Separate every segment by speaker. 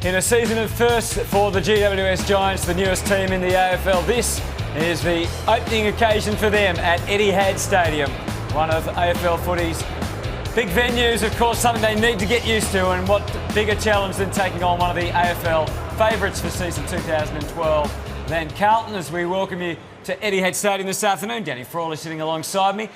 Speaker 1: In a season of firsts for the GWS Giants, the newest team in the AFL, this is the opening occasion for them at Etihad Stadium, one of AFL footy's big venues, of course, something they need to get used to, and what bigger challenge than taking on one of the AFL favourites for season 2012 than Carlton, as we welcome you to Etihad Stadium this afternoon. Danny Frawley sitting alongside me.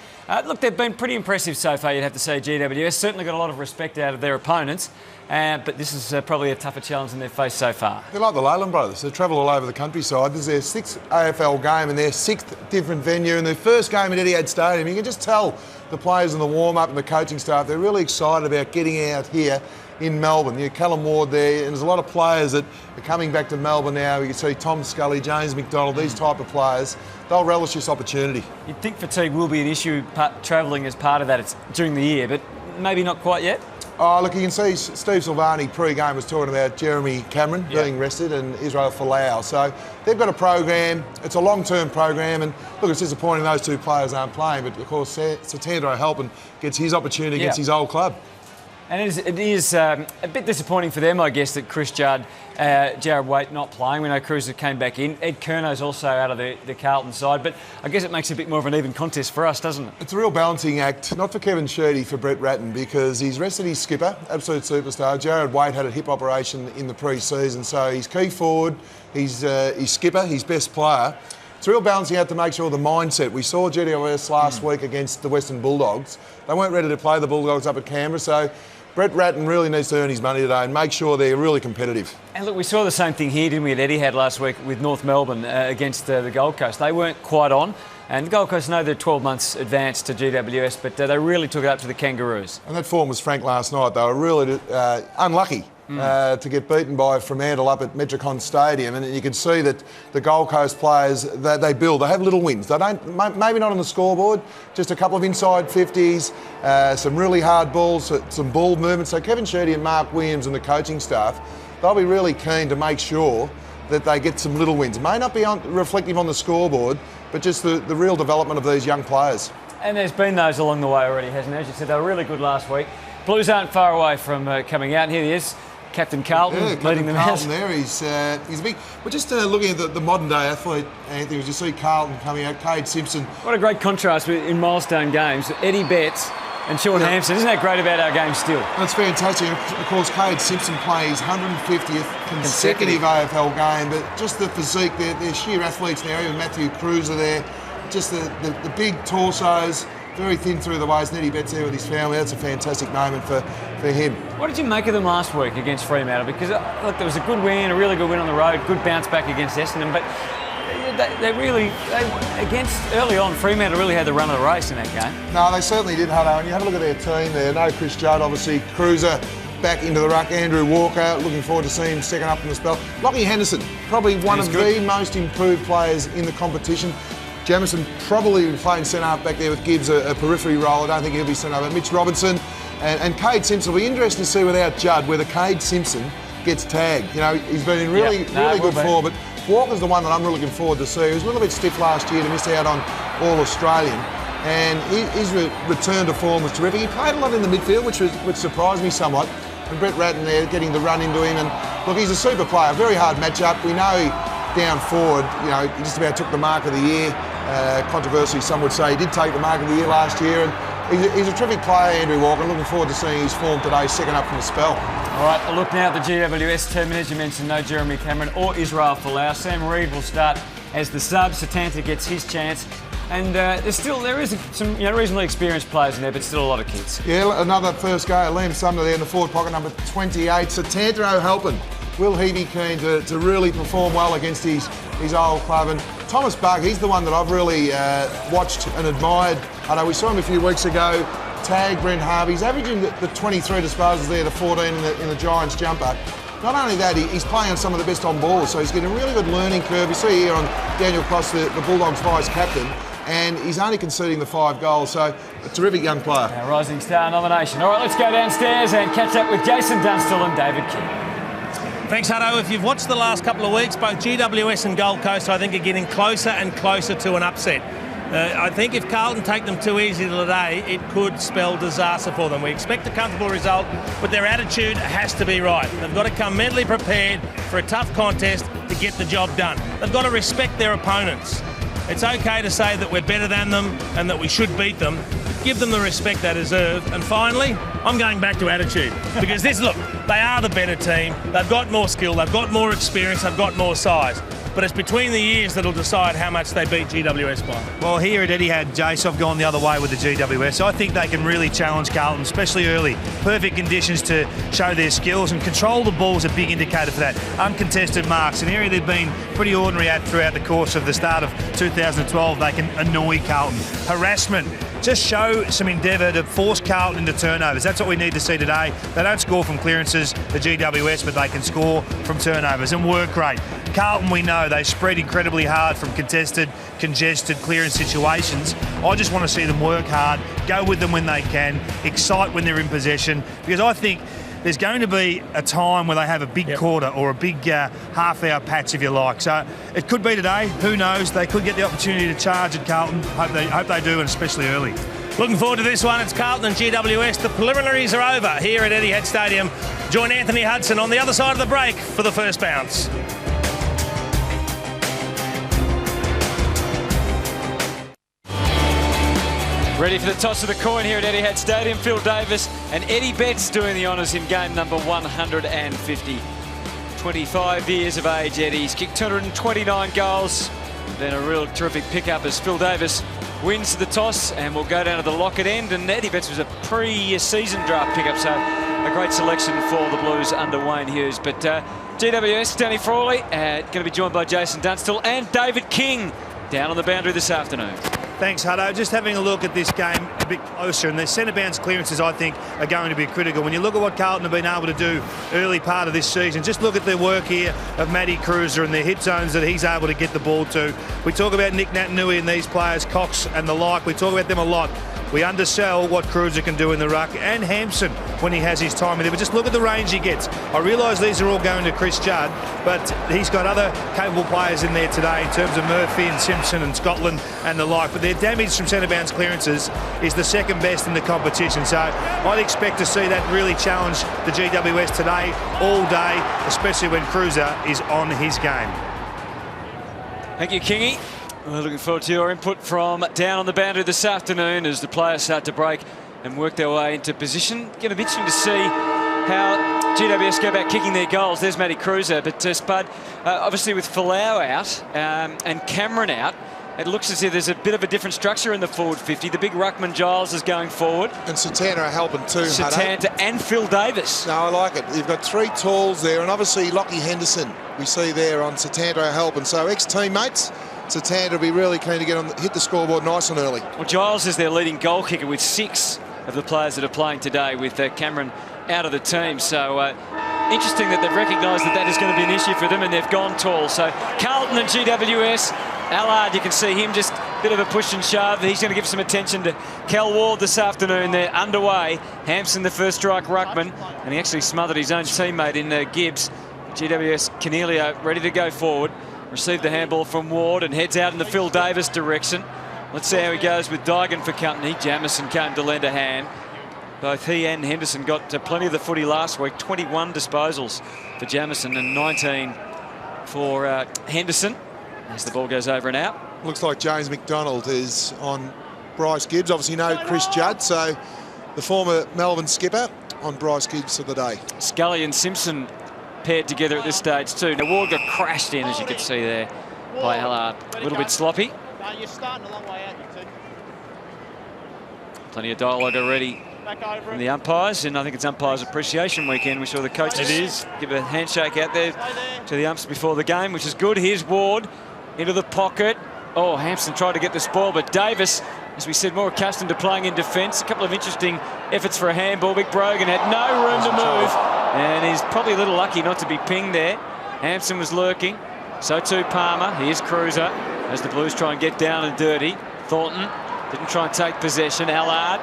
Speaker 1: Look, they've been pretty impressive so far, you'd have to say, GWS. Certainly got a lot of respect out of their opponents, but this is probably a tougher challenge than they've faced so far.
Speaker 2: They're like the Leyland brothers. They travel all over the countryside. This is their sixth AFL game and their sixth different venue, and their first game at Etihad Stadium. You can just tell the players in the warm-up and the coaching staff, they're really excited about getting out here in Melbourne. You know, Callum Ward there, and there's a lot of players that are coming back to Melbourne now. You can see Tom Scully, James McDonald, these type of players. They'll relish this opportunity. You'd
Speaker 1: think fatigue will be an issue, travelling as part of that during the year, but maybe not quite yet?
Speaker 2: Oh, look, you can see Steve Silvani pre-game was talking about Jeremy Cameron being rested and Israel Folau. So they've got a program. It's a long-term program, and look, it's disappointing those two players aren't playing, but of course Satandro Halpin gets his opportunity against his old club.
Speaker 1: And it is a bit disappointing for them, I guess, that Chris Judd, Jared Waite not playing. We know Cruiser came back in. Ed Curno's also out of the Carlton side, but I guess it makes it a bit more of an even contest for us, doesn't it?
Speaker 2: It's a real balancing act, not for Kevin Sheedy, for Brett Ratton, because he's rested his skipper, absolute superstar. Jared Waite had a hip operation in the pre-season, so he's key forward, he's skipper, his best player. It's a real balancing out to make sure the mindset. We saw GWS last week against the Western Bulldogs. They weren't ready to play the Bulldogs up at Canberra, so Brett Ratton really needs to earn his money today and make sure they're really competitive.
Speaker 1: And look, we saw the same thing here, didn't we, at Etihad last week with North Melbourne against the Gold Coast. They weren't quite on, and the Gold Coast know they're 12 months advanced to GWS, but they really took it up to the Kangaroos.
Speaker 2: And that form was frank last night. They were really unlucky to get beaten by Fremantle up at Metricon Stadium, and you can see that the Gold Coast players, they build. They have little wins. They don't, maybe not on the scoreboard, just a couple of inside 50s, some really hard balls, some ball movements. So Kevin Sheedy and Mark Williams and the coaching staff, they'll be really keen to make sure that they get some little wins. May not be reflective on the scoreboard, but just the real development of these young players.
Speaker 1: And there's been those along the way already, hasn't there? As you said, they were really good last week. Blues aren't far away from coming out. And here he is, Captain Carlton, leading them out.
Speaker 2: There, he's a big. We're just looking at the modern day athlete, Anthony. As you see Carlton coming out, Cade Simpson.
Speaker 1: What a great contrast in milestone games. Eddie Betts and Sean Hampson. Isn't that great about our game still?
Speaker 2: That's fantastic. Of course, Cade Simpson plays 150th consecutive AFL game, but just the physique, they're sheer athletes now. Even Matthew Cruiser there, just the big torsos. Very thin through the waist. Eddie Betts there with his family. That's a fantastic moment for him.
Speaker 1: What did you make of them last week against Fremantle? Because look, there was a good win, a really good win on the road, good bounce back against Essendon, but early on, Fremantle really had the run of the race in that game.
Speaker 2: No, they certainly did, Hutto. And you have a look at their team there. No Chris Judd, obviously. Cruiser back into the ruck. Andrew Walker, looking forward to seeing him second up in the spell. Lockie Henderson, probably one of the most improved players in the competition. Jamison probably playing centre-half back there with Gibbs, a periphery role. I don't think he'll be centre-half. Mitch Robinson and Cade Simpson. It'll be interesting to see without Judd whether Cade Simpson gets tagged. You know, he's been in really good form, but Walker's the one that I'm really looking forward to see. He was a little bit stiff last year to miss out on All-Australian, and his return to form was terrific. He played a lot in the midfield, which surprised me somewhat. And Brett Ratton there getting the run into him. And look, he's a super player. Very hard matchup. We know down forward, you know, he just about took the mark of the year. Controversially, some would say he did take the mark of the year last year, and he's a terrific player, Andrew Walker. Looking forward to seeing his form today, second up from the spell.
Speaker 1: All right, a look now at the GWS team. As you mentioned, no Jeremy Cameron or Israel Folau. Sam Reid will start as the sub. Satanta gets his chance. And there is some reasonably experienced players in there, but still a lot of kids. Yeah,
Speaker 2: another first go. Liam Sumner there in the forward pocket, number 28. Satanta Halpin. Will he be keen to really perform well against his old club? And Thomas Bugg, he's the one that I've really watched and admired. I know we saw him a few weeks ago, tag Brent Harvey. He's averaging the 23 disposals there, the 14 in the Giants jumper. Not only that, he's playing on some of the best on balls, so he's getting a really good learning curve. You see here on Daniel Cross, the Bulldogs vice-captain, and he's only conceding the 5 goals, so a terrific young player.
Speaker 1: Our Rising Star nomination. All right, let's go downstairs and catch up with Jason Dunstall and David King.
Speaker 3: Thanks, Hutto. If you've watched the last couple of weeks, both GWS and Gold Coast, I think, are getting closer and closer to an upset. I think if Carlton take them too easy today, it could spell disaster for them. We expect a comfortable result, but their attitude has to be right. They've got to come mentally prepared for a tough contest to get the job done. They've got to respect their opponents. It's okay to say that we're better than them and that we should beat them. Give them the respect they deserve. And finally, I'm going back to attitude. Because look, they are the better team. They've got more skill, they've got more experience, they've got more size. But it's between the years that'll decide how much they beat GWS by.
Speaker 4: Well, here at Etihad, Jace, I've gone the other way with the GWS. I think they can really challenge Carlton, especially early. Perfect conditions to show their skills, and control the ball is a big indicator for that. Uncontested marks, an area they've been pretty ordinary at throughout the course of the start of 2012. They can annoy Carlton. Harassment. Just show some endeavour to force Carlton into turnovers. That's what we need to see today. They don't score from clearances, the GWS, but they can score from turnovers and work rate. Carlton, we know, they spread incredibly hard from contested, congested clearance situations. I just want to see them work hard, go with them when they can, excite when they're in possession, because I think there's going to be a time where they have a big quarter or a big half-hour patch, if you like. So it could be today. Who knows? They could get the opportunity to charge at Carlton. Hope they do, and especially early.
Speaker 3: Looking forward to this one. It's Carlton and GWS. The preliminaries are over here at Etihad Stadium. Join Anthony Hudson on the other side of the break for the first bounce.
Speaker 1: Ready for the toss of the coin here at Etihad Stadium. Phil Davis and Eddie Betts doing the honours in game number 150. 25 years of age, Eddie's kicked 229 goals. Then a real terrific pickup as Phil Davis wins the toss and will go down to the locket end. And Eddie Betts was a pre-season draft pickup, so a great selection for the Blues under Wayne Hughes. But GWS, Danny Frawley, going to be joined by Jason Dunstall and David King down on the boundary this afternoon.
Speaker 4: Thanks, Hutto. Just having a look at this game a bit closer, and their centre bounce clearances, I think, are going to be critical. When you look at what Carlton have been able to do early part of this season, just look at their work here of Matty Cruiser and the hit zones that he's able to get the ball to. We talk about Nick Natanui and these players, Cox and the like. We talk about them a lot. We undersell what Cruiser can do in the ruck, and Hampson when he has his time in there. But just look at the range he gets. I realise these are all going to Chris Judd, but he's got other capable players in there today in terms of Murphy and Simpson and Scotland and the like. But their damage from centre bounce clearances is the second best in the competition. So I'd expect to see that really challenge the GWS today, all day, especially when Cruiser is on his game.
Speaker 1: Thank you, Kingy. We're looking forward to your input from down on the boundary this afternoon as the players start to break and work their way into position. Going to be interesting to see how GWS go about kicking their goals. There's Matty Cruiser, but Spud, obviously with Folau out and Cameron out, it looks as if there's a bit of a different structure in the forward 50. The big ruckman Giles is going forward.
Speaker 2: And Satanta are helping too,
Speaker 1: Satanta and Phil Davis.
Speaker 2: No, I like it. You've got three talls there, and obviously Lockie Henderson we see there on Satanta helping. So ex-teammates, Satanta will be really keen to hit the scoreboard nice and early.
Speaker 1: Well, Giles is their leading goal kicker with 6 of the players that are playing today, with Cameron out of the team. So interesting that they've recognised that is going to be an issue for them, and they've gone tall. So Carlton and GWS, Allard, you can see him just a bit of a push and shove. He's going to give some attention to Cal Ward this afternoon. They're underway. Hampson, the first strike ruckman, and he actually smothered his own teammate in Gibbs. GWS, Canelio ready to go forward. Received the handball from Ward and heads out in the Phil Davis direction. Let's see how he goes with Dygan for company. Jamison came to lend a hand. Both he and Henderson got plenty of the footy last week. 21 disposals for Jamison and 19 for Henderson. As the ball goes over and out.
Speaker 2: Looks like James McDonald is on Bryce Gibbs. Obviously no Chris Judd, so the former Melbourne skipper on Bryce Gibbs for the day.
Speaker 1: Scully and Simpson paired together at this stage too. Now Ward got crashed in, as you can see there, by Allard. A little bit sloppy.
Speaker 5: You're starting a long way out, you two.
Speaker 1: Plenty of dialogue already from the umpires, and I think it's Umpires Appreciation Weekend. We saw the coaches give a handshake out there to the umps before the game, which is good. Here's Ward into the pocket. Oh, Hampson tried to get the spoil, but Davis, as we said, more accustomed to playing in defence. A couple of interesting efforts for a handball. Big Brogan had no room to move, and he's probably a little lucky not to be pinged there. Hampson was lurking, so too Palmer. Here's Cruiser as the Blues try and get down and dirty. Thornton didn't try and take possession. Allard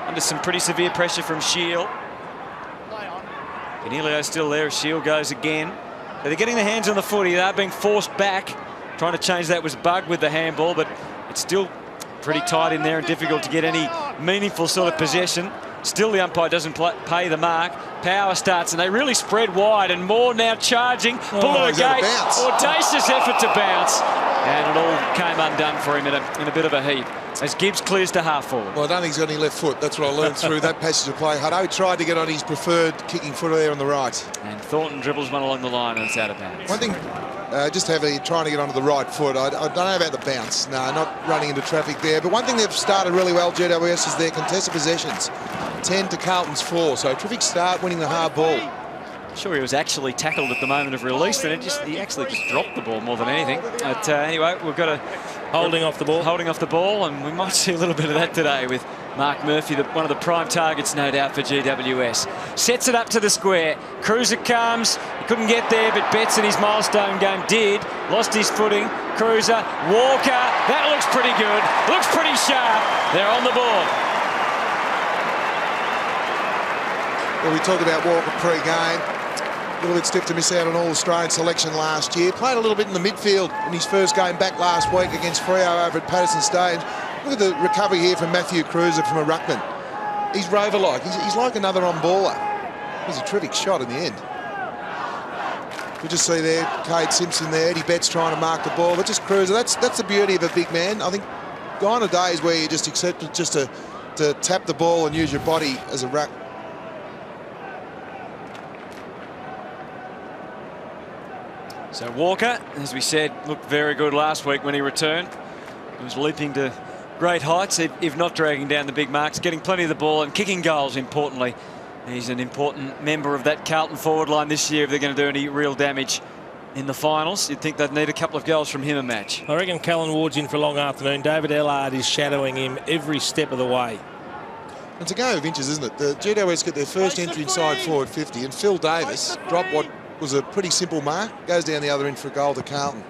Speaker 1: under some pretty severe pressure from Shield. Canelio still there as Shield goes again. But they're getting their hands on the footy. They're being forced back. Trying to change that was Bug with the handball, but it's still pretty tight in there and difficult to get any meaningful sort of possession. Still, the umpire doesn't pay the mark. Power starts, and they really spread wide. And Moore now charging. Pull at the gate. Audacious effort to bounce. And it all came undone for him in a bit of a heap as Gibbs clears to half forward.
Speaker 2: Well, I don't think he's got any left foot. That's what I learned through that passage of play. Hutto tried to get on his preferred kicking foot there on the right.
Speaker 1: And Thornton dribbles one along the line, and it's out of bounds.
Speaker 2: One thing, just trying to get onto the right foot. I don't know about the bounce. No, not running into traffic there. But one thing they've started really well, GWS, is their contested possessions. 10 to Carlton's 4. So a terrific start winning the hard ball.
Speaker 1: I'm sure he was actually tackled at the moment of release, and he actually just dropped the ball more than anything. But anyway, we've got
Speaker 3: holding off the ball,
Speaker 1: and we might see a little bit of that today with Mark Murphy, one of the prime targets, no doubt, for GWS. Sets it up to the square. Cruiser comes. He couldn't get there, but Betts in his milestone game did. Lost his footing. Cruiser, Walker. That looks pretty good. Looks pretty sharp. They're on the board.
Speaker 2: Well, we talked about Walker pre-game. A little bit stiff to miss out on All-Australian selection last year. Played a little bit in the midfield in his first game back last week against Freo over at Patterson Stage. Look at the recovery here from Matthew Cruiser from a ruckman. He's rover-like. He's like another on-baller. It was a terrific shot in the end. We just see there, Cade Simpson there, Eddie Betts trying to mark the ball, but just Cruiser. That's the beauty of a big man. I think gone are days where you just accept it just to tap the ball and use your body as a ruck.
Speaker 1: So Walker, as we said, looked very good last week when he returned. He was leaping to great heights, if not dragging down the big marks, getting plenty of the ball and kicking goals, importantly. He's an important member of that Carlton forward line this year if they're going to do any real damage in the finals. You'd think they'd need a couple of goals from him a match.
Speaker 3: I reckon Callan Ward's in for a long afternoon. David Etihad is shadowing him every step of the way.
Speaker 2: It's a game of inches, isn't it? The GWS get their first entry inside forward 50, and Phil Davis dropped what was a pretty simple mark, goes down the other end for a goal to Carlton.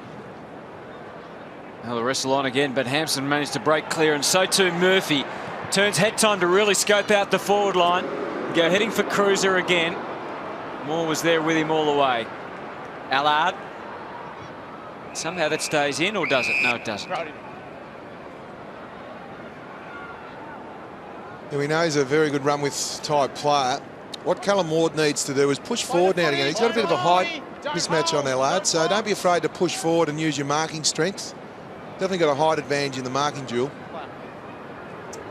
Speaker 1: Now the wrestle on again, but Hampson managed to break clear, and so too Murphy. Turns head time to really scope out the forward line. Go heading for Cruiser again. Moore was there with him all the way. Allard. Somehow that stays in, or does it? No, it doesn't.
Speaker 2: Yeah, we know he's a very good run-with type player. What Callum Ward needs to do is push forward now and again. He's got a bit of a height mismatch on there, lad, so don't be afraid to push forward and use your marking strength. Definitely got a height advantage in the marking duel.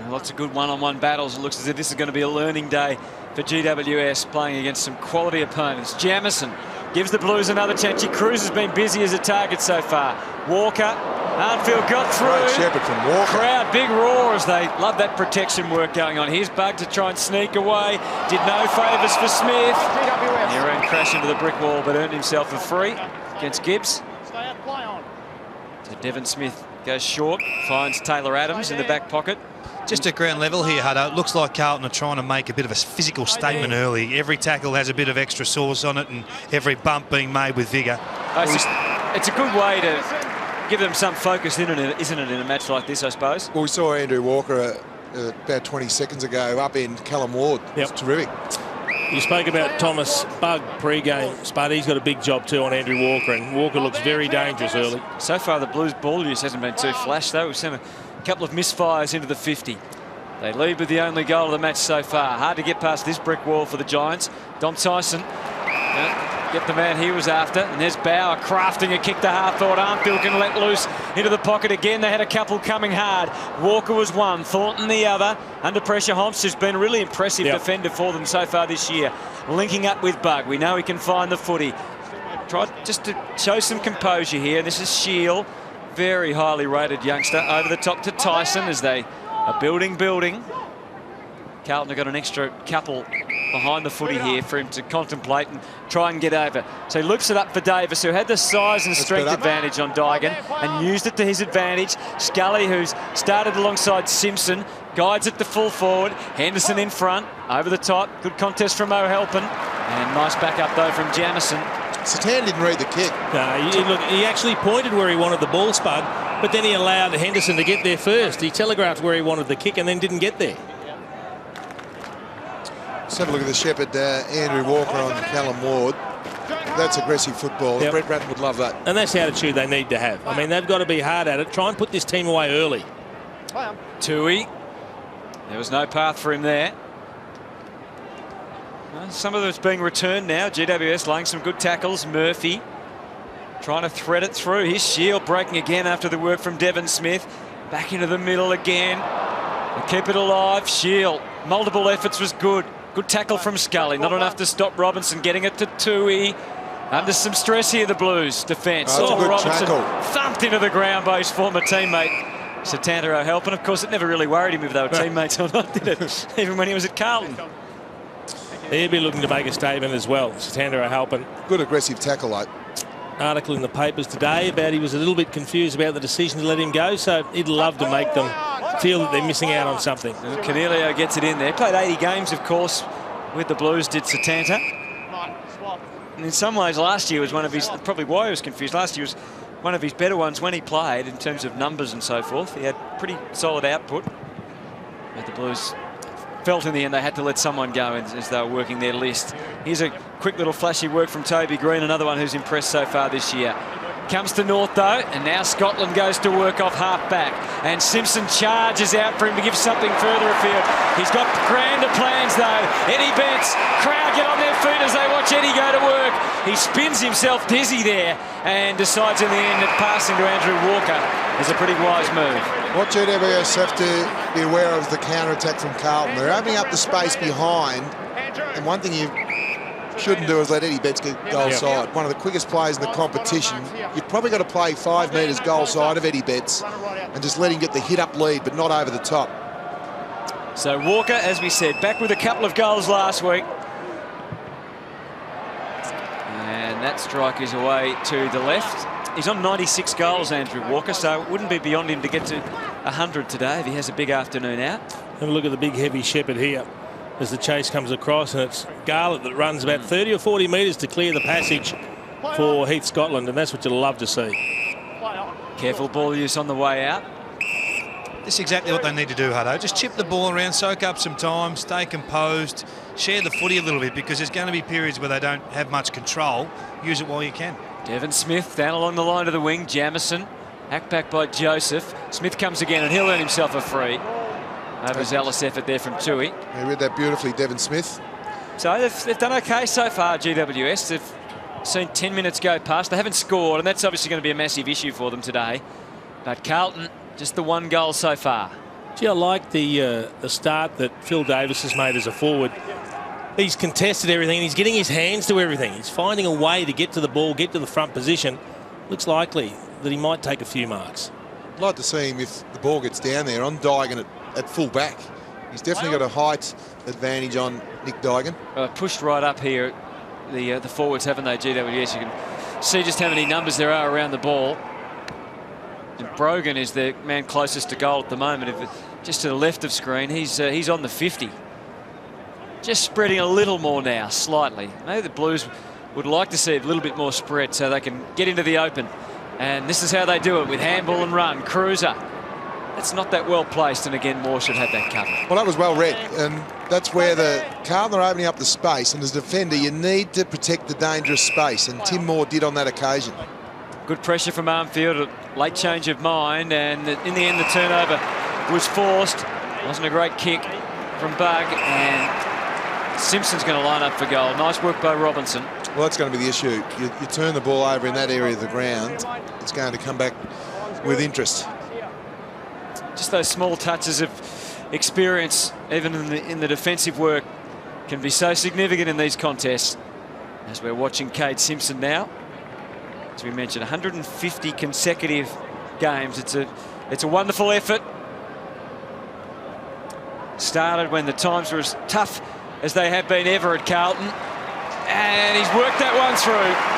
Speaker 1: Lots of good one-on-one battles. It looks as if this is going to be a learning day for GWS, playing against some quality opponents. Jamison gives the Blues another chance. Cruz has been busy as a target so far. Walker, Arnfield got through.
Speaker 2: Great shepherd from Walker.
Speaker 1: Crowd, big roar as they love that protection work going on. Here's Bug to try and sneak away. Did no favours for Smith. He ran crash into the brick wall, but earned himself a free against Gibbs. So Devon Smith goes short, finds Taylor Adams in the back pocket.
Speaker 4: Just at ground level here, Hutto, it looks like Carlton are trying to make a bit of a physical statement early. Every tackle has a bit of extra sauce on it, and every bump being made with vigour.
Speaker 1: It's a good way to give them some focus, isn't it, in a match like this, I suppose?
Speaker 2: Well, we saw Andrew Walker about 20 seconds ago up in Callum Ward. Yep. It's terrific.
Speaker 3: You spoke about Thomas Bug pre-game, Spud. He's got a big job too on Andrew Walker, and Walker looks very dangerous early.
Speaker 1: So far, the Blues ball use hasn't been too flash, though. We've seen a couple of misfires into the 50. They lead with the only goal of the match so far. Hard to get past this brick wall for the Giants. Dom Tyson, get the man he was after. And there's Bauer crafting a kick to half forward. Armfield can let loose into the pocket again. They had a couple coming hard. Walker was one, Thornton the other. Under pressure, Homps, who's been a really impressive defender for them so far this year. Linking up with Bug. We know he can find the footy. Tried just to show some composure here. This is Shield. Very highly rated youngster. Over the top to Tyson as they are building. Carlton have got an extra couple behind the footy here for him to contemplate and try and get over. So he loops it up for Davis, who had the size and strength advantage on Dygan and used it to his advantage. Scully, who's started alongside Simpson, guides it to full forward. Henderson in front, over the top. Good contest from O'Halpin. And nice backup, though, from Jamison.
Speaker 2: Satan didn't read the kick.
Speaker 3: No, he actually pointed where he wanted the ball, Spud, but then he allowed Henderson to get there first. He telegraphed where he wanted the kick and then didn't get there.
Speaker 2: Let's have a look at the shepherd, Andrew Walker on Callum Ward. That's aggressive football. Brett Ratton would love that.
Speaker 3: And that's the attitude they need to have. I mean, they've got to be hard at it. Try and put this team away early.
Speaker 1: Tui. There was no path for him there. Well, some of it's being returned now. GWS laying some good tackles. Murphy trying to thread it through. His Shield breaking again after the work from Devon Smith. Back into the middle again. They keep it alive. Shield. Multiple efforts was good. Good tackle from Scully. Not enough to stop Robinson. Getting it to Tui. Under some stress here, the Blues defence. Robinson thumped into the ground by his former teammate. Satantaro helping. Of course, it never really worried him if they were teammates or not, did it? Even when he was at Carlton.
Speaker 3: He'll be looking to make a statement as well. Satantaro helping.
Speaker 2: Good aggressive tackle, like.
Speaker 3: Article in the papers today about he was a little bit confused about the decision to let him go, so he'd love to make them feel that they're missing out on something.
Speaker 1: And Cornelio gets it in there. Played 80 games, of course, with the Blues, did Satanta. And in some ways, last year was one of his, probably why he was confused, last year was one of his better ones when he played in terms of numbers and so forth. He had pretty solid output. But the Blues felt in the end they had to let someone go as they were working their list. Here's a quick little flashy work from Toby Green, another one who's impressed so far this year. Comes to North though, and now Scotland goes to work off half back, and Simpson charges out for him to give something further afield. He's got grander plans though. Eddie Betts, crowd get on their feet as they watch Eddie go to work. He spins himself dizzy there and decides in the end that passing to Andrew Walker is a pretty wise move.
Speaker 2: What GWS have to be aware of is the counter-attack from Carlton. They're opening up the space behind, and one thing you shouldn't do is let Eddie Betts get goal side. One of the quickest players in the competition. You've probably got to play 5 metres goal side of Eddie Betts and just let him get the hit-up lead, but not over the top.
Speaker 1: So Walker, as we said, back with a couple of goals last week. And that strike is away to the left. He's on 96 goals, Andrew Walker, so it wouldn't be beyond him to get to 100 today if he has a big afternoon out.
Speaker 3: Have a look at the big heavy shepherd here as the chase comes across, and it's Garlett that runs about 30 or 40 metres to clear the passage for Heath Scotland, and that's what you'll love to see.
Speaker 1: Careful ball use on the way out.
Speaker 4: This is exactly what they need to do, Hutto. Just chip the ball around, soak up some time, stay composed, share the footy a little bit, because there's going to be periods where they don't have much control. Use it while you can.
Speaker 1: Devon Smith down along the line of the wing. Jamison hacked back by Joseph. Smith comes again and he'll earn himself a free. Overzealous effort there from Tui.
Speaker 2: He read that beautifully, Devon Smith.
Speaker 1: So they've done okay so far, GWS. They've seen 10 minutes go past. They haven't scored, and that's obviously going to be a massive issue for them today. But Carlton, just the 1 goal so far.
Speaker 3: Gee, I like the start that Phil Davis has made as a forward. He's contested everything, and he's getting his hands to everything. He's finding a way to get to the ball, get to the front position. Looks likely that he might take a few marks.
Speaker 2: I'd like to see him if the ball gets down there on Daigan at full back. He's definitely got a height advantage on Nick Daigan.
Speaker 1: Pushed right up here, the forwards, haven't they, GWS? You can see just how many numbers there are around the ball. And Brogan is the man closest to goal at the moment. Just to the left of screen, he's on the 50. Just spreading a little more now, slightly. Maybe the Blues would like to see a little bit more spread so they can get into the open. And this is how they do it, with handball and run. Cruiser. That's not that well placed, and again, Moore should have that cover.
Speaker 2: Well, that was well read, and that's where the Carlton are opening up the space, and as a defender, you need to protect the dangerous space, and Tim Moore did on that occasion.
Speaker 1: Good pressure from Armfield, a late change of mind, and in the end, the turnover was forced. Wasn't a great kick from Bug, and Simpson's going to line up for goal. Nice work by Robinson.
Speaker 2: Well, that's going to be the issue. You turn the ball over in that area of the ground, it's going to come back with interest.
Speaker 1: Just those small touches of experience, even in the defensive work, can be so significant in these contests. As we're watching Cade Simpson now, as we mentioned, 150 consecutive games. It's a wonderful effort. Started when the times were as tough as they have been ever at Carlton, and he's worked that one through.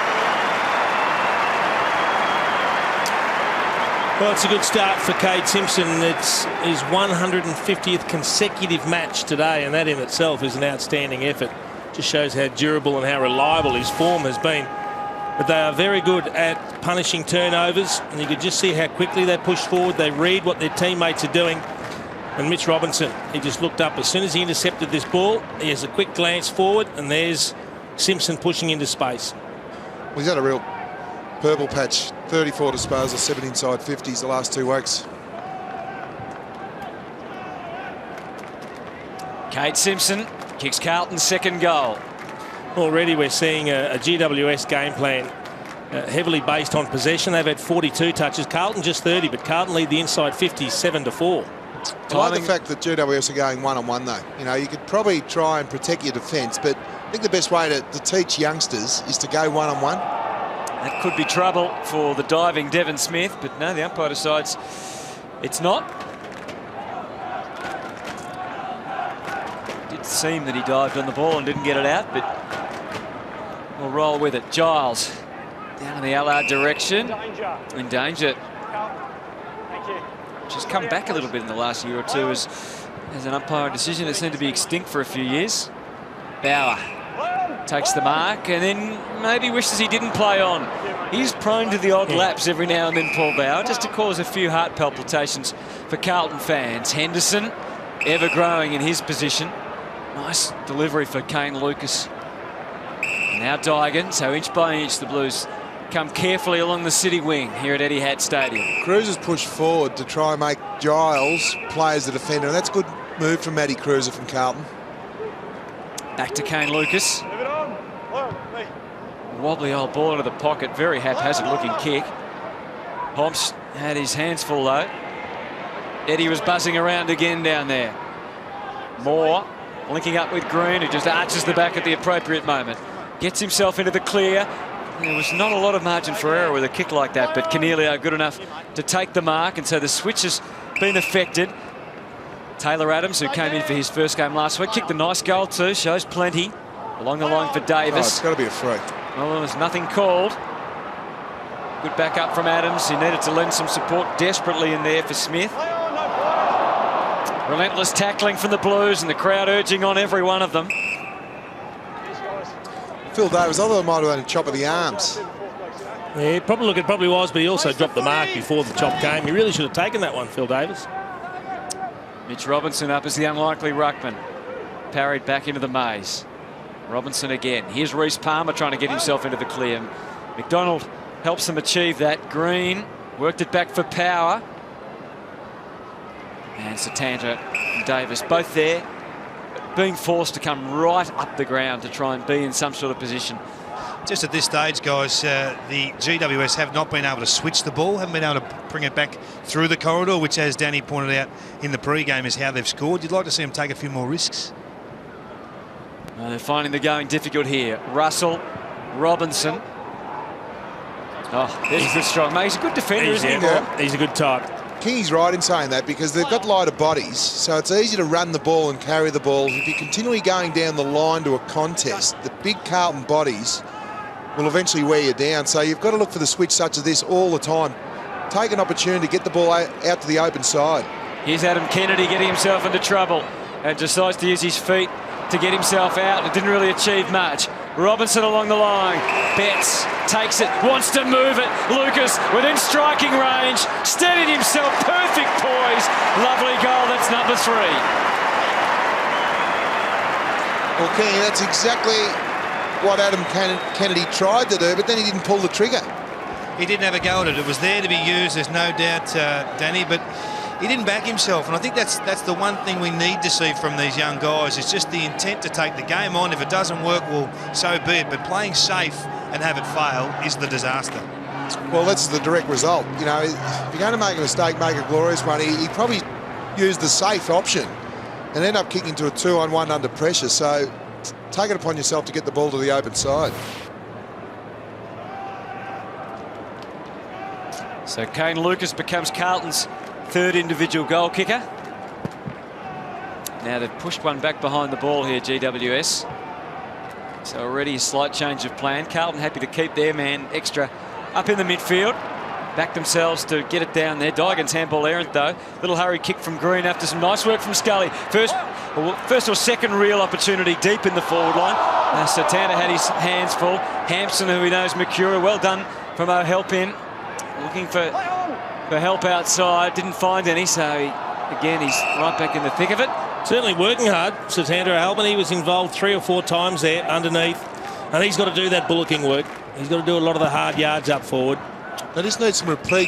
Speaker 3: Well, it's a good start for Cade Simpson. It's his 150th consecutive match today, and that in itself is an outstanding effort. Just shows how durable and how reliable his form has been. But they are very good at punishing turnovers, and you could just see how quickly they push forward. They read what their teammates are doing. And Mitch Robinson, he just looked up as soon as he intercepted this ball. He has a quick glance forward, and there's Simpson pushing into space.
Speaker 2: Well, he's had a real purple patch. 34 disposals, 7 inside 50s the last 2 weeks.
Speaker 1: Kate Simpson kicks Carlton's second goal.
Speaker 3: Already we're seeing a GWS game plan heavily based on possession. They've had 42 touches. Carlton just 30, but Carlton lead the inside 57-4.
Speaker 2: I like the fact that GWS are going one-on-one, though. You know, you could probably try and protect your defence, but I think the best way to teach youngsters is to go one-on-one.
Speaker 1: That could be trouble for the diving Devon Smith, but no, the umpire decides it's not. It did seem that he dived on the ball and didn't get it out, but we'll roll with it. Giles down in the Allard direction. In danger. She's come back a little bit in the last year or two as an umpire decision that seemed to be extinct for a few years. Bauer takes the mark and then maybe wishes he didn't play on. He's prone to the odd lapse every now and then, Paul Bauer, just to cause a few heart palpitations for Carlton fans. Henderson, ever growing in his position. Nice delivery for Kane Lucas. Now Dygan, so inch by inch the Blues come carefully along the city wing here at Etihad Stadium.
Speaker 2: Cruiser's pushed forward to try and make Giles play as the defender, and that's a good move from Matty Cruiser from Carlton.
Speaker 1: Back to Kane Lucas. Wobbly old ball into the pocket, very haphazard looking kick. Homps had his hands full though. Eddie was buzzing around again down there. Moore linking up with Green, who just arches the back at the appropriate moment. Gets himself into the clear. There was not a lot of margin for error with a kick like that, but Cornelio good enough to take the mark, and so the switch has been affected. Taylor Adams, who came in for his first game last week, kicked a nice goal too, shows plenty. Along the line for Davis.
Speaker 2: Oh, it's got to be a free.
Speaker 1: Well, there was nothing called. Good backup from Adams. He needed to lend some support desperately in there for Smith. Relentless tackling from the Blues and the crowd urging on every one of them.
Speaker 2: Phil Davis, I thought it might have been a chop of the arms.
Speaker 3: Yeah, it probably was, but he also dropped the mark before the chop came. He really should have taken that one, Phil Davis.
Speaker 1: Mitch Robinson up as the unlikely ruckman. Parried back into the maze. Robinson again. Here's Reece Palmer trying to get himself into the clear. McDonald helps them achieve that. Green worked it back for Power. And Satanta and Davis both there, being forced to come right up the ground to try and be in some sort of position.
Speaker 4: Just at this stage, guys, the GWS have not been able to switch the ball, haven't been able to bring it back through the corridor, which, as Danny pointed out in the pre-game, is how they've scored. You'd like to see them take a few more risks.
Speaker 1: They're finding the going difficult here. Russell, Robinson. Oh, there's a good strong mate. He's a good defender, isn't he?
Speaker 3: Yeah. He's a good type.
Speaker 2: King's right in saying that, because they've got lighter bodies, so it's easy to run the ball and carry the ball. If you're continually going down the line to a contest, the big Carlton bodies will eventually wear you down. So you've got to look for the switch such as this all the time. Take an opportunity to get the ball out to the open side.
Speaker 1: Here's Adam Kennedy getting himself into trouble and decides to use his feet to get himself out. It didn't really achieve much. Robinson along the line. Betts takes it, wants to move it. Lucas within striking range, steadied himself, perfect poise. Lovely goal, that's number 3.
Speaker 2: Well, Kenny, that's exactly what Adam Kennedy tried to do, but then he didn't pull the trigger.
Speaker 4: He didn't have a go at it. It was there to be used, there's no doubt, Danny, but he didn't back himself, and I think that's the one thing we need to see from these young guys. It's just the intent to take the game on. If it doesn't work, well, so be it. But playing safe and have it fail is the disaster.
Speaker 2: Well, that's the direct result. You know, if you're going to make a mistake, make a glorious one. He probably used the safe option and ended up kicking to a 2-on-1 under pressure. So take it upon yourself to get the ball to the open side.
Speaker 1: So Kane Lucas becomes Carlton's 3rd individual goal kicker. Now they've pushed one back behind the ball here, GWS. So already a slight change of plan. Carlton happy to keep their man extra up in the midfield. Back themselves to get it down there. Dygan's handball errant though. Little hurry kick from Green after some nice work from Scully. First or second real opportunity deep in the forward line. Satana had his hands full. Hampson, who he knows, Mercura, well done from O'Helpin. Looking for help outside, didn't find any, so again he's right back in the thick of it.
Speaker 3: Certainly working hard. Satanta Albany, he was involved 3 or 4 times there underneath, and he's got to do that bullocking work. He's got to do a lot of the hard yards up forward.
Speaker 2: They just need some repeat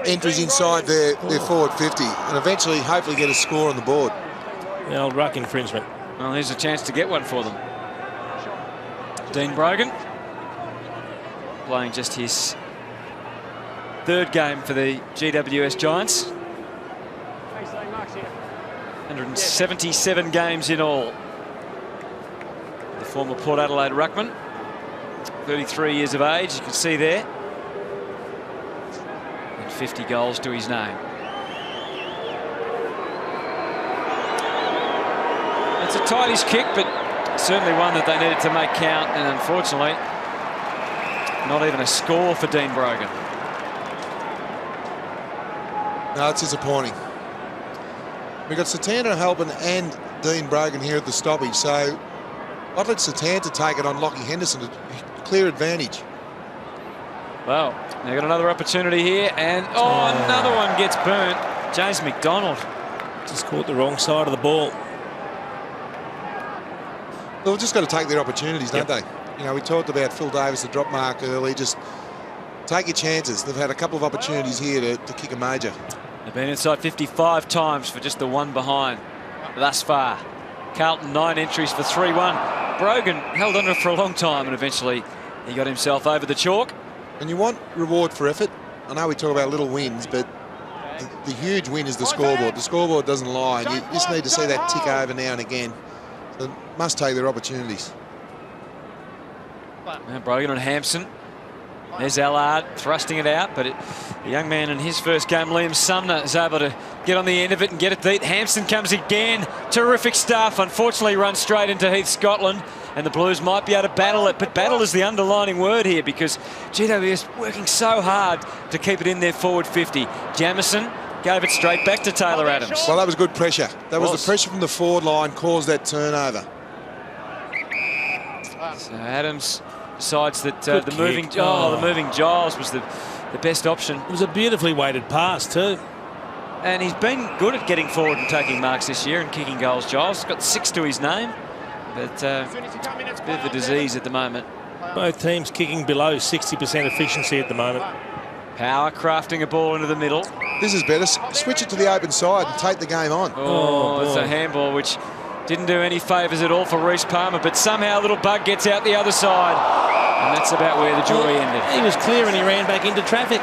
Speaker 2: entries inside their forward 50 and eventually hopefully get a score on the board.
Speaker 3: The old ruck infringement.
Speaker 1: Well, here's a chance to get one for them. Dean Brogan playing just his third game for the GWS Giants. 177 games in all. The former Port Adelaide ruckman, 33 years of age, you can see there. And 50 goals to his name. It's a tightish kick, but certainly one that they needed to make count, and unfortunately, not even a score for Dean Brogan.
Speaker 2: No, it's disappointing. We've got Satanta, Halpin and Dean Brogan here at the stoppage, so I'd let Satanta take it on Lockie Henderson, a clear advantage.
Speaker 1: Well, they've got another opportunity here, and another one gets burnt. James McDonald.
Speaker 3: Just caught the wrong side of the ball.
Speaker 2: Well, they've just got to take their opportunities, don't they? You know, we talked about Phil Davis, the drop mark early. Just take your chances. They've had a couple of opportunities here to kick a major.
Speaker 1: They've been inside 55 times for just the one behind thus far. Carlton 9 entries for 3-1. Brogan held under for a long time, and eventually he got himself over the chalk.
Speaker 2: And you want reward for effort. I know we talk about little wins, but the huge win is the scoreboard. The scoreboard doesn't lie, and you just need to see that tick over now and again. So they must take their opportunities.
Speaker 1: Now Brogan and Hampson. There's Allard thrusting it out, but the young man in his first game, Liam Sumner, is able to get on the end of it and get it deep. Hampson comes again. Terrific stuff. Unfortunately, runs straight into Heath Scotland, and the Blues might be able to battle it, but battle is the underlining word here because GWS working so hard to keep it in their forward 50. Jamison gave it straight back to Taylor Adams.
Speaker 2: Well, that was good pressure. That was the pressure from the forward line caused that turnover.
Speaker 1: So Adams decides that the moving Giles was the best option.
Speaker 3: It was a beautifully weighted pass too.
Speaker 1: And he's been good at getting forward and taking marks this year and kicking goals, Giles. He's got 6 to his name, but it's a bit of a disease at the moment.
Speaker 3: Both teams kicking below 60% efficiency at the moment.
Speaker 1: Power crafting a ball into the middle.
Speaker 2: This is better. Switch it to the open side and take the game on.
Speaker 1: Oh, it's a handball which didn't do any favours at all for Reece Palmer, but somehow little Bug gets out the other side, and that's about where the jury ended.
Speaker 3: He was clear and he ran back into traffic.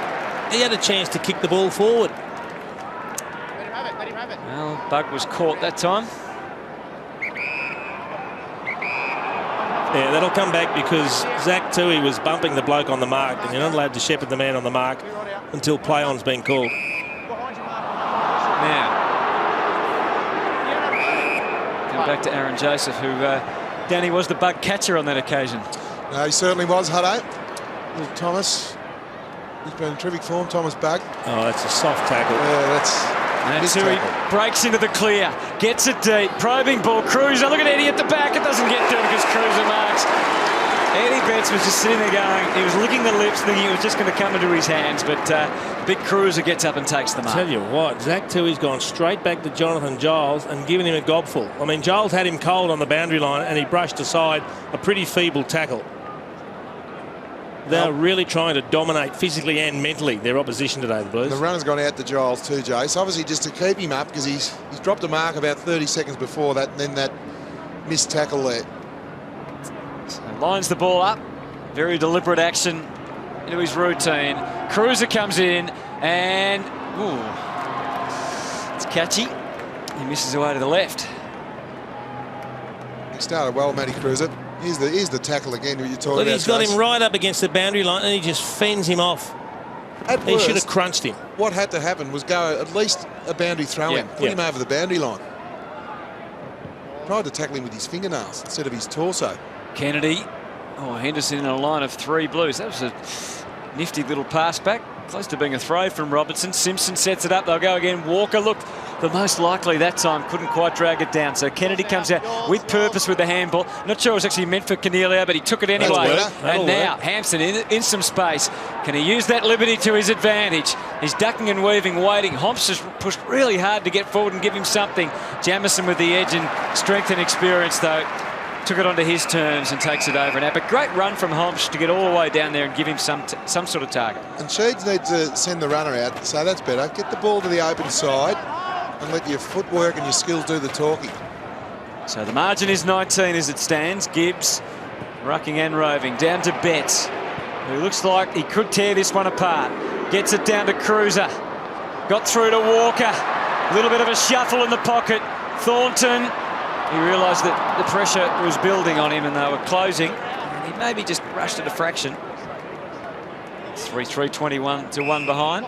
Speaker 3: He had a chance to kick the ball forward.
Speaker 5: Let him have it.
Speaker 1: Well, Bug was caught that time.
Speaker 3: Yeah, that'll come back because Zach Tui was bumping the bloke on the mark, and you're not allowed to shepherd the man on the mark until play on's been called.
Speaker 1: Now, back to Aaron Joseph, who, Danny, was the Bug catcher on that occasion.
Speaker 2: No, he certainly was, Hutto. Little Thomas, he's been in terrific form, Thomas Bug.
Speaker 3: Oh, that's a soft tackle.
Speaker 2: Yeah, that's...
Speaker 1: And Tui breaks into the clear, gets it deep, probing ball, Cruiser, look at Eddie at the back, it doesn't get to him because Cruiser marks. Eddie Betts was just sitting there going, he was licking the lips, thinking it was just going to come into his hands, but big Cruiser gets up and takes the mark.
Speaker 3: Tell you what, Zach Tui's gone straight back to Jonathan Giles and given him a gobful. I mean, Giles had him cold on the boundary line and he brushed aside a pretty feeble tackle. They're really trying to dominate physically and mentally their opposition today, the Blues.
Speaker 2: The runner's gone out to Giles too, Jace. Obviously just to keep him up because he's dropped a mark about 30 seconds before that, and then that missed tackle there.
Speaker 1: So lines the ball up, very deliberate action into his routine. Cruiser comes in and it's catchy. He misses away to the left.
Speaker 2: He started well, Matty Cruiser. Here's the tackle again that you're talking about.
Speaker 3: He's got him right up against the boundary line and he just fends him off. He should have crunched him.
Speaker 2: What had to happen was go at least a boundary throw in, put him over the boundary line. Tried to tackle him with his fingernails instead of his torso.
Speaker 1: Kennedy, Henderson in a line of 3 Blues. That was a nifty little pass back. Close to being a throw from Robertson. Simpson sets it up. They'll go again. Walker, look, the most likely that time couldn't quite drag it down. So Kennedy comes out with purpose with the handball. Not sure it was actually meant for Cornelio, but he took it anyway. And now Hampson in some space. Can he use that liberty to his advantage? He's ducking and weaving, waiting. Homps has pushed really hard to get forward and give him something. Jamison with the edge and strength and experience, though. Took it onto his terms and takes it over. But great run from Homps to get all the way down there and give him some sort of target.
Speaker 2: And Sheeds needs to send the runner out, so that's better. Get the ball to the open side and let your footwork and your skills do the talking.
Speaker 1: So the margin is 19 as it stands. Gibbs, rucking and roving. Down to Betts, who looks like he could tear this one apart. Gets it down to Cruiser. Got through to Walker. A little bit of a shuffle in the pocket. Thornton, he realised that the pressure was building on him and they were closing. And he maybe just rushed it a fraction. 3-3-21 to 1 behind.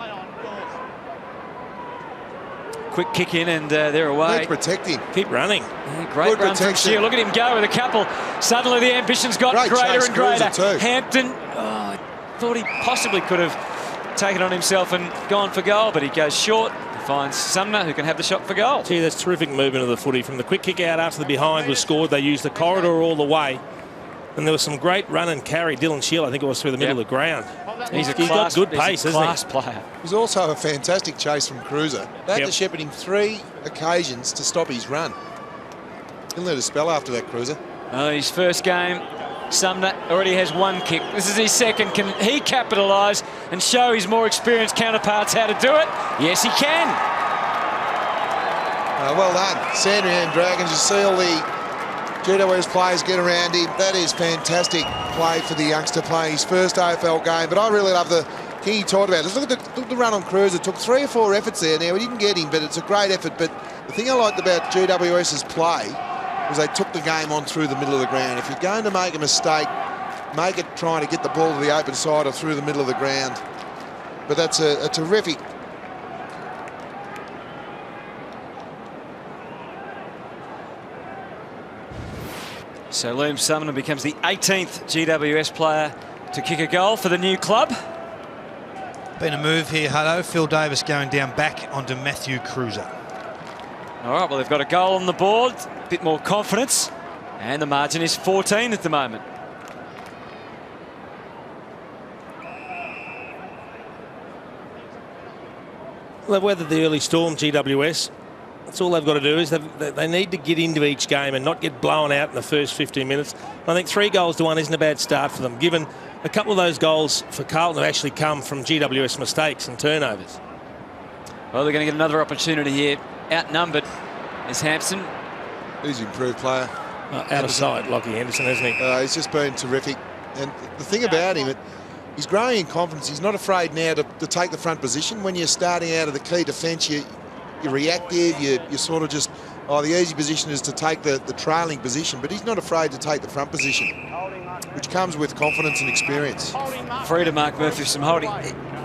Speaker 1: Quick kick in and they're away.
Speaker 2: Let's protect him.
Speaker 3: Keep running.
Speaker 1: Yeah, great run from Shear. Look at him go with a couple. Suddenly the ambition's got greater and greater. Hampton, I thought he possibly could have taken on himself and gone for goal, but he goes short. He finds Sumner, who can have the shot for goal.
Speaker 3: Gee, that's terrific movement of the footy. From the quick kick out after the behind was scored, they used the corridor all the way. And there was some great run and carry. Dylan Shield, I think it was through the middle of the ground.
Speaker 1: He's
Speaker 3: got good pace, isn't he?
Speaker 1: Class player.
Speaker 2: He's also a fantastic chase from Cruiser. They had to shepherd him 3 occasions to stop his run. Didn't let a spell after that, Cruiser.
Speaker 1: Oh, his first game, Sumner already has 1 kick. This is his second. Can he capitalise and show his more experienced counterparts how to do it? Yes, he can.
Speaker 2: Well done. Sandringham Dragons, you see all the GWS players get around him. That is fantastic play for the youngster playing his first AFL game. But I really love the thing he talked about. Just look at the run on Cruiser. It took 3 or 4 efforts there. Now, we didn't get him, but it's a great effort. But the thing I liked about GWS's play was they took the game on through the middle of the ground. If you're going to make a mistake, make it trying to get the ball to the open side or through the middle of the ground. But that's a terrific...
Speaker 1: So Liam Sumner becomes the 18th GWS player to kick a goal for the new club.
Speaker 4: Been a move here, Hutto. Phil Davis going down back onto Matthew Cruiser.
Speaker 1: All right, well, they've got a goal on the board, a bit more confidence, and the margin is 14 at the moment.
Speaker 3: Well, they've weathered the early storm, GWS. That's all they've got to do is they need to get into each game and not get blown out in the first 15 minutes. I think 3 goals to 1 isn't a bad start for them, given a couple of those goals for Carlton have actually come from GWS mistakes and turnovers.
Speaker 1: Well, they're going to get another opportunity here. Outnumbered is Hampson.
Speaker 2: He's an improved player.
Speaker 3: Out of sight, Lockie Henderson, hasn't he?
Speaker 2: He's just been terrific. And the thing about him, he's growing in confidence. He's not afraid now to take the front position. When you're starting out of the key defence, you're reactive, you're sort of just, the easy position is to take the trailing position, but he's not afraid to take the front position, which comes with confidence and experience.
Speaker 1: Free to Mark Murphy for some holding.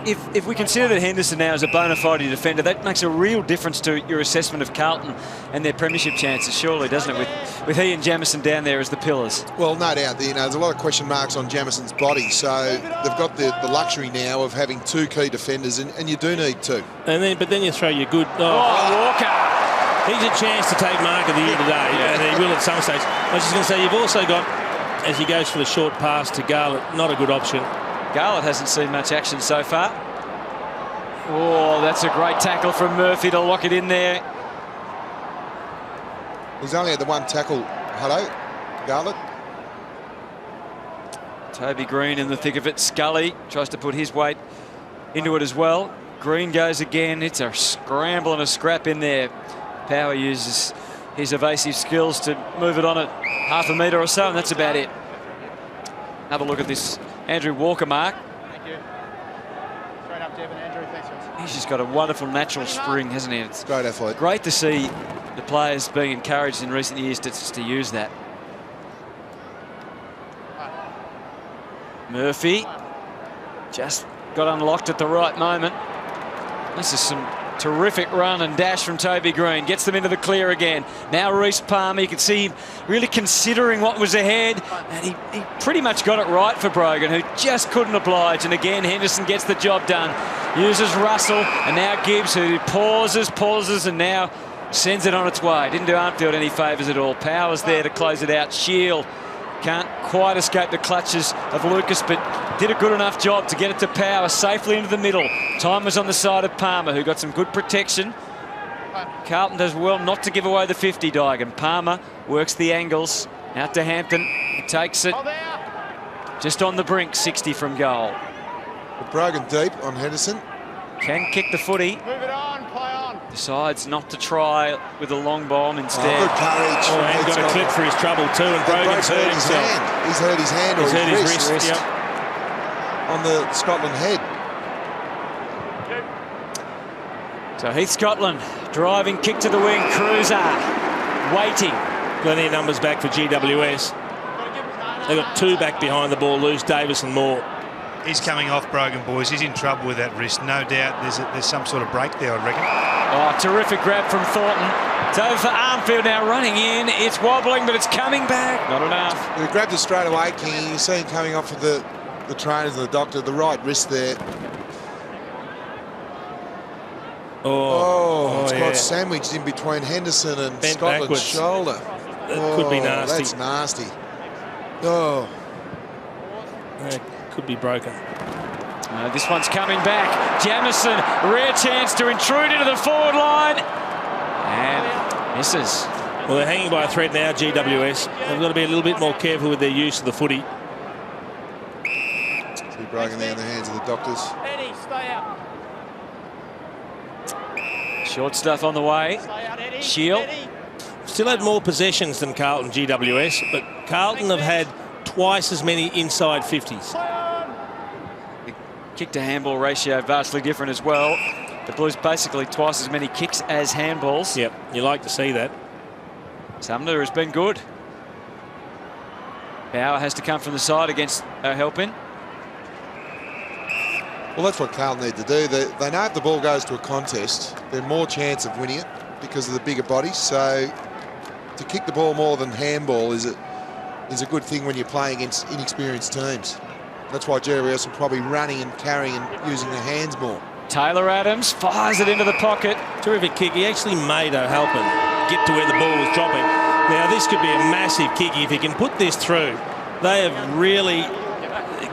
Speaker 1: If we consider that Henderson now is a bona fide defender, that makes a real difference to your assessment of Carlton and their premiership chances, surely, doesn't it, with he and Jamison down there as the pillars?
Speaker 2: Well, no doubt. There's a lot of question marks on Jamison's body, so they've got the luxury now of having 2 key defenders, and you do need 2.
Speaker 3: But then you throw your good...
Speaker 1: Walker!
Speaker 3: He's a chance to take mark of the year today, and he will at some stage. I was just going to say, you've also got, as he goes for the short pass to Garlett, not a good option.
Speaker 1: Garlett hasn't seen much action so far. Oh, that's a great tackle from Murphy to lock it in there.
Speaker 2: He's only had the 1 tackle. Hello, Garlett.
Speaker 1: Toby Green in the thick of it. Scully tries to put his weight into it as well. Green goes again. It's a scramble and a scrap in there. Power uses his evasive skills to move it on at half a metre or so, and that's about it. Have a look at this Andrew Walker mark.
Speaker 5: Thank you. Straight up, Devin, Andrew. Thanks, guys.
Speaker 1: He's just got a wonderful natural spring, hasn't he? It's
Speaker 2: Great athlete.
Speaker 1: great to see the players being encouraged in recent years to use that. Murphy just got unlocked at the right moment. This is some terrific run and dash from Toby Green. Gets them into the clear again. Now Reece Palmer, you can see him really considering what was ahead. And he pretty much got it right for Brogan, who just couldn't oblige. And again, Henderson gets the job done. Uses Russell, and now Gibbs, who pauses, and now sends it on its way. Didn't do Armfield any favours at all. Powers there to close it out. Shield can't quite escape the clutches of Lucas, but did a good enough job to get it to Power safely into the middle. Time was on the side of Palmer, who got some good protection. Carlton does well not to give away the 50, Digan. Palmer works the angles. Out to Hampton. He takes it. Just on the brink, 60 from goal.
Speaker 2: Brogan deep on Henderson.
Speaker 1: Can kick the footy.
Speaker 5: Move it on, play on.
Speaker 1: Decides not to try with a long bomb instead.
Speaker 2: Good courage.
Speaker 3: Oh, and got a clip for his trouble too, and Brogan's hurt himself.
Speaker 2: He's hurt his hand or his wrist.
Speaker 3: Yep.
Speaker 2: On the Scotland head.
Speaker 1: So Heath Scotland, driving kick to the wing, Cruiser, waiting.
Speaker 3: Plenty of numbers back for GWS. They've got 2 back behind the ball, Lewis, Davis and Moore.
Speaker 4: He's coming off Brogan, boys. He's in trouble with that wrist. No doubt there's some sort of break there, I reckon.
Speaker 1: Oh, terrific grab from Thornton. It's over for Armfield now, running in. It's wobbling, but it's coming back. Not enough.
Speaker 2: He grabbed it straight away, King. You see him coming off of the trainers and the doctor, the right wrist there. It's got sandwiched in between Henderson and
Speaker 3: Bent
Speaker 2: Scotland's
Speaker 3: backwards.
Speaker 2: shoulder.
Speaker 3: That could be nasty.
Speaker 2: That's nasty. Oh.
Speaker 3: It could be broken.
Speaker 1: This one's coming back. Jamison, rare chance to intrude into the forward line. And misses.
Speaker 3: Well, they're hanging by a thread now, GWS. They've got to be a little bit more careful with their use of the footy.
Speaker 2: See Brogan there in the hands of the doctors.
Speaker 5: Eddie, stay out.
Speaker 1: Short stuff on the way.
Speaker 5: Stay out, Eddie.
Speaker 1: Shield.
Speaker 5: Eddie.
Speaker 3: Still had more possessions than Carlton, GWS, but Carlton have had twice as many inside 50s.
Speaker 1: Kick to handball ratio vastly different as well. The Blues basically twice as many kicks as handballs.
Speaker 3: Yep, you like to see that.
Speaker 1: Sumner has been good. Bauer has to come from the side against O'Helpin.
Speaker 2: Well, that's what Carlton need to do. They know if the ball goes to a contest, they're more chance of winning it because of the bigger bodies. So to kick the ball more than handball is a good thing when you're playing against inexperienced teams. That's why GWS are probably running and carrying and using their hands more.
Speaker 1: Taylor Adams fires it into the pocket.
Speaker 3: Terrific kick. He actually made O'Helpin get to where the ball was dropping. Now, this could be a massive kick if he can put this through. They have really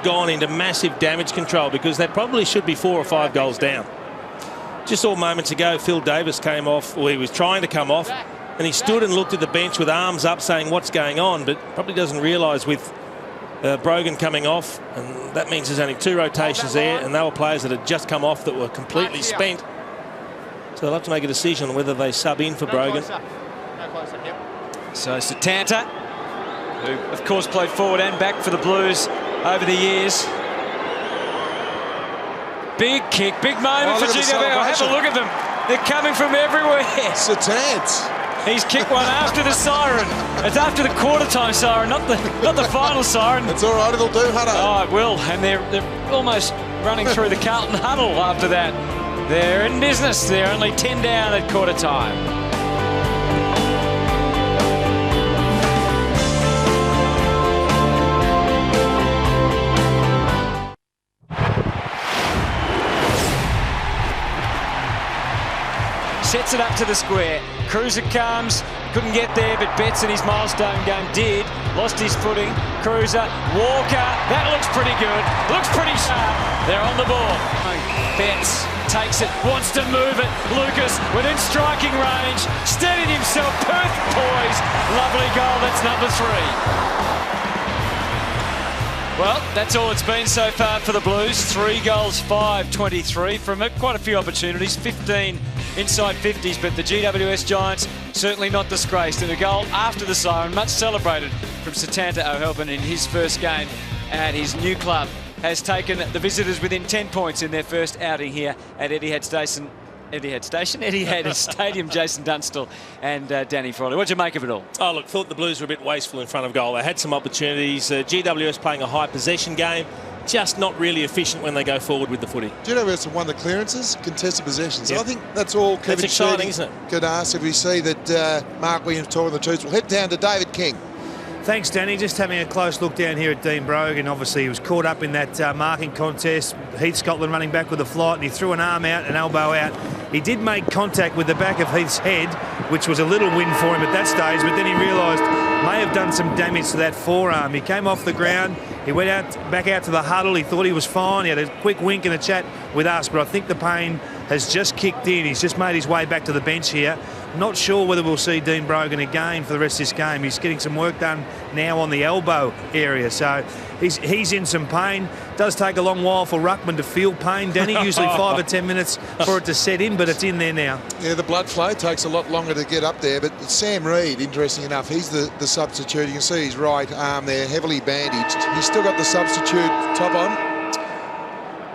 Speaker 3: gone into massive damage control because they probably should be 4 or 5 goals down. Just saw moments ago, Phil Davis came off, or he was trying to come off, and he stood and looked at the bench with arms up saying what's going on, but probably doesn't realise with Brogan coming off, and that means there's only 2 rotations there, and they were players that had just come off that were completely spent. So they'll have to make a decision on whether they sub in for Brogan.
Speaker 1: So Satanta, who of course played forward and back for the Blues over the years. Big kick, big moment for GWS. Have a look at them. They're coming from everywhere.
Speaker 2: Satant.
Speaker 1: He's kicked one after the siren. It's after the quarter-time siren, not the final siren.
Speaker 2: It's all right, it'll do, Hutto.
Speaker 1: Oh, it will. And they're almost running through the Carlton huddle after that. They're in business. They're only 10 down at quarter-time. Sets it up to the square. Cruiser comes, couldn't get there, but Betts in his milestone game did. Lost his footing. Cruiser, Walker, that looks pretty good. Looks pretty sharp. They're on the board. Betts takes it, wants to move it. Lucas within striking range, steadied himself, perfect poise. Lovely goal, that's number 3. Well, that's all it's been so far for the Blues. 3 goals, 5-23 from quite a few opportunities, 15 inside 50s, but the GWS Giants certainly not disgraced. And a goal after the siren, much celebrated from Satanta O'Helpin in his first game at his new club, has taken the visitors within 10 points in their first outing here at Etihad Stadium. Jason Dunstall and Danny Frawley. What'd you make of it all?
Speaker 3: Oh, look, thought the Blues were a bit wasteful in front of goal. They had some opportunities. GWS playing a high possession game, just not really efficient when they go forward with the footy.
Speaker 2: GWS have won the clearances, contested possessions. Yep. I think that's all Kevin
Speaker 3: exciting, isn't it?
Speaker 2: Could ask if we see that Mark Williams talking the truth. We'll head down to David King.
Speaker 4: Thanks, Danny. Just having a close look down here at Dean Brogan. Obviously, he was caught up in that marking contest. Heath Scotland running back with a flight, and he threw an arm out, an elbow out. He did make contact with the back of Heath's head, which was a little win for him at that stage, but then he realised may have done some damage to that forearm. He came off the ground. He went back out to the huddle. He thought he was fine. He had a quick wink and a chat with us, but I think the pain has just kicked in. He's just made his way back to the bench here. Not sure whether we'll see Dean Brogan again for the rest of this game. He's getting some work done now on the elbow area. So he's in some pain. Does take a long while for ruckman to feel pain, Danny. Usually 5 or 10 minutes for it to set in, but it's in there now.
Speaker 2: Yeah, the blood flow takes a lot longer to get up there, but Sam Reid, interesting enough, he's the substitute. You can see his right arm there, heavily bandaged. He's still got the substitute top on.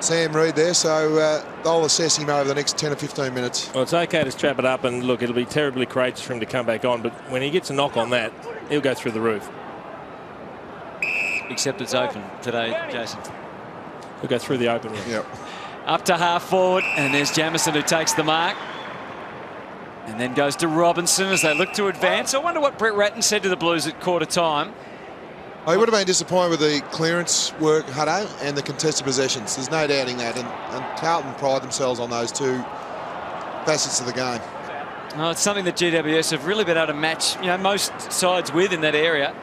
Speaker 2: Sam Reid there, so they'll assess him over the next 10 or 15 minutes.
Speaker 3: Well, it's okay to strap it up, and look, it'll be terribly courageous for him to come back on, but when he gets a knock on that, he'll go through the roof.
Speaker 1: Except it's open today, Jason.
Speaker 3: He'll go through the open roof.
Speaker 2: Yep.
Speaker 1: Up to half forward, and there's Jamieson who takes the mark. And then goes to Robinson as they look to advance. I wonder what Brett Ratton said to the Blues at quarter time.
Speaker 2: Oh, he would have been disappointed with the clearance work, Hutto, and the contested possessions. There's no doubting that. And Carlton pride themselves on those two facets of the game.
Speaker 1: Oh, it's something that GWS have really been able to match, you know, most sides with in that area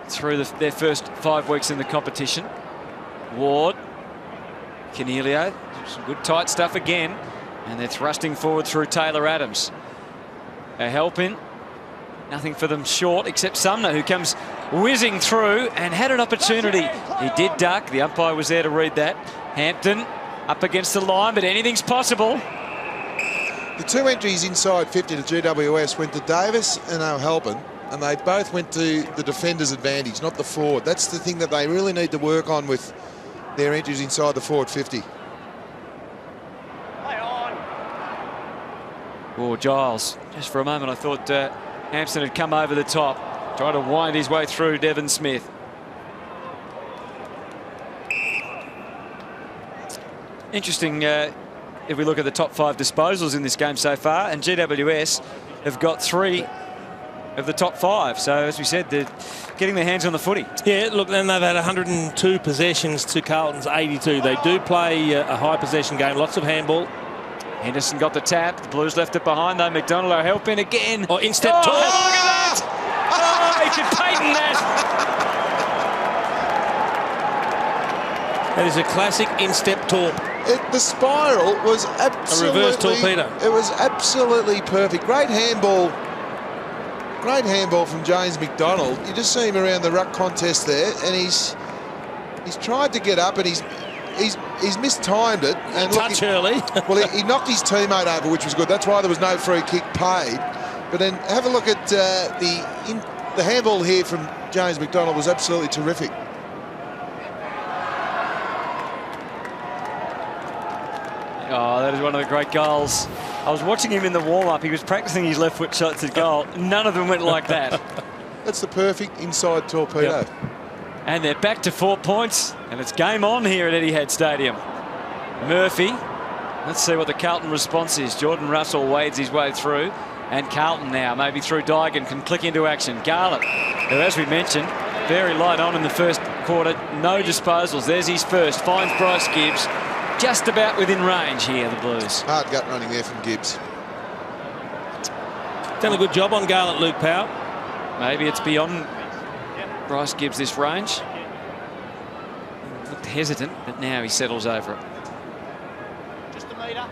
Speaker 1: through their first 5 weeks in the competition. Ward, Canelio, some good tight stuff again. And they're thrusting forward through Taylor Adams. They're helping. Nothing for them short, except Sumner, who comes whizzing through and had an opportunity. He did duck. The umpire was there to read that. Hampton up against the line, but anything's possible.
Speaker 2: The 2 entries inside 50 to GWS went to Davis and O'Halpin, and they both went to the defender's advantage, not the forward. That's the thing that they really need to work on with their entries inside the forward 50.
Speaker 1: Oh, Giles, just for a moment I thought Hampson had come over the top, trying to wind his way through Devon Smith. Interesting if we look at the top 5 disposals in this game so far, and GWS have got 3 of the top 5. So, as we said, they're getting their hands on the footy.
Speaker 3: Yeah, look, then they've had 102 possessions to Carlton's 82. They do play a high possession game, lots of handball.
Speaker 1: Henderson got the tap. The Blues left it behind, though. McDonald are helping again.
Speaker 3: Oh, in-step
Speaker 1: talk.
Speaker 3: Look
Speaker 1: at that! Oh, he could patent that.
Speaker 3: That is a classic in-step torp.
Speaker 2: The spiral was absolutely...
Speaker 3: A reverse torpedo.
Speaker 2: It was absolutely perfect. Great handball. Great handball from James McDonald. You just see him around the ruck contest there, and he's tried to get up, and he's mistimed it. And
Speaker 3: touch early.
Speaker 2: Well, he knocked his teammate over, which was good. That's why there was no free kick paid. But then have a look at the handball here from James McDonald was absolutely terrific.
Speaker 1: Oh, that is one of the great goals. I was watching him in the warm-up. He was practicing his left foot shots at goal. None of them went like that.
Speaker 2: That's the perfect inside torpedo.
Speaker 1: Yep. And they're back to 4 points, and it's game on here at Etihad Stadium. Murphy, let's see what the Carlton response is. Jordan Russell wades his way through, and Carlton now, maybe through Dygan, can click into action. Garlett, who, as we mentioned, very light on in the first quarter, no disposals. There's his first, finds Bryce Gibbs, just about within range here, the Blues.
Speaker 2: Hard gut running there from Gibbs.
Speaker 3: Done a good job on Garlett, Luke Powell.
Speaker 1: Maybe it's beyond Bryce Gibbs this range. Looked hesitant, but now he settles over it.
Speaker 5: Just a metre.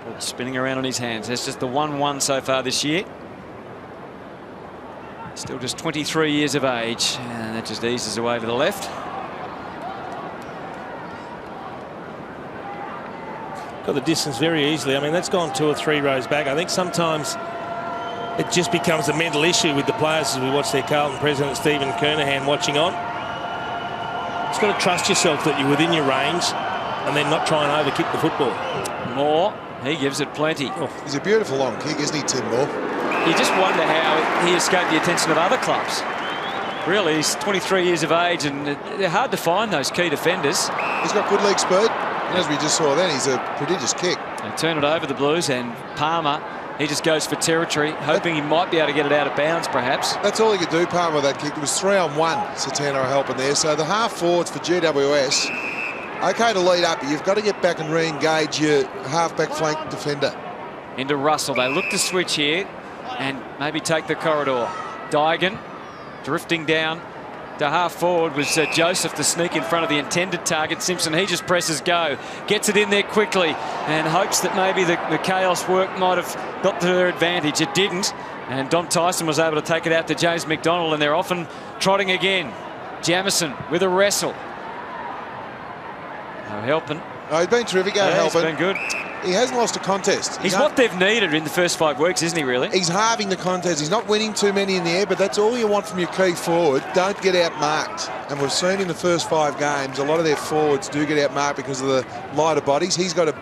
Speaker 1: Ball spinning around on his hands. That's just the 1-1 so far this year. Still just 23 years of age, and that just eases away to the left.
Speaker 3: Got the distance very easily. I mean, that's gone 2 or 3 rows back. I think sometimes it just becomes a mental issue with the players as we watch their Carlton president, Stephen Kernahan, watching on. Just got to trust yourself that you're within your range and then not try and overkick the football.
Speaker 1: Moore, he gives it plenty.
Speaker 2: Oh. He's a beautiful long kick, isn't he, Tim Moore?
Speaker 1: You just wonder how he escaped the attention of other clubs. Really, he's 23 years of age, and they're hard to find those key defenders.
Speaker 2: He's got good leg speed, and as we just saw then, he's a prodigious kick.
Speaker 1: They turn it over, the Blues, and Palmer, he just goes for territory, hoping he might be able to get it out of bounds, perhaps.
Speaker 2: That's all he could do, Palmer, with that kick. It was 3-on-1, Satano helping there. So the half forwards for GWS, okay to lead up, but you've got to get back and re-engage your half-back flank defender.
Speaker 1: Into Russell. They look to switch here and maybe take the corridor. Dygan drifting down to half forward was Joseph to sneak in front of the intended target. Simpson, he just presses go, gets it in there quickly and hopes that maybe the chaos work might have got to their advantage. It didn't, And Dom Tyson was able to take it out to James McDonald, and they're often trotting again. Jamison with a wrestle. Helping.
Speaker 2: Oh, he's been terrific,
Speaker 1: Yeah,
Speaker 2: Helping.
Speaker 1: he's been good.
Speaker 2: He hasn't lost a contest.
Speaker 1: He's what they've needed in the first 5 weeks, isn't he, really?
Speaker 2: He's halving the contest. He's not winning too many in the air, but that's all you want from your key forward. Don't get outmarked. And we've seen in the first 5 games, a lot of their forwards do get outmarked because of the lighter bodies. He's got a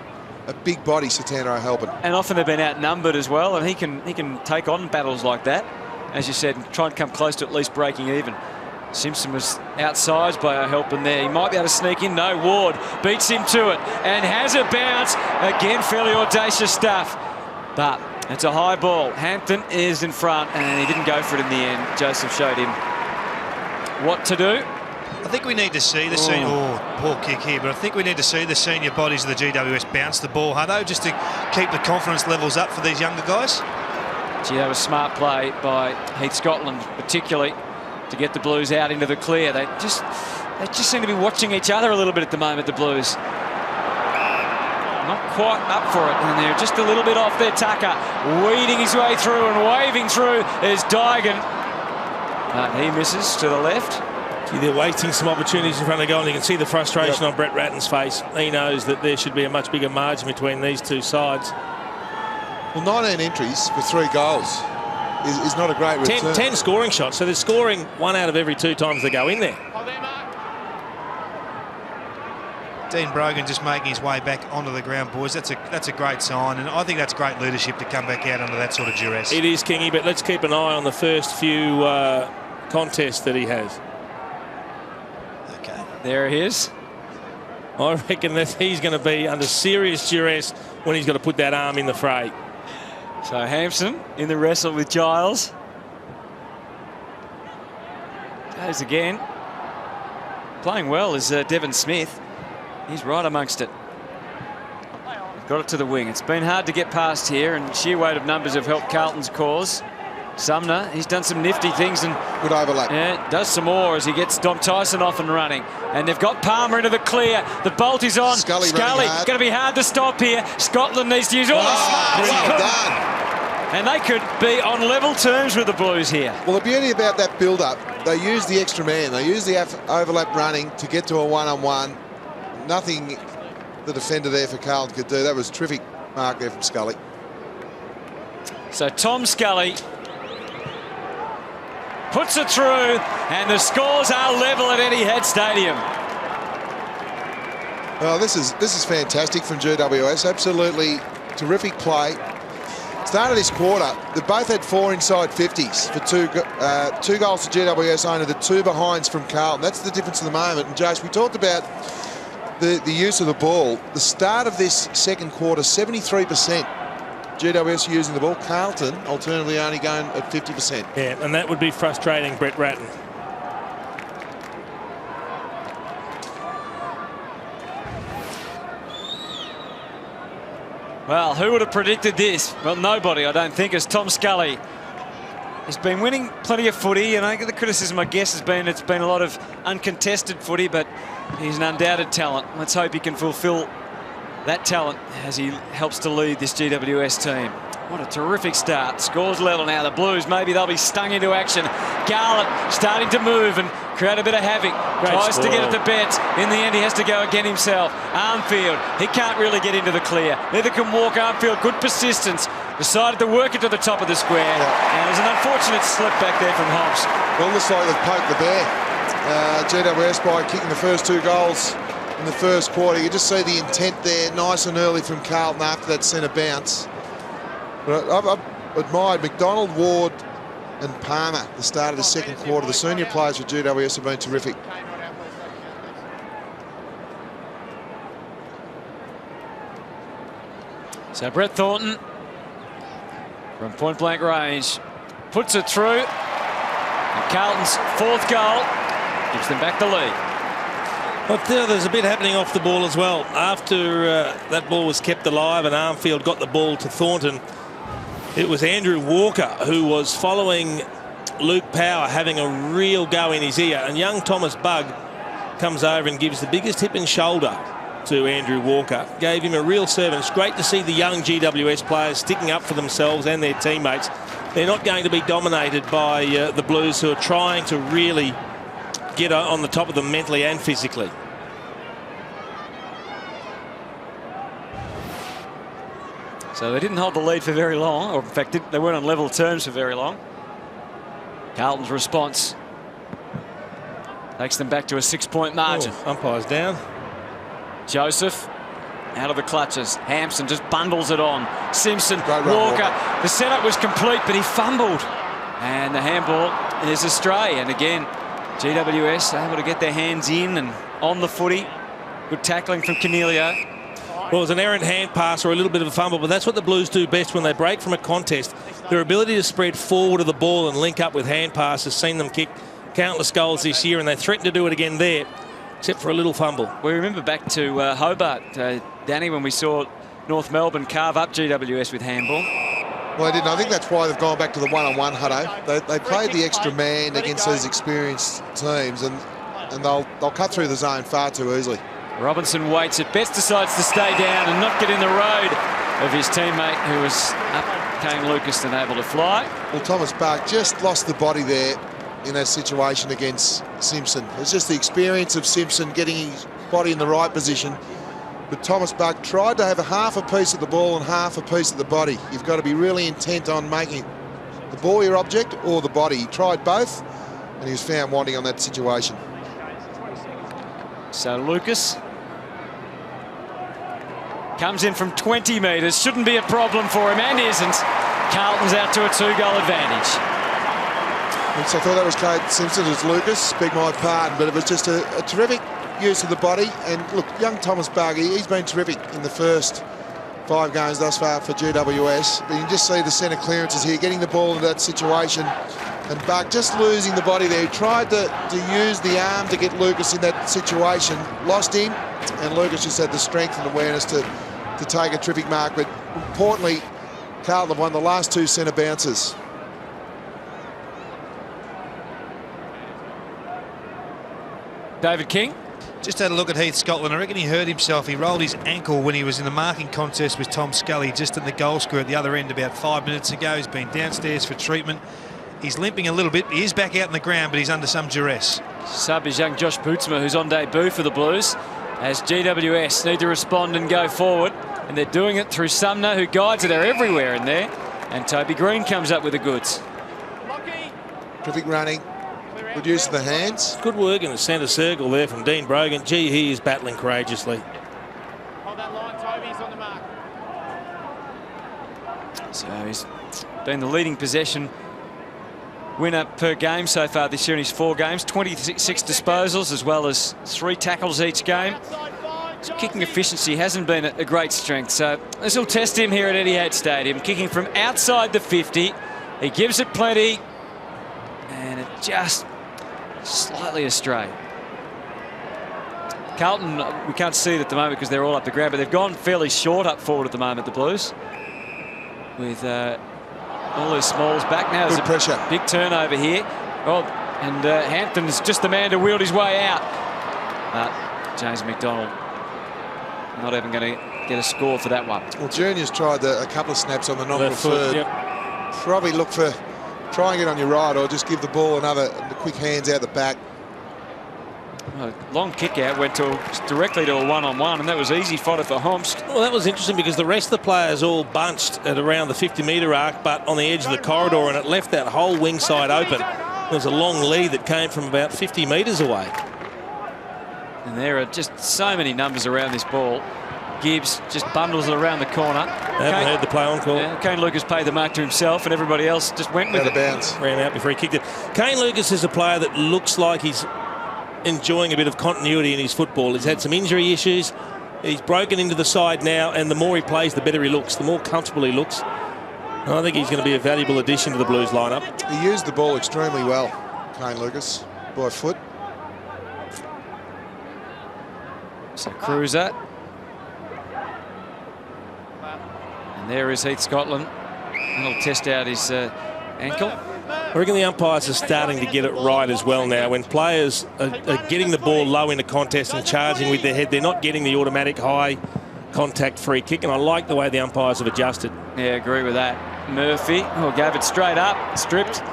Speaker 2: big body, Satano Helping.
Speaker 1: And often they've been outnumbered as well, and he can take on battles like that, as you said, and try and come close to at least breaking even. Simpson was outsized by Helping there. He might be able to sneak in. No, Ward beats him to it and has a bounce. Again, fairly audacious stuff. But it's a high ball. Hampton is in front, and he didn't go for it in the end. Joseph showed him what to do.
Speaker 4: I think we need to see the senior... Oh, poor kick here, but I think we need to see the senior bodies of the GWS bounce the ball, Hutto, just to keep the confidence levels up for these younger guys.
Speaker 1: Gee, that was smart play by Heath Scotland, particularly to get the Blues out into the clear. They just seem to be watching each other a little bit at the moment, the Blues. Not quite up for it, and they're just a little bit off their tucker. Weeding his way through and waving through is Dygan. But he misses to the left.
Speaker 3: Gee, they're wasting some opportunities in front of goal, and you can see the frustration on Brett Ratton's face. He knows that there should be a much bigger margin between these two sides.
Speaker 2: Well, 19 entries for 3 goals is not a great return.
Speaker 3: 10 scoring shots, so they're scoring 1 out of every 2 times they go in there.
Speaker 4: Dean Brogan just making his way back onto the ground, boys. That's a great sign, and I think that's great leadership to come back out under that sort of duress.
Speaker 3: It is, Kingy, but let's keep an eye on the first few contests that he has.
Speaker 4: Okay.
Speaker 1: There he is.
Speaker 3: I reckon that he's going to be under serious duress when he's got to put that arm in the fray.
Speaker 1: So Hampson in the wrestle with Giles. Goes again. Playing well is Devon Smith. He's right amongst it. Got it to the wing. It's been hard to get past here, and sheer weight of numbers have helped Carlton's cause. Sumner, he's done some nifty things and
Speaker 2: good overlap.
Speaker 1: Yeah, does some more as he gets Dom Tyson off and running. And they've got Palmer into the clear. The bolt is on.
Speaker 2: Scully
Speaker 1: going to be hard to stop here. Scotland needs to use all the smarts.
Speaker 2: Well done.
Speaker 1: And they could be on level terms with the Blues here.
Speaker 2: Well, the beauty about that build-up, they use the extra man. They use the overlap running to get to a one-on-one. Nothing the defender there for Carlton could do. That was terrific mark there from Scully.
Speaker 1: So Tom Scully puts it through, and the scores are level at Etihad Stadium.
Speaker 2: Well, this is fantastic from GWS. Absolutely terrific play. Start of this quarter, they both had 4 inside 50s for 2 goals to GWS, only the 2 behinds from Carlton. That's the difference at the moment. And Jace, we talked about the use of the ball. The start of this second quarter, 73%. GWS using the ball. Carlton, alternatively, only going at 50%.
Speaker 3: Yeah, and that would be frustrating, Brett Ratton.
Speaker 1: Well, who would have predicted this? Well, nobody, I don't think, as Tom Scully has been winning plenty of footy. And I think the criticism, I guess, has been it's been a lot of uncontested footy, but he's an undoubted talent. Let's hope he can fulfil that talent as he helps to lead this GWS team. What a terrific start. Scores level now. The Blues, maybe they'll be stung into action. Garlett starting to move and create a bit of havoc. Tries to get at the Betts. In the end, he has to go again himself. Armfield, he can't really get into the clear. Neither can Walker. Armfield, good persistence. Decided to work it to the top of the square. And there's an unfortunate slip back there from Hobbs.
Speaker 2: Well, looks like they've poked the bear. GWS by kicking the first 2 goals in the first quarter. You just see the intent there, nice and early from Carlton after that centre bounce. But I've admired McDonald, Ward and Palmer at the start of the second quarter. The senior players for GWS have been terrific.
Speaker 1: So Brett Thornton from point blank range puts it through. And Carlton's 4th goal gives them back the lead.
Speaker 3: But there's a bit happening off the ball as well. After that ball was kept alive and Armfield got the ball to Thornton, it was Andrew Walker who was following Luke Power, having a real go in his ear. And young Thomas Bugg comes over and gives the biggest hip and shoulder to Andrew Walker. Gave him a real serve, and it's great to see the young GWS players sticking up for themselves and their teammates. They're not going to be dominated by the Blues, who are trying to really get on the top of them mentally and physically.
Speaker 1: So they didn't hold the lead for very long, or in fact they weren't on level terms for very long. Carlton's response takes them back to a 6-point margin.
Speaker 3: Oh, umpire's down.
Speaker 1: Joseph out of the clutches. Hampson just bundles it on. Simpson,
Speaker 2: Walker.
Speaker 1: The setup was complete, but he fumbled. And the handball is astray. And again, GWS able to get their hands in and on the footy. Good tackling from Cornelio.
Speaker 3: Well, it was an errant hand pass or a little bit of a fumble, but that's what the Blues do best when they break from a contest. Their ability to spread forward of the ball and link up with hand passes, seen them kick countless goals this year, and they threaten to do it again there, except for a little fumble.
Speaker 1: We remember back to Hobart, Danny, when we saw North Melbourne carve up GWS with handball.
Speaker 2: Well, they didn't. I think that's why they've gone back to the one-on-one, Hutto. They played the extra man against those experienced teams, and they'll cut through the zone far too easily.
Speaker 1: Robinson waits it. Betts decides to stay down and not get in the road of his teammate, who was up Kane Lucas and able to fly.
Speaker 2: Well, Thomas Bach just lost the body there in that situation against Simpson. It's just the experience of Simpson getting his body in the right position. But Thomas Bach tried to have a half a piece of the ball and half a piece of the body. You've got to be really intent on making the ball your object or the body. He tried both, and he was found wanting on that situation.
Speaker 1: So Lucas comes in from 20 metres. Shouldn't be a problem for him, and isn't. Carlton's out to a 2-goal advantage.
Speaker 2: So I thought that was Cade Simpson as Lucas, beg my pardon, but it was just a terrific use of the body. And look, young Thomas Bach, he's been terrific in the first 5 games thus far for GWS. But you can just see the centre clearances here, getting the ball into that situation. And Bach just losing the body there. He tried to use the arm to get Lucas in that situation, lost him, and Lucas just had the strength and awareness to take a terrific mark. But importantly, Carlton have won the last 2 centre bounces.
Speaker 1: David King.
Speaker 4: Just had a look at Heath Scotland. I reckon he hurt himself. He rolled his ankle when he was in the marking contest with Tom Scully just at the goal square at the other end about 5 minutes ago. He's been downstairs for treatment. He's limping a little bit. He is back out in the ground, but he's under some duress.
Speaker 1: Sub is young Josh Bootsma, who's on debut for the Blues, as GWS need to respond and go forward. And they're doing it through Sumner, who guides it. They're everywhere in there. And Toby Green comes up with the goods.
Speaker 2: Terrific running, reducing the hands.
Speaker 3: Good work in the centre circle there from Dean Brogan. Gee, he is battling courageously.
Speaker 5: Hold that line, Toby's on the mark.
Speaker 1: So he's been the leading possession winner per game so far this year in his 4 games. 26 disposals as well as 3 tackles each game. His kicking efficiency hasn't been a great strength, so this will test him here at Etihad Stadium. Kicking from outside the 50. He gives it plenty, and it just slightly astray. Carlton, we can't see it at the moment because they're all up the ground, but they've gone fairly short up forward at the moment, the Blues, with all those smalls back now. There's
Speaker 2: Good pressure.
Speaker 1: Big turnover here. Oh, and Hampton's just the man to wield his way out. James McDonald not even going to get a score for that one.
Speaker 2: Well, Junior's tried a couple of snaps on the nominal
Speaker 3: Left foot,
Speaker 2: third.
Speaker 3: yep.
Speaker 2: Probably look for, try and get on your right or just give the ball the quick hands out the back.
Speaker 1: Well, long kick out went directly to a one-on-one, and that was easy fodder for Homst.
Speaker 3: Well, that was interesting because the rest of the players all bunched at around the 50-metre arc, but on the edge of the corridor, and it left that whole wing side open. There was a long lead that came from about 50 metres away.
Speaker 1: And there are just so many numbers around this ball. Gibbs just bundles it around the corner.
Speaker 3: I haven't heard the play on call.
Speaker 1: Yeah, Kane Lucas paid the mark to himself, and everybody else just went with
Speaker 2: Out of
Speaker 1: it.
Speaker 2: bounds.
Speaker 3: Ran out before he kicked it. Kane Lucas is a player that looks like he's enjoying a bit of continuity in his football. He's had some injury issues. He's broken into the side now, and the more he plays, the better he looks, the more comfortable he looks. And I think he's going to be a valuable addition to the Blues lineup.
Speaker 2: He used the ball extremely well, Kane Lucas, by foot.
Speaker 1: So Cruiser. And there is Heath Scotland. He'll test out his ankle.
Speaker 3: I reckon the umpires are starting to get it right as well now. When players are getting the ball low in the contest and charging with their head, they're not getting the automatic high contact free kick, and I like the way the umpires have adjusted.
Speaker 1: Yeah, agree with that. Murphy gave it straight up, stripped,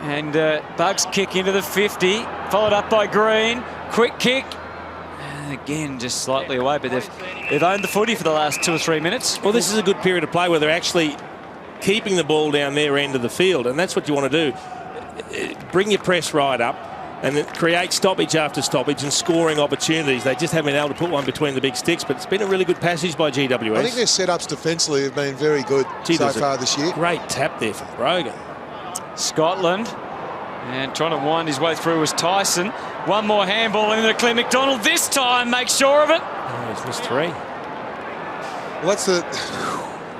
Speaker 1: and Bugs kick into the 50, followed up by Green. Quick kick, and again just slightly away, but they've owned the footy for the last 2 or 3 minutes.
Speaker 3: Well, this is a good period of play where they're actually keeping the ball down their end of the field, and that's what you want to do. Bring your press right up and create stoppage after stoppage and scoring opportunities. They just haven't been able to put one between the big sticks, but it's been a really good passage by GWS.
Speaker 6: I think their setups defensively have been very good so far this year.
Speaker 3: Great tap there from Brogan.
Speaker 1: Scotland, and trying to wind his way through was Tyson. One more handball into Claire McDonald. This time, make sure of it.
Speaker 3: Oh, he's missed 3.
Speaker 6: Well, that's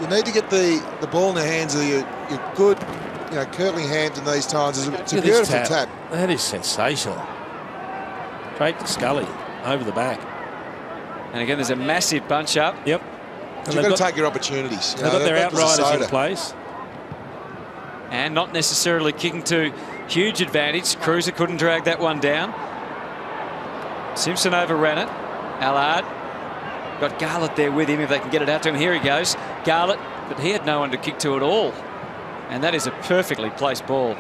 Speaker 6: you need to get the ball in the hands of your good, Kirtling Hampton these times. It's a beautiful tap.
Speaker 3: That is sensational. Straight to Scully, over the back.
Speaker 1: And again, there's a massive bunch up.
Speaker 3: Yep.
Speaker 6: And you've got to take your opportunities.
Speaker 3: They've got their outriders in place.
Speaker 1: And not necessarily kicking to huge advantage. Cruiser couldn't drag that one down. Simpson overran it. Allard got Garlett there with him if they can get it out to him. Here he goes. Garlett, but he had no one to kick to at all. And that is a perfectly placed ball.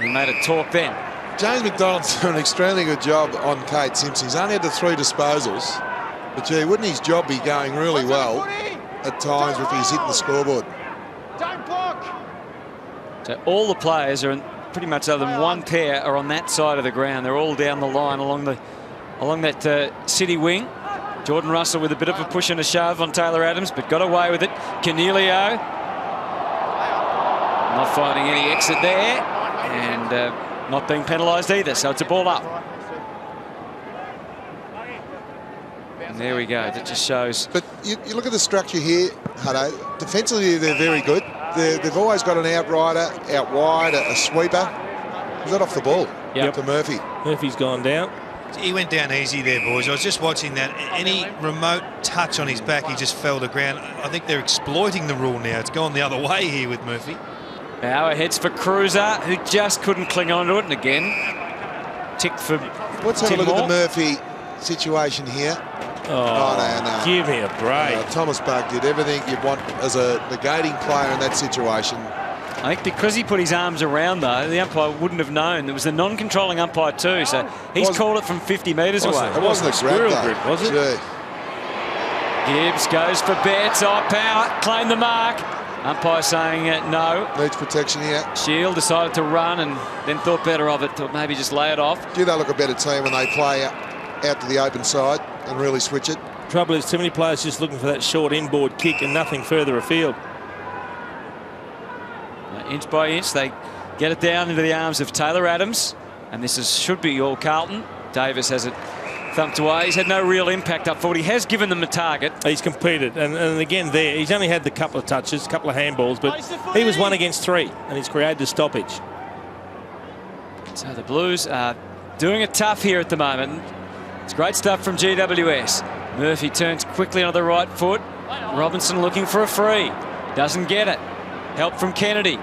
Speaker 1: He made a talk then.
Speaker 6: James McDonald's done an extremely good job on Kate Simpson. He's only had the 3 disposals. But gee, wouldn't his job be going really well at times if he's hitting the scoreboard?
Speaker 5: Don't block.
Speaker 1: So all the players are pretty much, other than one pair, are on that side of the ground. They're all down the line along that city wing. Jordan Russell with a bit of a push and a shove on Taylor Adams, but got away with it. Cornelio not finding any exit there, and not being penalised either, so it's a ball up. And there we go. That just shows.
Speaker 6: But you look at the structure here, Hutto. Defensively, they're very good. They've always got an outrider, out wide, a sweeper. He's got off the ball to Murphy.
Speaker 3: Murphy's gone down.
Speaker 4: He went down easy there, boys. I was just watching that. Any remote touch on his back, he just fell to ground. I think they're exploiting the rule now. It's gone the other way here with Murphy.
Speaker 1: Bauer heads for Cruiser, who just couldn't cling on to it, and again, ticked for
Speaker 6: Let's have a look at the Murphy situation here.
Speaker 3: Oh,
Speaker 6: no.
Speaker 3: Give me a break.
Speaker 6: Thomas Bug did everything you'd want as a negating player in that situation.
Speaker 1: I think because he put his arms around, though, the umpire wouldn't have known. There was the non-controlling umpire too, so he's called it from 50 metres away.
Speaker 6: It wasn't a grab,
Speaker 3: grip, was it?
Speaker 6: Gee.
Speaker 1: Gibbs goes for Betts. Power, claim the mark. Umpire saying no.
Speaker 6: Needs protection here.
Speaker 1: Shield decided to run and then thought better of it. Thought maybe just lay it off.
Speaker 6: Do they look a better team when they play out to the open side and really switch it?
Speaker 3: Trouble is, too many players just looking for that short inboard kick and nothing further afield.
Speaker 1: Inch by inch, they get it down into the arms of Taylor Adams, and this should be all Carlton. Davis has it thumped away. He's had no real impact up forward. He has given them a target.
Speaker 3: He's competed, and again there, he's only had the couple of touches, a couple of handballs, but he was 1 against 3, and he's created a stoppage.
Speaker 1: So the Blues are doing it tough here at the moment. It's great stuff from GWS. Murphy turns quickly on the right foot. Robinson looking for a free. Doesn't get it. Help from Kennedy.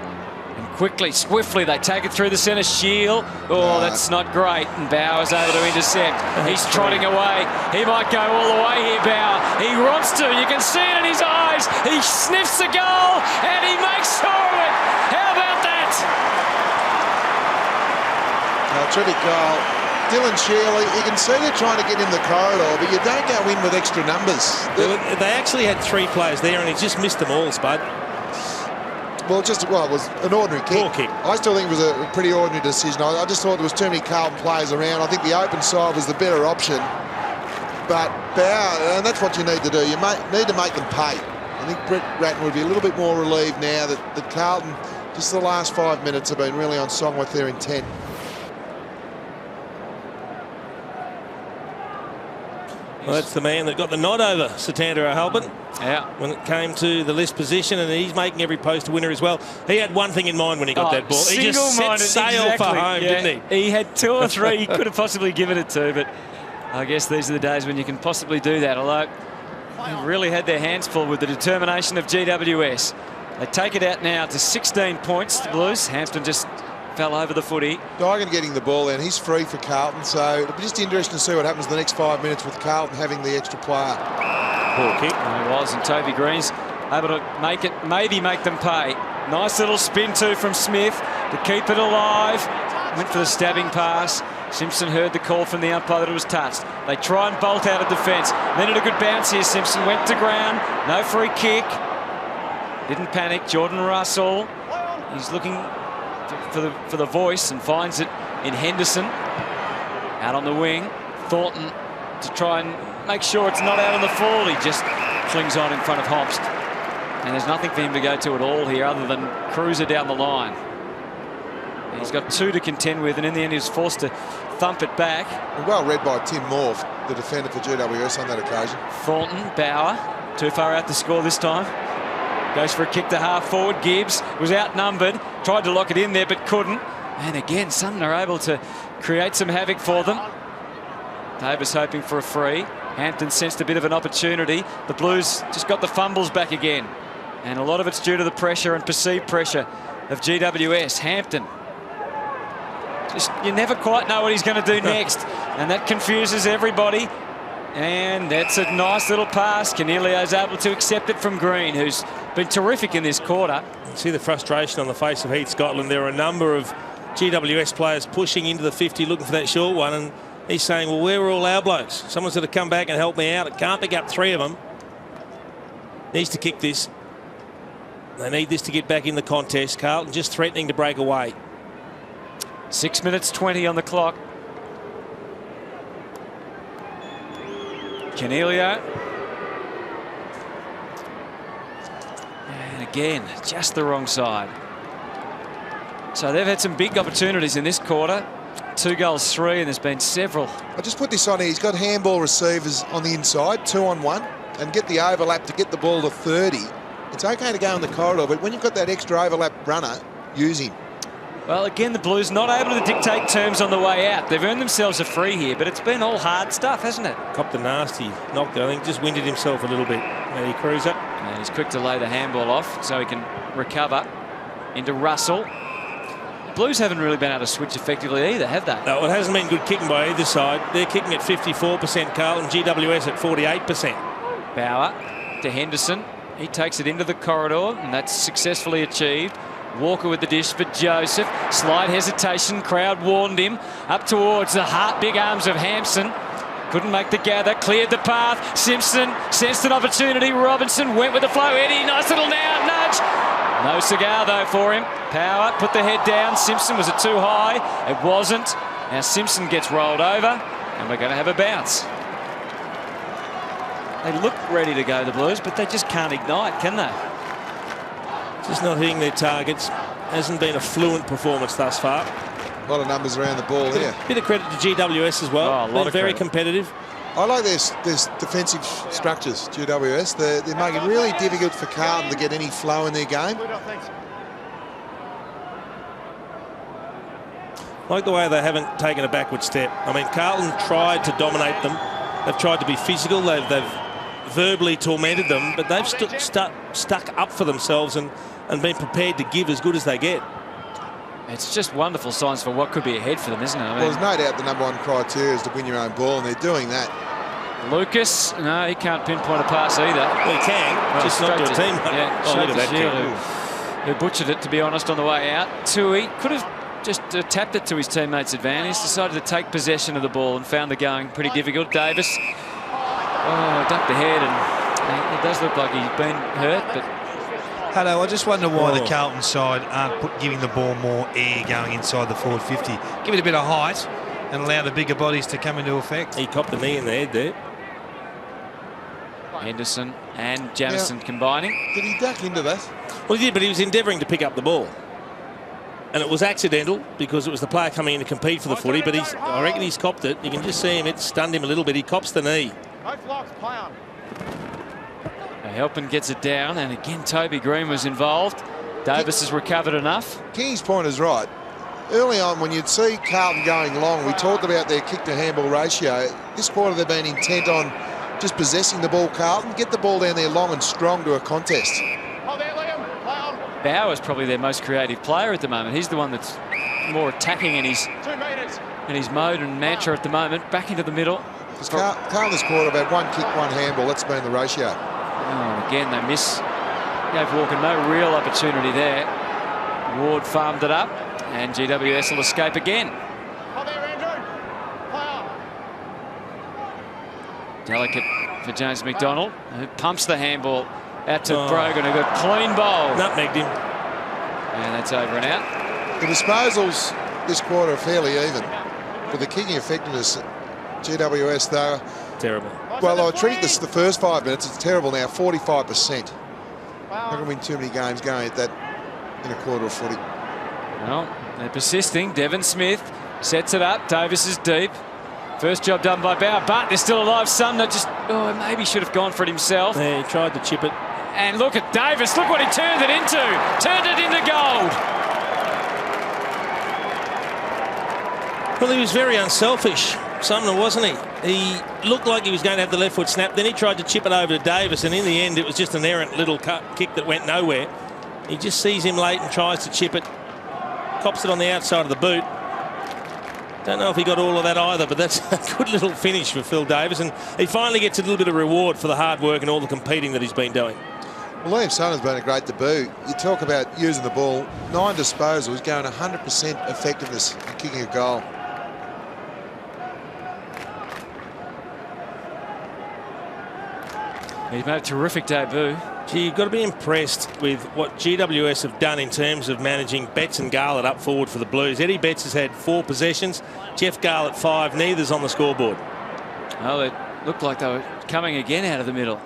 Speaker 1: And quickly, swiftly, they take it through the centre. Shield. Oh, that's not great. And Bauer's able to intercept. He's trotting away. He might go all the way here, Bauer. He wants to. You can see it in his eyes. He sniffs the goal, and he makes sure of it. How about that?
Speaker 6: Terrific goal. Dylan Shealy, you can see they're trying to get in the corridor, but you don't go in with extra numbers.
Speaker 3: They actually had 3 players there, and he just missed them all, Spud.
Speaker 6: Well, it was an ordinary kick.
Speaker 3: Poor kick.
Speaker 6: I still think it was a pretty ordinary decision. I just thought there was too many Carlton players around. I think the open side was the better option. But Bauer, and that's what you need to do. You need to make them pay. I think Brett Ratton would be a little bit more relieved now that Carlton, just the last 5 minutes, have been really on song with their intent.
Speaker 3: Well, that's the man that got the nod over Satanda O'Halpin.
Speaker 1: Yeah.
Speaker 3: When it came to the list position, and he's making every post a winner as well. He had one thing in mind when he got that ball. He just set sail for home, didn't he?
Speaker 1: He had 2 or 3 he could have possibly given it to, but I guess these are the days when you can possibly do that, although they really had their hands full with the determination of GWS. They take it out now to 16 points, the Blues. Hampton just fell over the footy.
Speaker 6: Dygan getting the ball in. He's free for Carlton, so it'll be just interesting to see what happens in the next 5 minutes with Carlton having the extra player.
Speaker 3: Poor kick.
Speaker 1: There was, and Toby Green's able to make it, maybe make them pay. Nice little spin too from Smith to keep it alive. Went for the stabbing pass. Simpson heard the call from the umpire that it was touched. They try and bolt out of defence. Then at a good bounce here, Simpson went to ground. No free kick. Didn't panic. Jordan Russell. He's looking for the voice and finds it in Henderson. Out on the wing. Thornton to try and make sure it's not out on the full. He just flings on in front of Hopst. And there's nothing for him to go to at all here other than cruiser down the line. And he's got 2 to contend with, and in the end he was forced to thump it back.
Speaker 6: Well read by Tim Morph, the defender for GWS on that occasion.
Speaker 1: Thornton, Bauer, too far out to score this time. Goes for a kick to half forward. Gibbs was outnumbered, tried to lock it in there but couldn't. And again, Sutton are able to create some havoc for them. Davis hoping for a free. Hampton sensed a bit of an opportunity. The Blues just got the fumbles back again. And a lot of it's due to the pressure and perceived pressure of GWS. Hampton. You never quite know what he's going to do next. And that confuses everybody. And that's a nice little pass. Canelio's able to accept it from Green, who's been terrific in this quarter.
Speaker 3: You see the frustration on the face of Heath Scotland. There are a number of GWS players pushing into the 50 looking for that short one, and he's saying, well, where are all our blokes? Someone's got to come back and help me out. It can't pick up 3 of them. Needs to kick this. They need this to get back in the contest. Carlton just threatening to break away.
Speaker 1: 6 minutes 20 on the clock. Canelio. And again, just the wrong side. So they've had some big opportunities in this quarter. 2 goals, 3, and there's been several.
Speaker 6: I just put this on here. He's got handball receivers on the inside, 2-on-1, and get the overlap to get the ball to 30. It's okay to go in the corridor, but when you've got that extra overlap runner, use him.
Speaker 1: Well, again, the Blues not able to dictate terms on the way out. They've earned themselves a free here, but it's been all hard stuff, hasn't it?
Speaker 3: Copped a nasty knock, I think. Just winded himself a little bit. Matty Cruiser.
Speaker 1: And he's quick to lay the handball off so he can recover into Russell. The Blues haven't really been able to switch effectively either, have they?
Speaker 3: No, it hasn't been good kicking by either side. They're kicking at 54%, Carlton, GWS at 48%.
Speaker 1: Bauer to Henderson. He takes it into the corridor, and that's successfully achieved. Walker with the dish for Joseph. Slight hesitation. Crowd warned him. Up towards the big arms of Hampson. Couldn't make the gather. Cleared the path. Simpson sensed an opportunity. Robinson went with the flow. Eddie, nice little nudge. No cigar, though, for him. Power put the head down. Simpson, was it too high? It wasn't. Now Simpson gets rolled over, and we're going to have a bounce. They look ready to go, the Blues, but they just can't ignite, can they?
Speaker 3: Just not hitting their targets. Hasn't been a fluent performance thus far.
Speaker 6: A lot of numbers around the ball here.
Speaker 3: Bit of credit to GWS as well.
Speaker 1: Oh, a lot of
Speaker 3: very
Speaker 1: credit.
Speaker 3: competitive.
Speaker 6: I like their defensive structures, GWS. They're making it really difficult for Carlton to get any flow in their game.
Speaker 3: Like the way they haven't taken a backward step. I mean, Carlton tried to dominate them. They've tried to be physical. They've verbally tormented them, but they've stuck up for themselves and been prepared to give as good as they get.
Speaker 1: It's just wonderful signs for what could be ahead for them, isn't it? I mean,
Speaker 6: Well, there's no doubt the #1 criteria is to win your own ball, and they're doing that.
Speaker 1: Lucas, no, he can't pinpoint a pass either.
Speaker 3: Well, he can, just not to a teammate.
Speaker 1: Yeah,
Speaker 3: Oh, look
Speaker 1: straight
Speaker 3: at
Speaker 1: to
Speaker 3: that
Speaker 1: Shield, who butchered it, to be honest, on the way out. Tui could have just tapped it to his teammates' advantage, decided to take possession of the ball and found the going pretty difficult. Davis, ducked ahead, and it does look like he's been hurt, but...
Speaker 4: Hello, I just wonder why the Carlton side aren't giving the ball more air going inside the forward 50. Give it a bit of height and allow the bigger bodies to come into effect.
Speaker 3: He copped a knee in the head there.
Speaker 1: Henderson and Jamison combining.
Speaker 6: Did he duck into that?
Speaker 3: Well, he did, but he was endeavouring to pick up the ball. And it was accidental because it was the player coming in to compete for the footy, but I reckon he's copped it. You can just see him, it stunned him a little bit. He cops the knee.
Speaker 1: Helpin gets it down, and again Toby Green was involved. Davis has recovered enough.
Speaker 6: King's point is right. Early on, when you'd see Carlton going long, we talked about their kick-to-handball ratio. This quarter, they've been intent on just possessing the ball, Carlton. Get the ball down there long and strong to a contest.
Speaker 1: Bauer's probably their most creative player at the moment. He's the one that's more attacking in his
Speaker 5: 2 metres.
Speaker 1: mode and mantra at the moment. Back into the middle.
Speaker 6: Because Carlton's quarter about 1 kick, 1 handball. That's been the ratio.
Speaker 1: Oh, and again, they miss. Gave Walker no real opportunity there. Ward farmed it up, and GWS will escape again.
Speaker 5: Oh, there, Andrew. Player.
Speaker 1: Delicate for James McDonald, who pumps the handball out to Brogan, who got clean bowl.
Speaker 3: Nutmegged him.
Speaker 1: And that's over and out.
Speaker 6: The disposals this quarter are fairly even. But the kicking effectiveness, GWS, though,
Speaker 3: Terrible.
Speaker 6: well, I treated this the first 5 minutes. It's terrible now, 45%. Not going to win too many games going at that in a quarter of footy.
Speaker 1: Well, they're persisting. Devon Smith sets it up. Davis is deep. First job done by Bauer, but there's still a live Sumner. Just, maybe should have gone for it himself.
Speaker 3: Yeah, he tried to chip it.
Speaker 1: And look at Davis. Look what he turned it into. Turned it into gold.
Speaker 3: Well, he was very unselfish, Sumner, wasn't he? He looked like he was going to have the left foot snap. Then he tried to chip it over to Davis, and in the end, it was just an errant little kick that went nowhere. He just sees him late and tries to chip it. Cops it on the outside of the boot. Don't know if he got all of that either, but that's a good little finish for Phil Davis, and he finally gets a little bit of reward for the hard work and all the competing that he's been doing.
Speaker 6: Well, Liam Sumner's been a great debut. You talk about using the ball, 9 disposals, going 100% effectiveness in kicking a goal.
Speaker 1: He's made a terrific debut.
Speaker 3: Gee, you've got to be impressed with what GWS have done in terms of managing Betts and Garlett up forward for the Blues. Eddie Betts has had 4 possessions, Jeff Garlett 5, neither's on the scoreboard.
Speaker 1: Oh, it looked like they were coming again out of the middle.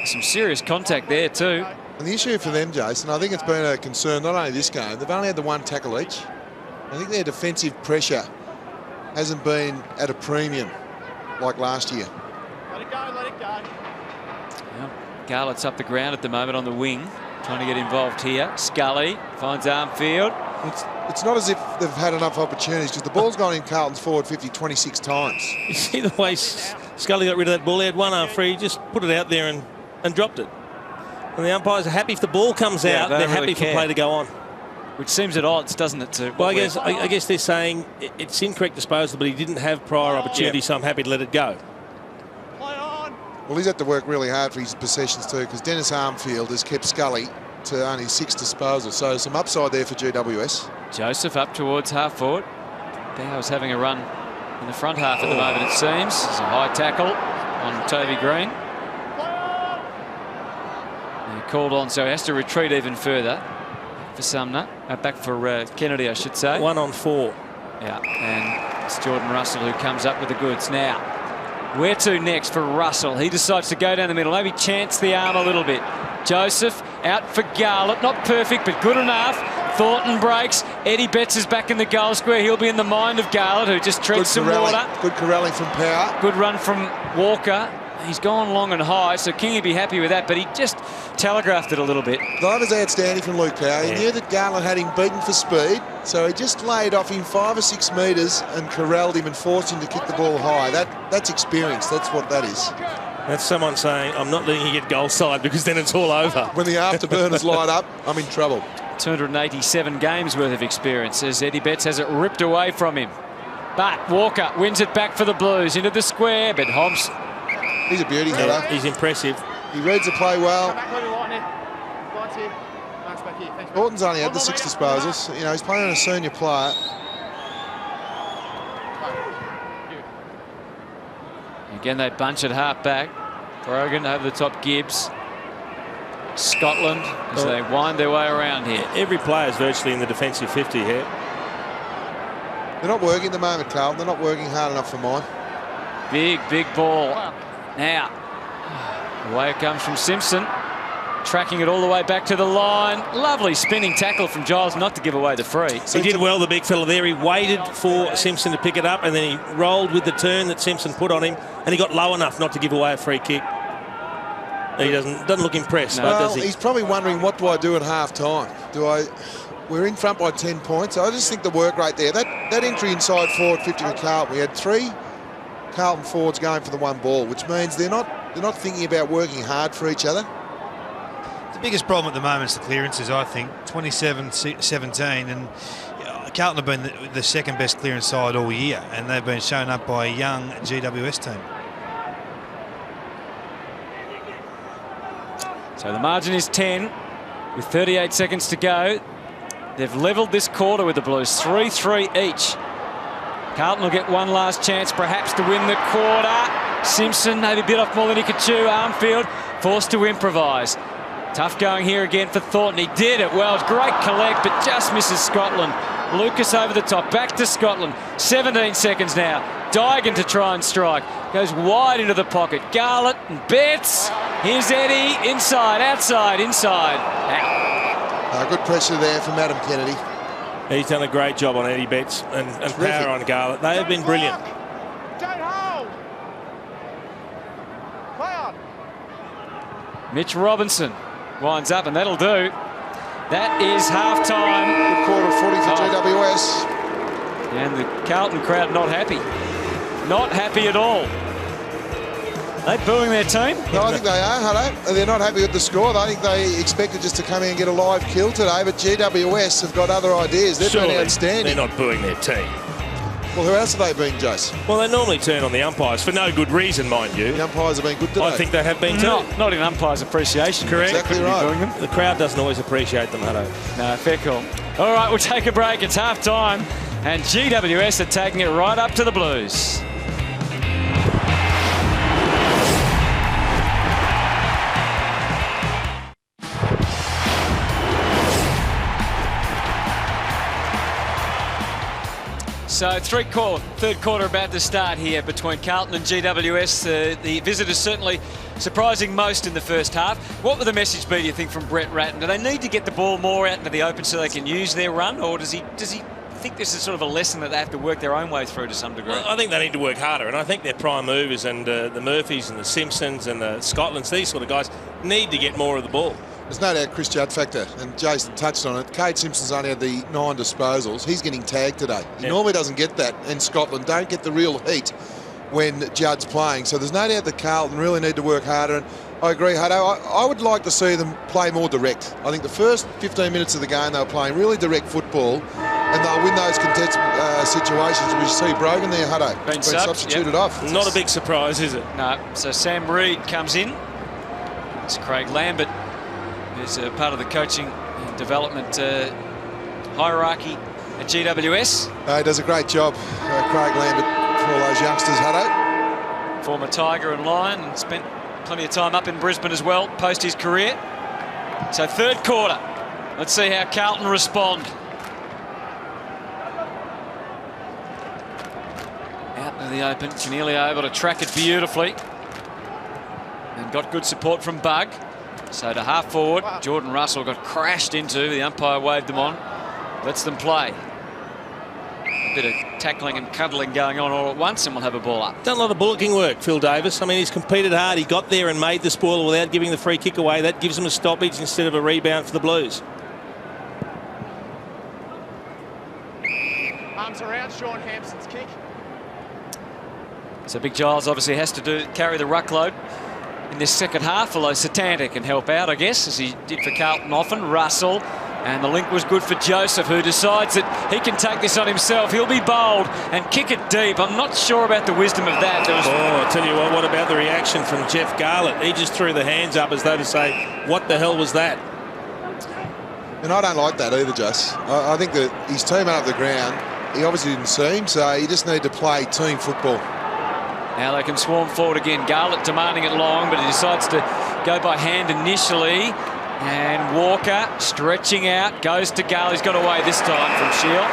Speaker 1: Some serious contact there too.
Speaker 6: And the issue for them, Jason, I think it's been a concern not only this game, they've only had the 1 tackle each. I think their defensive pressure hasn't been at a premium like last year.
Speaker 5: Let it go, let it go.
Speaker 1: Well, Garlett's up the ground at the moment on the wing, trying to get involved here. Scully finds Armfield.
Speaker 6: It's not as if they've had enough opportunities, because the ball's gone in Carlton's forward 50 26 times.
Speaker 3: You see the way Scully got rid of that ball. He had 1 arm free, just put it out there and dropped it. And the umpires are happy if the ball comes out, they're happy for play to go on.
Speaker 1: Which seems at odds, doesn't it? To
Speaker 3: well, I guess they're saying it's incorrect disposal, but he didn't have prior opportunity, so I'm happy to let it go.
Speaker 6: Well, he's had to work really hard for his possessions too, because Dennis Armfield has kept Scully to only 6 disposals. So some upside there for GWS.
Speaker 1: Joseph up towards half forward. Bauer's having a run in the front half at the moment, it seems. There's a high tackle on Toby Green. They're called on, so he has to retreat even further for Sumner. Back for Kennedy, I should say.
Speaker 3: 1 on 4.
Speaker 1: Yeah, and it's Jordan Russell who comes up with the goods now. Where to next for Russell? He decides to go down the middle, maybe chance the arm a little bit. Joseph out for Garlett, not perfect but good enough. Thornton breaks. Eddie Betts is back in the goal square. He'll be in the mind of Garlett, who just treads some water.
Speaker 6: Good corralling from Power.
Speaker 1: Good run from Walker. He's gone long and high, so King would be happy with that, but he just telegraphed it a little bit.
Speaker 6: That was outstanding from Luke Power. He knew that Garland had him beaten for speed, so he just laid off him 5 or 6 metres and corralled him and forced him to kick the ball high. That's experience. That's what that is.
Speaker 3: That's someone saying, I'm not letting you get goal side, because then it's all over.
Speaker 6: When the afterburners light up, I'm in trouble.
Speaker 1: 287 games worth of experience as Eddie Betts has it ripped away from him. But Walker wins it back for the Blues into the square, but Hobbs.
Speaker 6: He's a beauty, Heather.
Speaker 3: He's impressive.
Speaker 6: He reads the play well. Horton's only had the 6 disposals. You know, he's playing on a senior player.
Speaker 1: Again, they bunch it half back. Brogan over the top, Gibbs. Scotland as they wind their way around here.
Speaker 3: Every player is virtually in the defensive 50 here.
Speaker 6: They're not working at the moment, Carlton. They're not working hard enough for mine.
Speaker 1: Big ball. Now, away it comes from Simpson. Tracking it all the way back to the line. Lovely spinning tackle from Giles, not to give away the free.
Speaker 3: He did well, the big fella there. He waited for Simpson to pick it up, and then he rolled with the turn that Simpson put on him, and he got low enough not to give away a free kick. He doesn't look impressed, does he?
Speaker 6: He's probably wondering, what do I do at half-time? We're in front by 10 points. I just think the work rate there, that entry inside forward 50 to Carlton, we had 3 Carlton forwards going for the 1 ball, which means they're not thinking about working hard for each other. The
Speaker 4: biggest problem at the moment is the clearances, I think. 27-17, and Carlton have been the second best clearance side all year, and they've been shown up by a young GWS team.
Speaker 1: So the margin is 10 with 38 seconds to go. They've levelled this quarter with the Blues, 3-3 each. Carlton will get one last chance perhaps to win the quarter. Simpson maybe bit off more than he could chew. Armfield forced to improvise. Tough going here again for Thornton. He did it well. Great collect, but just misses Scotland. Lucas over the top. Back to Scotland. 17 seconds now. Dygan to try and strike. Goes wide into the pocket. Garlett and Betts. Here's Eddie. Inside, outside, inside. Out.
Speaker 6: Good pressure there from Adam Kennedy.
Speaker 3: He's done a great job on Eddie Betts and power on Garlett. They have been brilliant.
Speaker 5: Don't hold. Play on.
Speaker 1: Mitch Robinson winds up, and that'll do. That is half-time.
Speaker 6: Good quarter of footy for GWS.
Speaker 1: And the Carlton crowd not happy. Not happy at all. They booing their team?
Speaker 6: No, I think they are, Hutto. They're not happy with the score. I think they expected just to come in and get a live kill today, but GWS have got other ideas. They've been outstanding.
Speaker 3: They're not booing their team.
Speaker 6: Well, who else have they been, Jace?
Speaker 3: Well, they normally turn on the umpires for no good reason, mind you.
Speaker 6: The umpires have been good today.
Speaker 3: I think they have been too.
Speaker 1: Not in umpires' appreciation.
Speaker 3: Correct.
Speaker 6: Exactly right.
Speaker 3: The crowd doesn't always appreciate them, Hutto.
Speaker 1: No, fair call. All right, we'll take a break. It's half-time, and GWS are taking it right up to the Blues. So third quarter about to start here between Carlton and GWS. The visitors certainly surprising most in the first half. What would the message be, do you think, from Brett Ratten? Do they need to get the ball more out into the open so they can use their run, or does he think this is sort of a lesson that they have to work their own way through to some degree?
Speaker 3: Well, I think they need to work harder, and I think their prime movers and the Murphys and the Simpsons and the Scotlands, these sort of guys, need to get more of the ball.
Speaker 6: There's no doubt Chris Judd factor, and Jason touched on it. Cade Simpson's only had the 9 disposals. He's getting tagged today. He normally doesn't get that, and Scotland don't get the real heat when Judd's playing. So there's no doubt that Carlton really need to work harder. And I agree, Hutto. I would like to see them play more direct. I think the first 15 minutes of the game they were playing really direct football, and they'll win those contested situations. We see Brogan there, Hutto. Been substituted off.
Speaker 3: Not a big surprise, is it?
Speaker 1: No. So Sam Reid comes in. It's Craig Lambert, who's part of the coaching and development hierarchy at GWS.
Speaker 6: He does a great job, Craig Lambert, for all those youngsters, Hutto.
Speaker 1: Former Tiger and Lion, and spent plenty of time up in Brisbane as well, post his career. So third quarter. Let's see how Carlton respond. Out into the open, Canelio able to track it beautifully. And got good support from Bug. So to half forward, Jordan Russell got crashed into. The umpire waved them on. Lets them play. A bit of tackling and cuddling going on all at once, and we'll have a ball up.
Speaker 3: Done a lot of bullocking work, Phil Davis. I mean, he's competed hard. He got there and made the spoiler without giving the free kick away. That gives him a stoppage instead of a rebound for the Blues.
Speaker 5: Arms around Sean Hampson's kick.
Speaker 1: So Big Giles obviously has to carry the ruck load in this second half, although Satanta can help out, I guess, as he did for Carlton often. Russell, and the link was good for Joseph, who decides that he can take this on himself. He'll be bold and kick it deep. I'm not sure about the wisdom of that.
Speaker 3: I tell you what about the reaction from Jeff Garlett? He just threw the hands up as though to say, what the hell was that?
Speaker 6: And I don't like that either, Jess. I think that his team out of the ground, he obviously didn't see him, so you just need to play team football.
Speaker 1: Now they can swarm forward again. Garlett demanding it long, but he decides to go by hand initially. And Walker stretching out, goes to Gale. He's got away this time from Shield.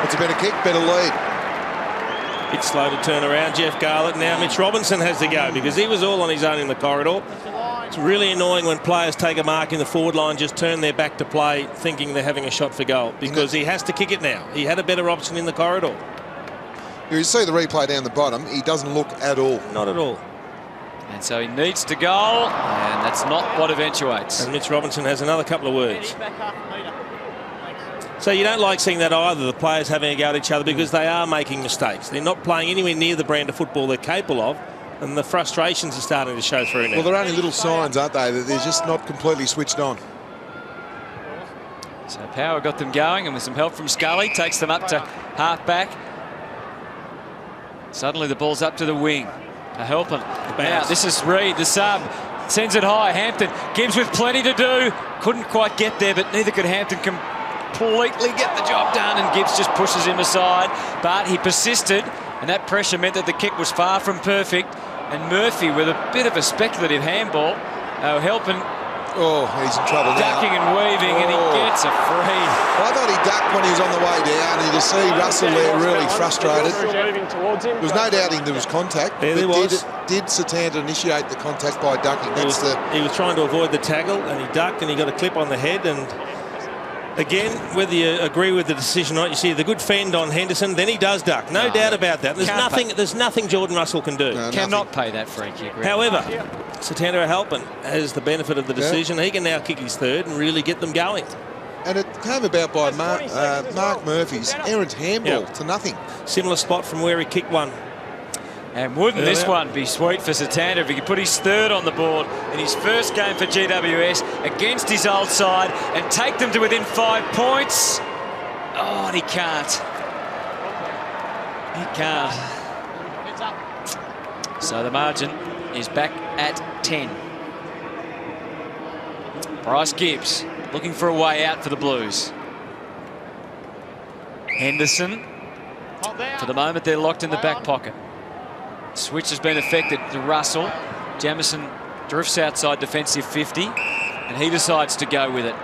Speaker 6: It's a better kick, better lead.
Speaker 3: Bit slow to turn around, Jeff Garlett. Now Mitch Robinson has to go because he was all on his own in the corridor. It's really annoying when players take a mark in the forward line, just turn their back to play, thinking they're having a shot for goal, because he has to kick it now. He had a better option in the corridor.
Speaker 6: You see the replay down the bottom. He doesn't look at all.
Speaker 3: Not at all.
Speaker 1: And so he needs to goal, and that's not what eventuates.
Speaker 3: And Mitch Robinson has another couple of words. So you don't like seeing that either, the players having a go at each other, because they are making mistakes. They're not playing anywhere near the brand of football they're capable of, and the frustrations are starting to show through now.
Speaker 6: Well, they're only little signs, aren't they, that they're just not completely switched on.
Speaker 1: So Power got them going, and with some help from Scully, takes them up to half-back. Suddenly the ball's up to the wing. Helping. Now this is Reid, the sub. Sends it high. Hampton. Gibbs with plenty to do. Couldn't quite get there, but neither could Hampton completely get the job done, and Gibbs just pushes him aside. But he persisted, and that pressure meant that the kick was far from perfect. And Murphy with a bit of a speculative handball. Helping.
Speaker 6: Oh, he's in trouble now.
Speaker 1: Ducking and weaving, and he gets a free.
Speaker 6: Well, I thought he ducked when he was on the way down, and you just see Russell there really frustrated. There was no doubting there was contact.
Speaker 3: Yeah, there was.
Speaker 6: Did Satanta initiate the contact by ducking?
Speaker 3: He was trying to avoid the tackle, and he ducked, and he got a clip on the head. And again, whether you agree with the decision or not, you see the good fend on Henderson, then he does duck. No doubt about that. There's nothing Jordan Russell can do.
Speaker 1: No, cannot pay that free kick. Really.
Speaker 3: However, Satanta Halpin has the benefit of the decision. He can now kick his third and really get them going.
Speaker 6: And it came about by Mark Murphy's errant handball to nothing.
Speaker 3: Similar spot from where he kicked one.
Speaker 1: And wouldn't this one be sweet for Satanta if he could put his third on the board in his first game for GWS against his old side and take them to within 5 points? Oh, and he can't. He can't. So the margin is back at 10. Bryce Gibbs looking for a way out for the Blues. Henderson. For the moment, they're locked in the back pocket. Switch has been effected to Russell. Jamison drifts outside defensive 50, and he decides to go with it.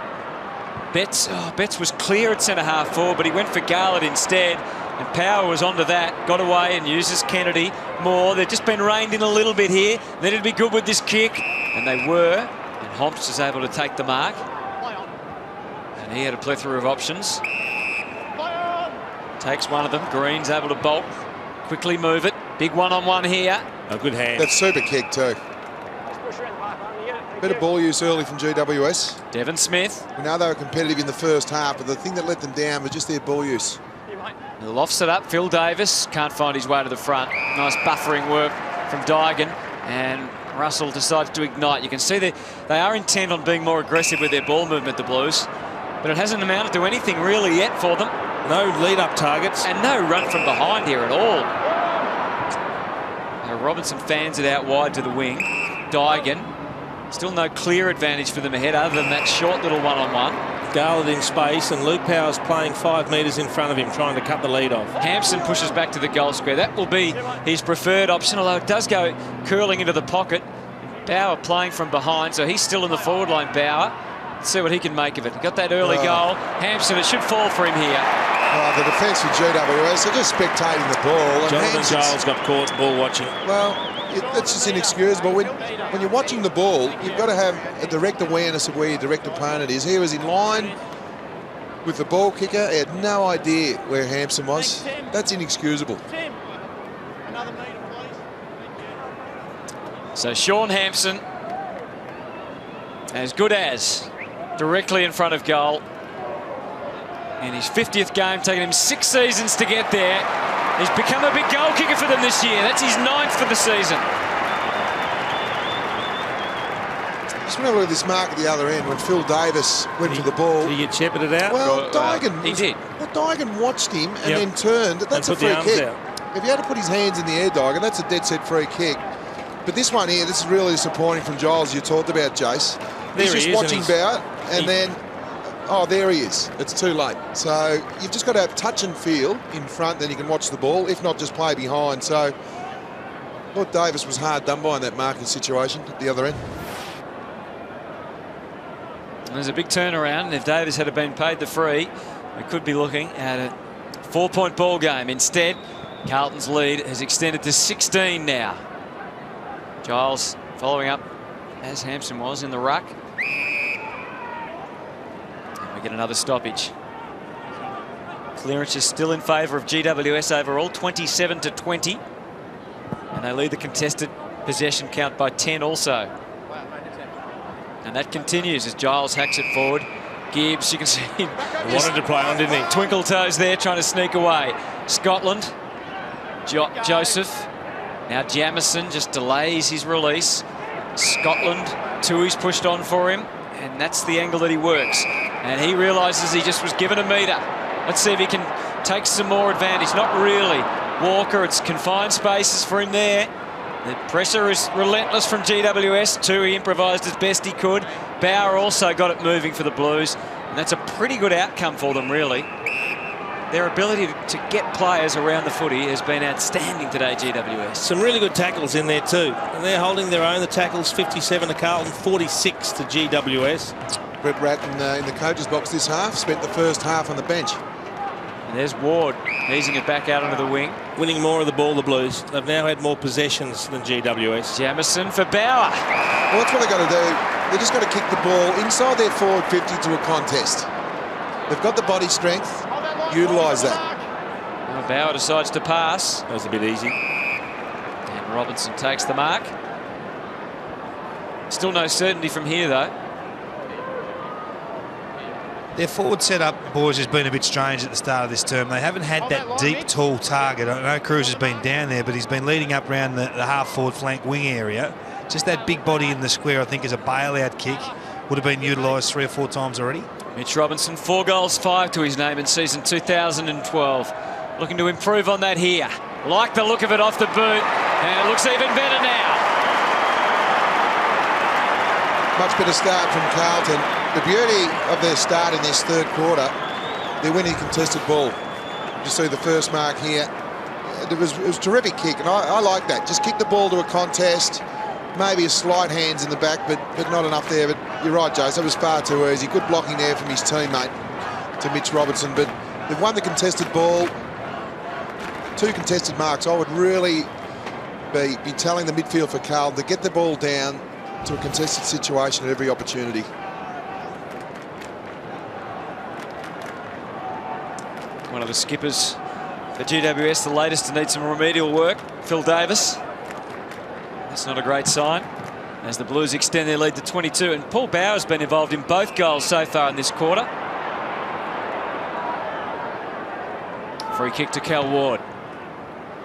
Speaker 1: Betts was clear at centre-half forward, but he went for Garlett instead, and Power was onto that, got away and uses Kennedy more. They've just been reined in a little bit here. They need to be good with this kick, and they were, and Homps was able to take the mark. And he had a plethora of options. Takes one of them. Green's able to bolt, quickly move it. Big one-on-one here.
Speaker 3: A good hand.
Speaker 6: That's super kick too. Better ball use early from GWS.
Speaker 1: Devon Smith.
Speaker 6: We know they were competitive in the first half, but the thing that let them down was just their ball use.
Speaker 1: Lofts it up. Phil Davis can't find his way to the front. Nice buffering work from Daigan, and Russell decides to ignite. You can see that they are intent on being more aggressive with their ball movement, the Blues, but it hasn't amounted to anything really yet for them.
Speaker 3: No lead-up targets.
Speaker 1: And no run from behind here at all. Robinson fans it out wide to the wing. Daigan. Still no clear advantage for them ahead other than that short little one-on-one.
Speaker 3: Garlett in space, and Luke Power's playing 5 metres in front of him, trying to cut the lead off.
Speaker 1: Hampson pushes back to the goal square. That will be his preferred option, although it does go curling into the pocket. Bauer playing from behind, so he's still in the forward line, Bauer. Let's see what he can make of it. He got that early goal. Hampson, it should fall for him here.
Speaker 6: The defence for GWS, they're just spectating the ball.
Speaker 3: Jonathan Giles got caught ball watching.
Speaker 6: Well, that's just inexcusable. When you're watching the ball, you've got to have a direct awareness of where your direct opponent is. He was in line with the ball kicker. He had no idea where Hampson was. That's inexcusable.
Speaker 1: So Sean Hampson, as good as, directly in front of goal. In his 50th game, taking him 6 seasons to get there. He's become a big goal kicker for them this year. That's his 9th for the season.
Speaker 6: Just remember at this mark at the other end when Phil Davis went for the ball.
Speaker 3: Did he get shepherded out?
Speaker 6: Well, Daigan.
Speaker 1: He did.
Speaker 6: Well, Daigan watched him and then turned. That's a free kick. If he had to put his hands in the air, Daigan, that's a dead set free kick. But this one here, this is really disappointing from Giles. You talked about, Jace. He's just watching Bauer, and then, oh, there he is. It's too late. So you've just got to have touch and feel in front, then you can watch the ball. If not, just play behind. So I thought Davis was hard done by in that marking situation at the other end.
Speaker 1: There's a big turnaround. If Davis had been paid the free, we could be looking at a 4-point ball game. Instead, Carlton's lead has extended to 16 now. Giles following up as Hampson was in the ruck. And we get another stoppage. Clearance is still in favour of GWS overall, 27-20. And they lead the contested possession count by 10 also. And that continues as Giles hacks it forward. Gibbs, you can see him.
Speaker 3: He wanted to play on, didn't he?
Speaker 1: Twinkle toes there, trying to sneak away. Scotland, Joseph. Now Jamison just delays his release. Scotland, Tui's pushed on for him, and that's the angle that he works. And he realises he just was given a metre. Let's see if he can take some more advantage. Not really. Walker, it's confined spaces for him there. The pressure is relentless from GWS. Tui improvised as best he could. Bauer also got it moving for the Blues. And that's a pretty good outcome for them, really. Their ability to get players around the footy has been outstanding today, GWS.
Speaker 3: Some really good tackles in there too. And they're holding their own. The tackles 57 to Carlton, 46 to GWS.
Speaker 6: Brett Ratton in the coach's box this half, spent the first half on the bench.
Speaker 1: And there's Ward easing it back out onto the wing.
Speaker 3: Winning more of the ball, the Blues. They've now had more possessions than GWS.
Speaker 1: Jamison for Bauer.
Speaker 6: Well, that's what they've got to do. They've just got to kick the ball inside their forward 50 to a contest. They've got the body strength. Utilise that.
Speaker 1: Well, Bauer decides to pass.
Speaker 3: That was a bit easy.
Speaker 1: And Robinson takes the mark. Still no certainty from here, though.
Speaker 4: Their forward setup, boys, has been a bit strange at the start of this term. They haven't had that deep, tall target. I know Cruz has been down there, but he's been leading up around the half-forward flank wing area. Just that big body in the square, I think, is a bailout kick. Would have been utilised 3 or 4 times already.
Speaker 1: Mitch Robinson, 4 goals, 5 to his name in season 2012. Looking to improve on that here. Like the look of it off the boot, and it looks even better now.
Speaker 6: Much better start from Carlton. The beauty of their start in this third quarter, they're winning contested ball. You see the first mark here. It was a terrific kick, and I like that. Just kick the ball to a contest, maybe a slight hands in the back, but not enough there. But you're right, Jose, that was far too easy. Good blocking there from his teammate to Mitch Robinson, but they've won the contested ball. 2 contested marks. I would really be telling the midfield for Carlton to get the ball down to a contested situation at every opportunity.
Speaker 1: One of the skippers for GWS, the latest to need some remedial work, Phil Davis. That's not a great sign as the Blues extend their lead to 22. And Paul Bauer has been involved in both goals so far in this quarter. Free kick to Cal Ward.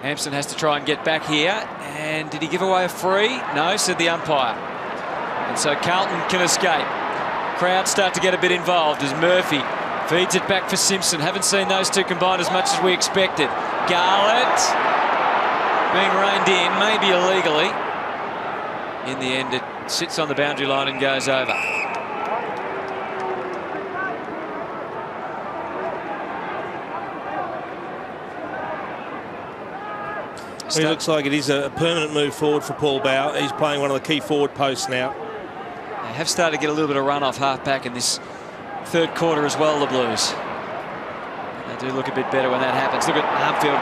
Speaker 1: Hampson has to try and get back here. And did he give away a free? No, said the umpire. And so Carlton can escape. Crowds start to get a bit involved as Murphy feeds it back for Simpson. Haven't seen those two combine as much as we expected. Garlett being reined in, maybe illegally. In the end, it sits on the boundary line and goes over.
Speaker 3: It looks like it is a permanent move forward for Paul Bauer. He's playing one of the key forward posts now.
Speaker 1: They have started to get a little bit of run off half-back in this third quarter as well, the Blues. They do look a bit better when that happens. Look at Armfield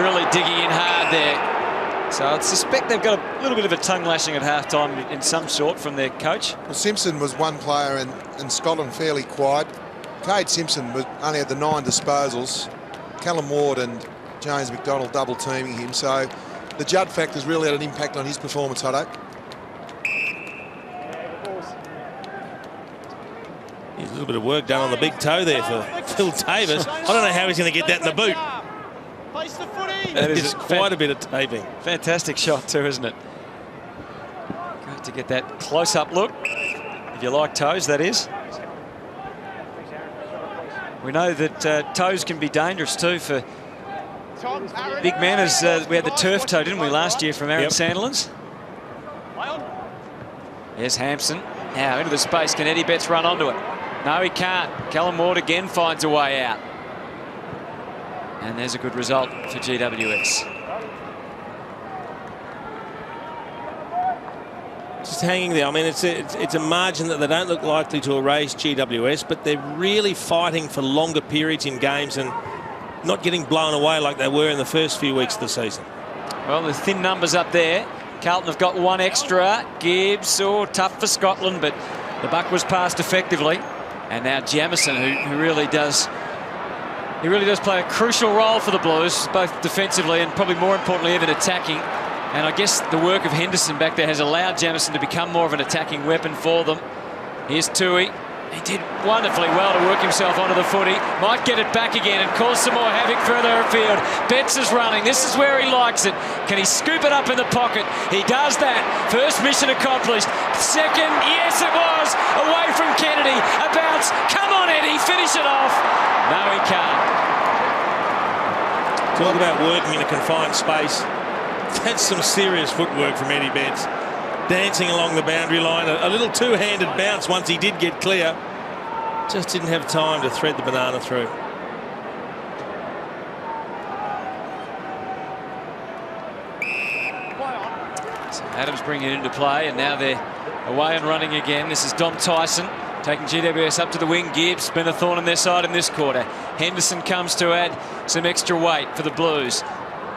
Speaker 1: really digging in hard there. So I suspect they've got a little bit of a tongue lashing at half-time in some sort from their coach.
Speaker 6: Well, Simpson was one player and Scotland fairly quiet. Cade Simpson only had the 9 disposals. Callum Ward and James McDonald double teaming him. So the Judd factor's really had an impact on his performance, I hope.
Speaker 3: A little bit of work done on the big toe there for Phil Davis. I don't know how he's going to get that in the boot. That is quite a bit of taping.
Speaker 1: Fantastic shot too, isn't it? Great to get that close-up look. If you like toes, that is. We know that toes can be dangerous too for big men, as we had the turf toe, didn't we, last year from Aaron Sandilands? Here's Hampson. Now into the space. Can Eddie Betts run onto it? No, he can't. Callum Ward again finds a way out. And there's a good result for GWS.
Speaker 3: Just hanging there. I mean, it's a margin that they don't look likely to erase GWS, but they're really fighting for longer periods in games and not getting blown away like they were in the first few weeks of the season.
Speaker 1: Well, the thin numbers up there. Carlton have got 1 extra. Gibbs, tough for Scotland, but the buck was passed effectively. And now Jamison, who really does play a crucial role for the Blues, both defensively and probably more importantly even attacking. And I guess the work of Henderson back there has allowed Jamison to become more of an attacking weapon for them. Here's Tui. He did wonderfully well to work himself onto the footy. Might get it back again and cause some more havoc further afield. Betts is running. This is where he likes it. Can he scoop it up in the pocket? He does that. First mission accomplished. Second, yes it was. Away from Kennedy. A bounce. Come on, Eddie. Finish it off. No, he can't.
Speaker 3: Talk about working in a confined space. That's some serious footwork from Eddie Betts. Dancing along the boundary line. A little two-handed bounce once he did get clear. Just didn't have time to thread the banana through.
Speaker 1: So Adams bringing it into play, and now they're away and running again. This is Dom Tyson taking GWS up to the wing. Gibbs been a thorn on their side in this quarter. Henderson comes to add some extra weight for the Blues.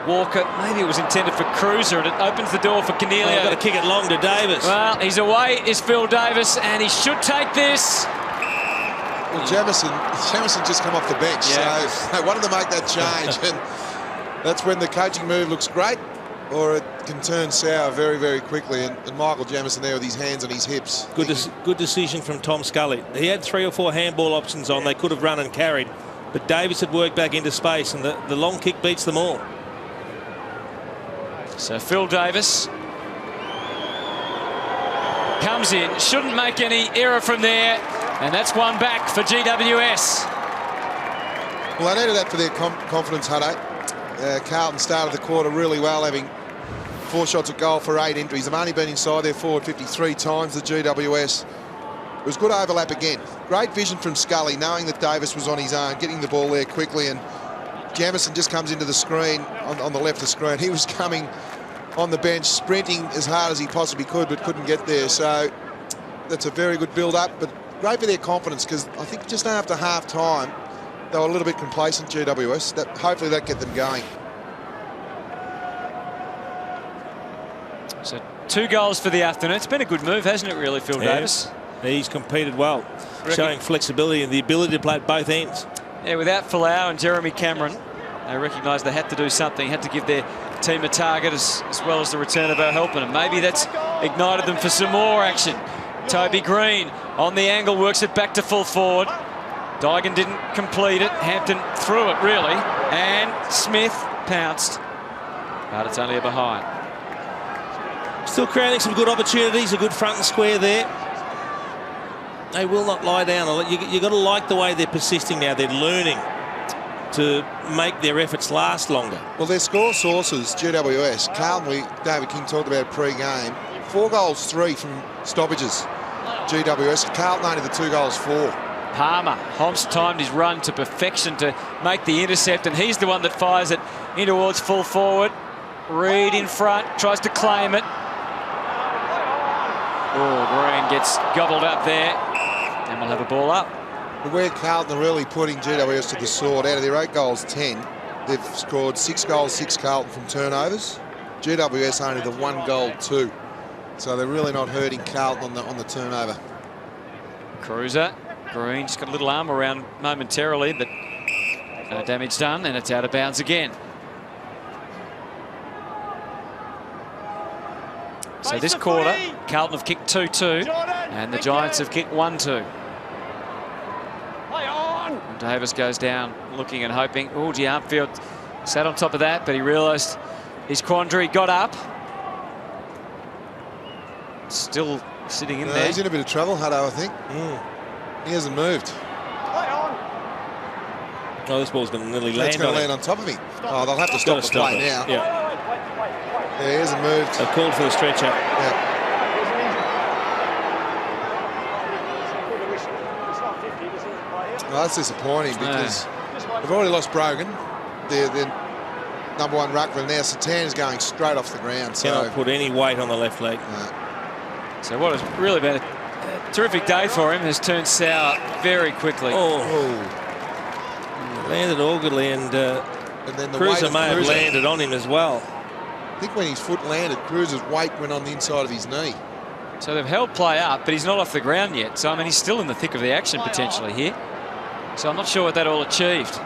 Speaker 1: Walker, maybe it was intended for Cruiser, and it opens the door for Cornelio.
Speaker 3: Got to kick it long to Davis.
Speaker 1: Well, he's away, is Phil Davis, and he should take this.
Speaker 6: Well, Jamison just come off the bench,
Speaker 1: Yeah.
Speaker 6: so they wanted to make that change, and that's when the coaching move looks great, or it can turn sour very, very quickly. And Michael Jamison there with his hands on his hips.
Speaker 3: Good decision from Tom Scully. He had 3 or 4 handball options on. They could have run and carried, but Davis had worked back into space, and the long kick beats them all.
Speaker 1: So Phil Davis comes in, shouldn't make any error from there, and that's one back for GWS.
Speaker 6: Well, they needed that for their confidence, Hutto. Carlton started the quarter really well, having 4 shots at goal for 8 entries. They've only been inside their forward 53 times, the GWS. It was good overlap again. Great vision from Scully, knowing that Davis was on his own, getting the ball there quickly, and Jamison just comes into the screen on the left of the screen. He was coming on the bench, sprinting as hard as he possibly could, but couldn't get there. So that's a very good build-up, but great for their confidence, because I think just after half-time, they were a little bit complacent, GWS. Hopefully that get them going.
Speaker 1: So 2 goals for the afternoon. It's been a good move, hasn't it, really, Phil Davis?
Speaker 3: He's competed well, showing flexibility and the ability to play at both ends.
Speaker 1: Yeah, without Folau and Jeremy Cameron, they recognised they had to do something, had to give their team a target as well as the return of O'Halpin, and maybe that's ignited them for some more action. Toby Green on the angle, works it back to full forward. Dygan didn't complete it. Hampton threw it, really, and Smith pounced, but it's only a behind.
Speaker 3: Still creating some good opportunities, a good front and square there. They will not lie down. You've got to like the way they're persisting now. They're learning to make their efforts last longer.
Speaker 6: Well, their score sources, GWS, Carlton, David King talked about pre-game, 4 goals, 3 from stoppages. GWS, Carlton only the 2 goals, 4.
Speaker 1: Palmer, Hobbs timed his run to perfection to make the intercept, and he's the one that fires it in towards full forward. Reed in front, tries to claim it. Oh, Green gets gobbled up there, and we'll have a ball up.
Speaker 6: But where Carlton are really putting GWS to the sword, out of their 8 goals, 10, they've scored 6 goals, 6 Carlton from turnovers. GWS only the 1 goal, 2. So they're really not hurting Carlton on the turnover.
Speaker 1: Cruiser, Green just got a little arm around momentarily, but no damage done, and it's out of bounds again. So this quarter, Carlton have kicked 2-2, and the Giants have kicked 1-2. And Davis goes down, looking and hoping. Oh, gee, Armfield sat on top of that, but he realised his quandary, got up. Still sitting in there.
Speaker 6: He's in a bit of trouble, Hutto, I think. He hasn't moved.
Speaker 3: Oh, this ball's going to nearly
Speaker 6: That's
Speaker 3: land
Speaker 6: going
Speaker 3: on
Speaker 6: to land
Speaker 3: him.
Speaker 6: on top of him. Oh, they'll have to stop the play now.
Speaker 3: Yeah.
Speaker 6: Yeah, he hasn't moved.
Speaker 3: They've called for the stretcher.
Speaker 6: Yeah. Well, that's disappointing because they've already lost Brogan, their number 1 ruckman. Now Satan going straight off the ground. So
Speaker 3: Cannot put any weight on the left leg.
Speaker 1: So what has really been a terrific day for him has turned sour very quickly.
Speaker 3: Landed awkwardly, and
Speaker 6: then the
Speaker 3: Cruiser
Speaker 6: weight
Speaker 3: may have
Speaker 6: Cruiser.
Speaker 3: landed on him as well.
Speaker 6: I think when his foot landed, Cruiser's weight went on the inside of his knee.
Speaker 1: So they've held play up, but he's not off the ground yet. So, I mean, he's still in the thick of the action potentially here. So I'm not sure what that all achieved.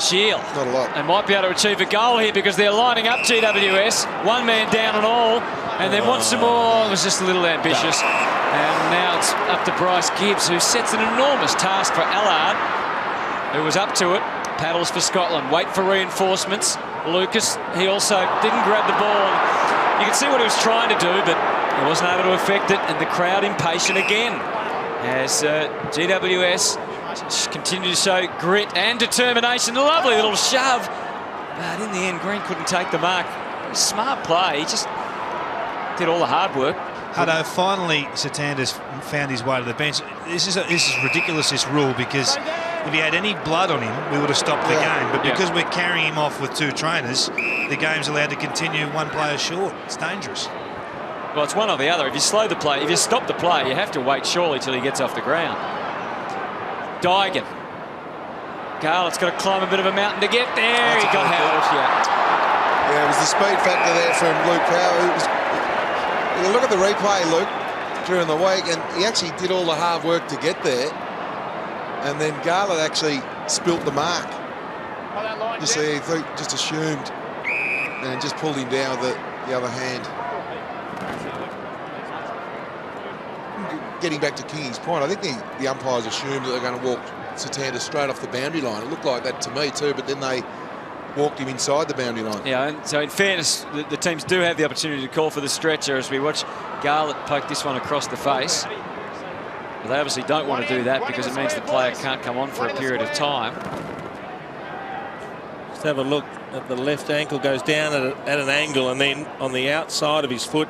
Speaker 1: Shield.
Speaker 6: Not a lot.
Speaker 1: They might be able to achieve a goal here because they're lining up GWS. 1 man down and all. And they want some more. It was just a little ambitious. And now it's up to Bryce Gibbs, who sets an enormous task for Etihad, who was up to it. Paddles for Scotland, wait for reinforcements. Lucas, he also didn't grab the ball. You can see what he was trying to do, but he wasn't able to affect it, and the crowd impatient again as GWS continue to show grit and determination. A lovely little shove, but in the end, Green couldn't take the mark. Smart play. He just did all the hard work.
Speaker 4: Hutto, finally Satander's found his way to the bench. This is ridiculous, this rule, because if he had any blood on him, we would have stopped the game. But because we're carrying him off with 2 trainers, the game's allowed to continue 1 player short. It's dangerous.
Speaker 1: Well, it's one or the other. If you slow the play, if you stop the play, you have to wait surely till he gets off the ground. Digan. Carlton's got to climb a bit of a mountain to get there. He got held.
Speaker 6: Yeah, it was the speed factor there from Luke Power. You look at the replay, Luke, during the week, and he actually did all the hard work to get there. And then Garland actually spilt the mark. You see, he just assumed and just pulled him down with the other hand. Getting back to Kingy's point, I think the umpires assumed that they're going to walk Satander straight off the boundary line. It looked like that to me too, but then they walked him inside the boundary line.
Speaker 1: Yeah, and so in fairness, the teams do have the opportunity to call for the stretcher as we watch Garland poke this one across the face. But they obviously don't want to do that because it means the player can't come on for a period of time.
Speaker 3: Just have a look at the left ankle, goes down at an angle, and then on the outside of his foot,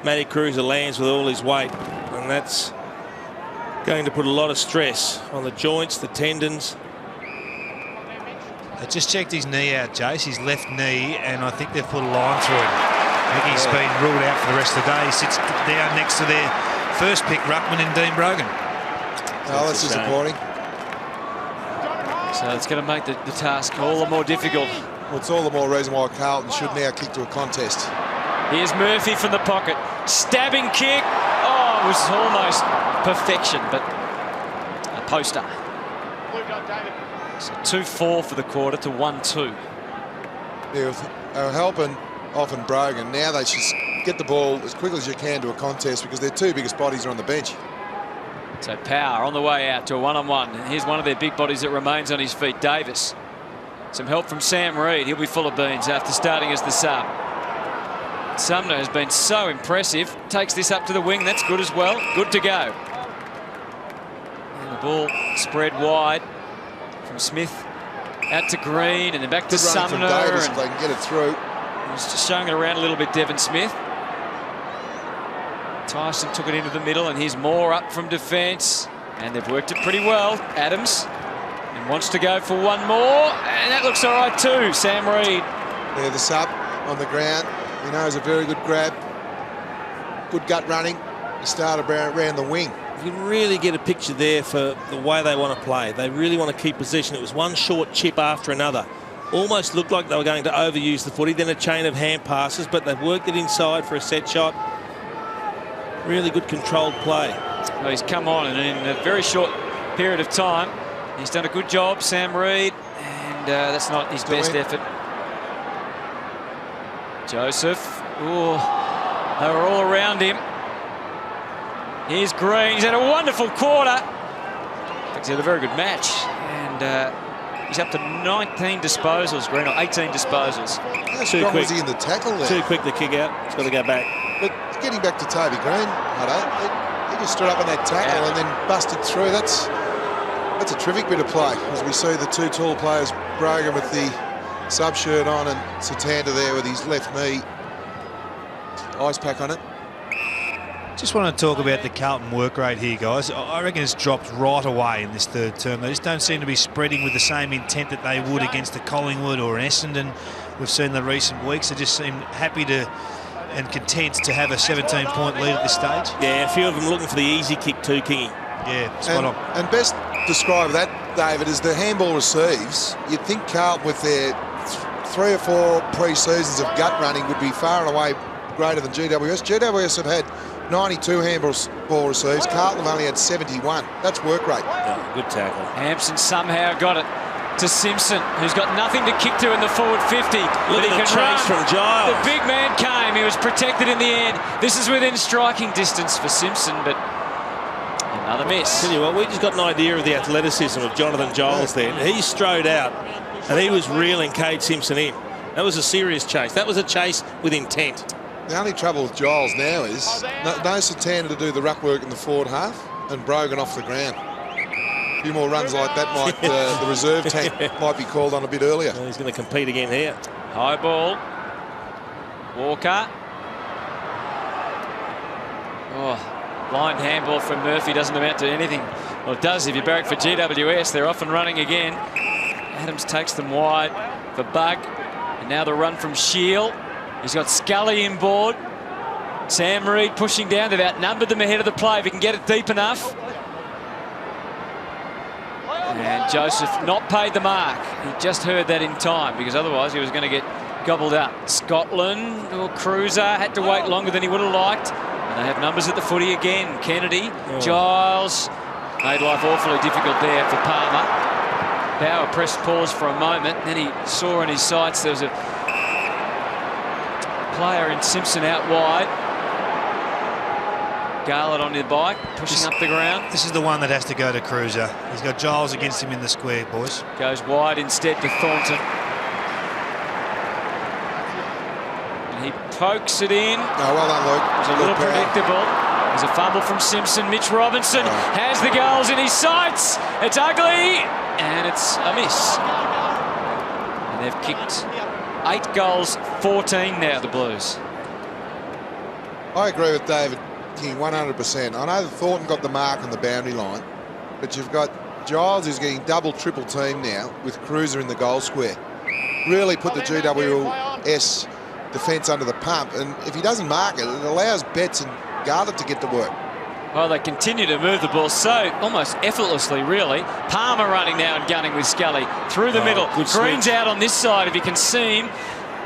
Speaker 3: Matty Cruiser lands with all his weight, and that's going to put a lot of stress on the joints, the tendons.
Speaker 4: I just checked his knee out, Jace, his left knee, and I think they've put a line through him. I think he's been ruled out for the rest of the day. He sits down next to their first pick ruckman in Dean Brogan.
Speaker 6: Oh, that's disappointing.
Speaker 1: So it's going to make the task all the more difficult.
Speaker 6: Well, it's all the more reason why Carlton should now kick to a contest.
Speaker 1: Here's Murphy from the pocket. Stabbing kick. Oh, it was almost perfection, but a poster. So 2-4 for the quarter to 1-2.
Speaker 6: Yeah, they were helping off and Brogan. Now they should get the ball as quickly as you can to a contest because their 2 biggest bodies are on the bench.
Speaker 1: So Power on the way out to a one-on-one. And here's one of their big bodies that remains on his feet, Davis. Some help from Sam Reid. He'll be full of beans after starting as the sub. Sumner has been so impressive. Takes this up to the wing. That's good as well. Good to go. And the ball spread wide from Smith out to Green and then back to Sumner.
Speaker 6: From Davis if they can get it through.
Speaker 1: He's just showing it around a little bit, Devon Smith. Tyson took it into the middle, and here's Moore up from defence. And they've worked it pretty well. Adams and wants to go for one more. And that looks all right too, Sam Reid.
Speaker 6: Yeah, the sub on the ground. He knows a very good grab. Good gut running. He started around the wing.
Speaker 3: You can really get a picture there for the way they want to play. They really want to keep possession. It was one short chip after another. Almost looked like they were going to overuse the footy, then a chain of hand passes, but they've worked it inside for a set shot. Really good controlled play.
Speaker 1: Well, he's come on, and in a very short period of time, he's done a good job, Sam Reid, and that's not his best effort. Joseph, oh, they were all around him. Here's Green, he's had a wonderful quarter. He's had a very good match, and he's up to 19 disposals, Green, or 18 disposals.
Speaker 6: How strong was he in the tackle there?
Speaker 3: Too quick to kick out, it's got to go back.
Speaker 6: But getting back to Toby Green, he just stood up on that tackle and then busted through. That's a terrific bit of play, as we see the 2 tall players, Brogan with the sub shirt on and Satander there with his left knee. Ice pack on it.
Speaker 4: Just want to talk about the Carlton work rate here, guys. I reckon it's dropped right away in this 3rd term. They just don't seem to be spreading with the same intent that they would against a Collingwood or an Essendon. We've seen the recent weeks. They just seem happy to and content to have a 17-point lead at this stage.
Speaker 3: Yeah, a few of them looking for the easy kick too, Kingy.
Speaker 4: Yeah, spot on.
Speaker 6: And best describe that, David, as the handball receives. You'd think Carlton with their 3 or 4 pre-seasons of gut running would be far and away greater than GWS. GWS have had 92 handball receives. Carlton have only had 71. That's work rate.
Speaker 3: Yeah, good tackle.
Speaker 1: Hampson somehow got it. to Simpson, who's got nothing to kick to in the forward 50.
Speaker 3: Look at the chase from Giles.
Speaker 1: The big man came. He was protected in the end. This is within striking distance for Simpson, but another miss.
Speaker 3: Tell you what, we just got an idea of the athleticism of Jonathan Giles there. He strode out and he was reeling Cade Simpson in. That was a serious chase. That was a chase with intent.
Speaker 6: The only trouble with Giles now is no Santana to do the ruck work in the forward half and Brogan off the ground. A few more runs like that might the reserve tank might be called on a bit earlier.
Speaker 3: Well, he's going to compete again here.
Speaker 1: High ball. Walker. Oh, blind handball from Murphy doesn't amount to anything. Well, it does if you barrack for GWS. They're off and running again. Adams takes them wide for Bug. And now the run from Shield. He's got Scully in board. Sam Reid pushing down. They've outnumbered them ahead of the play. If he can get it deep enough. And Joseph not paid the mark. He just heard that in time because otherwise he was going to get gobbled up. Scotland or Cruiser had to wait longer than he would have liked. And they have numbers at the footy again. Kennedy, Giles made life awfully difficult there for Palmer. Bauer pressed pause for a moment. Then he saw in his sights there was a player in Simpson out wide. Garland on the bike, pushing up the ground.
Speaker 4: This is the one that has to go to Cruiser. He's got Giles against him in the square, boys.
Speaker 1: Goes wide instead to Thornton. And he pokes it in.
Speaker 6: Oh, well done, Luke.
Speaker 1: It was a little predictable. There's a fumble from Simpson. Mitch Robinson has the goals in his sights. It's ugly, and it's a miss. And they've kicked 8 goals, 14 now, the Blues.
Speaker 6: I agree with David King 100%. I know that Thornton got the mark on the boundary line, but you've got Giles who's getting double, triple team now with Cruiser in the goal square. Really put the GWS defence under the pump, and if he doesn't mark it, it allows Betts and Garland to get to work.
Speaker 1: Well, they continue to move the ball so almost effortlessly, really. Palmer running now and gunning with Scully through the middle. Green's out on this side if he can see him,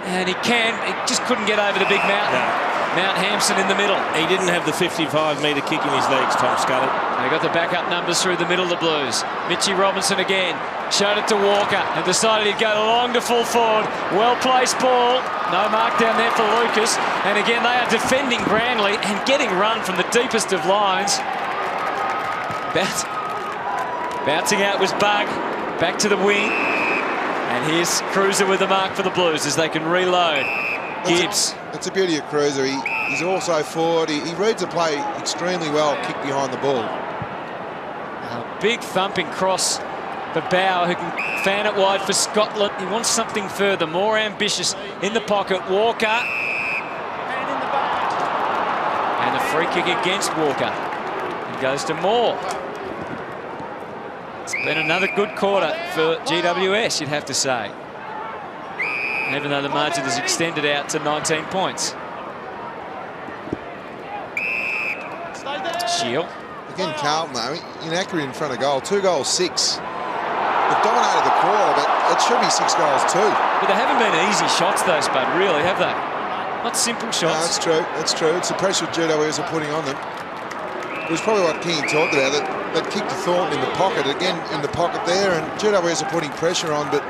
Speaker 1: and he can. He just couldn't get over the big mountain.
Speaker 3: No.
Speaker 1: Mount Hampson in the middle.
Speaker 3: He didn't have the 55-metre kick in his legs, Tom Scully.
Speaker 1: They got the backup numbers through the middle of the Blues. Mitchy Robinson again. Showed it to Walker and decided he'd go long to full forward. Well-placed ball. No mark down there for Lucas. And again, they are defending grandly and getting run from the deepest of lines. Bouncing out was Bug. Back to the wing. And here's Cruiser with the mark for the Blues as they can reload. Gibbs.
Speaker 6: It's a beauty of Cruiser. He's also forward. He reads the play extremely well, kick behind the ball.
Speaker 1: A big thumping cross for Bauer, who can fan it wide for Scotland. He wants something further, more ambitious in the pocket. Walker. And a free kick against Walker. It goes to Moore. It's been another good quarter for GWS, you'd have to say. Even though the margin has extended out to 19 points. Shield.
Speaker 6: Again, Carlton, though, inaccurate in front of goal. 2 goals, 6. They've dominated the quarter, but it should be 6 goals too.
Speaker 1: But they haven't been easy shots, though, Spud, really, have they? Not simple shots.
Speaker 6: No, that's true. That's true. It's the pressure GWS are putting on them. It was probably what King talked about, that kick to Thornton in the pocket. Again, in the pocket there, and GWS are putting pressure on, but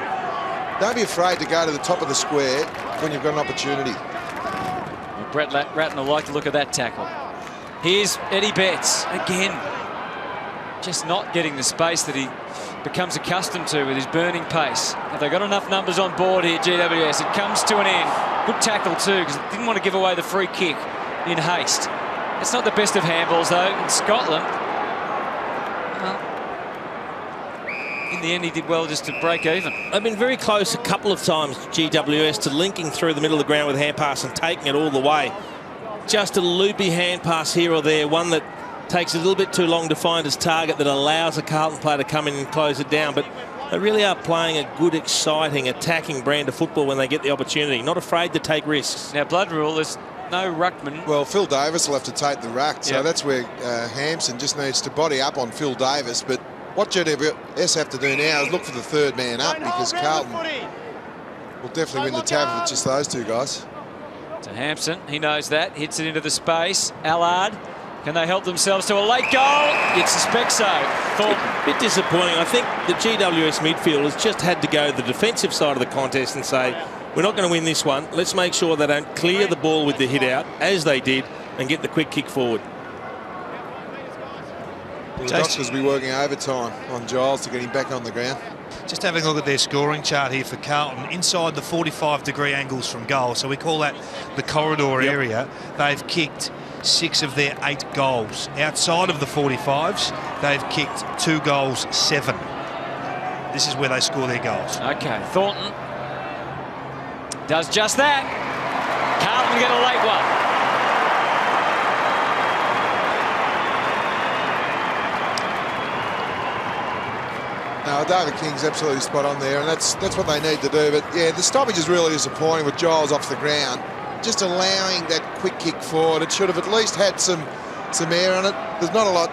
Speaker 6: don't be afraid to go to the top of the square when you've got an opportunity.
Speaker 1: Well, Brett Ratton will like to look at that tackle. Here's Eddie Betts again. Just not getting the space that he becomes accustomed to with his burning pace. Have they got enough numbers on board here, GWS? It comes to an end. Good tackle too, because it didn't want to give away the free kick in haste. It's not the best of handballs though in Scotland. Well, in the end, he did well just to break even.
Speaker 3: They've been very close a couple of times, GWS, to linking through the middle of the ground with a hand pass and taking it all the way. Just a loopy hand pass here or there, one that takes a little bit too long to find his target, that allows a Carlton player to come in and close it down. But they really are playing a good, exciting, attacking brand of football when they get the opportunity. Not afraid to take risks.
Speaker 1: Now, blood rule, there's no ruckman.
Speaker 6: Well, Phil Davis will have to take the ruck, so that's where Hampson just needs to body up on Phil Davis. But what GWS have to do now is look for the third man up, because Carlton will definitely win the tab with just those two guys.
Speaker 1: To Hampson, he knows that, hits it into the space. Allard Can they help themselves to a late goal? You'd suspect so.
Speaker 3: A bit disappointing. I think the GWS midfield has just had to go to the defensive side of the contest and say, we're not going to win this one. Let's make sure they don't clear the ball with the hit out, as they did, and get the quick kick forward.
Speaker 6: The doctors will be working overtime on Giles to get him back on the ground.
Speaker 4: Just having a look at their scoring chart here for Carlton, inside the 45-degree angles from goal, so we call that the corridor area. They've kicked 6 of their 8 goals. Outside of the 45s, they've kicked 2 goals, 7. This is where they score their goals.
Speaker 1: Okay, Thornton does just that. Carlton get a late one.
Speaker 6: No, David King's absolutely spot on there, and that's what they need to do. But yeah, the stoppage is really disappointing with Giles off the ground. Just allowing that quick kick forward. It should have at least had some air on it. There's not a lot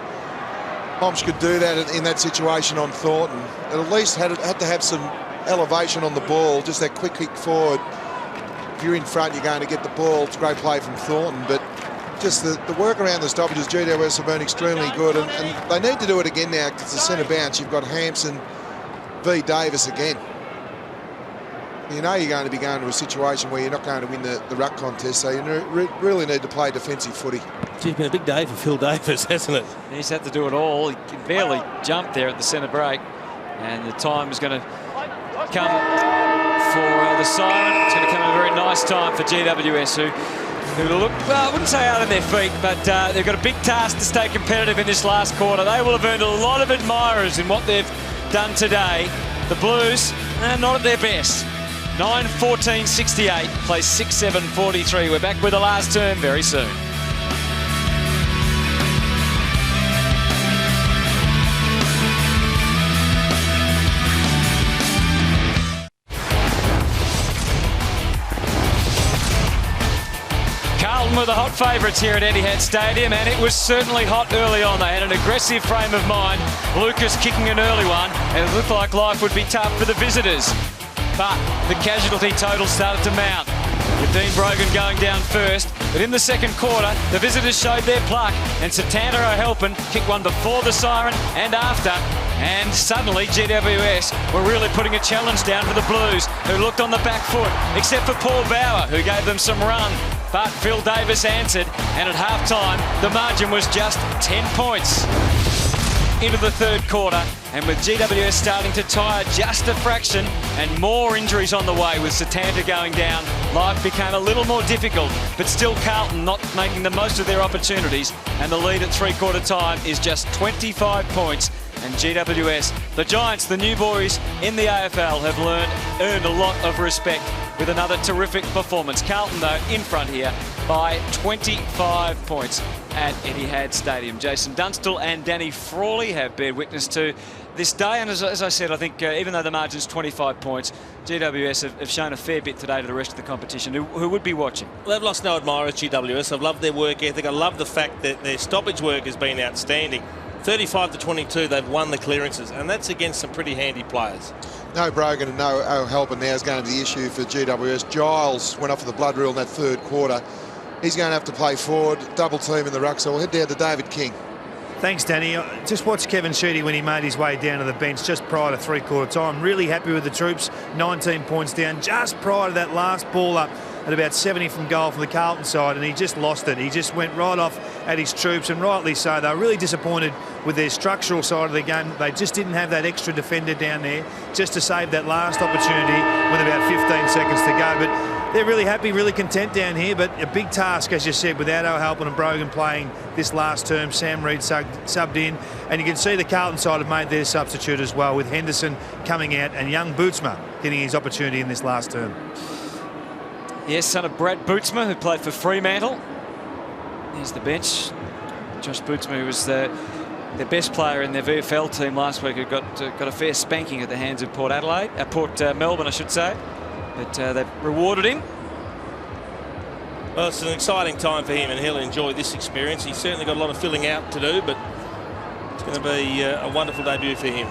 Speaker 6: Homsch could do that in that situation on Thornton. It at least had to have some elevation on the ball, just that quick kick forward. If you're in front, you're going to get the ball. It's a great play from Thornton, but just the work around the stoppages, GWS have been extremely good, and they need to do it again now because the centre bounce, you've got Hampson v Davis again. You know you're going to be going to a situation where you're not going to win the ruck contest, so you really need to play defensive footy.
Speaker 3: It's been a big day for Phil Davis, hasn't it?
Speaker 1: He's had to do it all. He barely jumped there at the centre break, and the time is going to come for the siren. It's going to come at a very nice time for GWS, who look, well, I wouldn't say out on their feet, but they've got a big task to stay competitive in this last quarter. They will have earned a lot of admirers in what they've done today. The Blues, not at their best. 9-14-68, plays 6-7-43. We're back with the last term very soon. Carlton were the hot favourites here at Etihad Stadium, and it was certainly hot early on. They had an aggressive frame of mind. Lucas kicking an early one, and it looked like life would be tough for the visitors. But the casualty total started to mount, with Dean Brogan going down first. But in the second quarter, the visitors showed their pluck, and Satanta O'Halpin kicked one before the siren and after. And suddenly GWS were really putting a challenge down for the Blues, who looked on the back foot, except for Paul Bauer, who gave them some run. But Phil Davis answered, and at half-time, the margin was just 10 points. Into the third quarter, and with GWS starting to tire just a fraction and more injuries on the way with Satanta going down, life became a little more difficult, but still Carlton not making the most of their opportunities, and the lead at three-quarter time is just 25 points. And GWS, the Giants, the new boys in the AFL, have earned a lot of respect with another terrific performance. Carlton, though, in front here by 25 points at Etihad Stadium. Jason Dunstall and Danny Frawley have bared witness to this day, and as I said, I think even though the margin's 25 points, GWS have shown a fair bit today to the rest of the competition. Who would be watching?
Speaker 3: Well, they've lost no admirers, GWS. I've loved their work ethic. I love the fact that their stoppage work has been outstanding. 35-22, they've won the clearances, and that's against some pretty handy players.
Speaker 6: No Brogan and no O'Halpin now is going to be the issue for GWS. Giles went off for the blood rule in that third quarter. He's going to have to play forward, double team in the ruck, so we'll head down to David King.
Speaker 4: Thanks, Danny. Just watch Kevin Sheedy when he made his way down to the bench just prior to three-quarter time. Really happy with the troops. 19 points down just prior to that last ball up at about 70 from goal from the Carlton side, and he just lost it. He just went right off at his troops, and rightly so. They were really disappointed with their structural side of the game. They just didn't have that extra defender down there just to save that last opportunity with about 15 seconds to go. But they're really happy, really content down here, but a big task, as you said, without O'Halpin and Brogan playing this last term. Sam Reid subbed in, and you can see the Carlton side have made their substitute as well, with Henderson coming out and young Bootsma getting his opportunity in this last term.
Speaker 1: Yes, son of Brad Bootsma, who played for Fremantle. Here's the bench. Josh Bootsma, who was their best player in their VFL team last week, who got a fair spanking at the hands of Port Melbourne, I should say. But they've rewarded him.
Speaker 3: Well, it's an exciting time for him, and he'll enjoy this experience. He's certainly got a lot of filling out to do, but it's going to be a wonderful debut for him.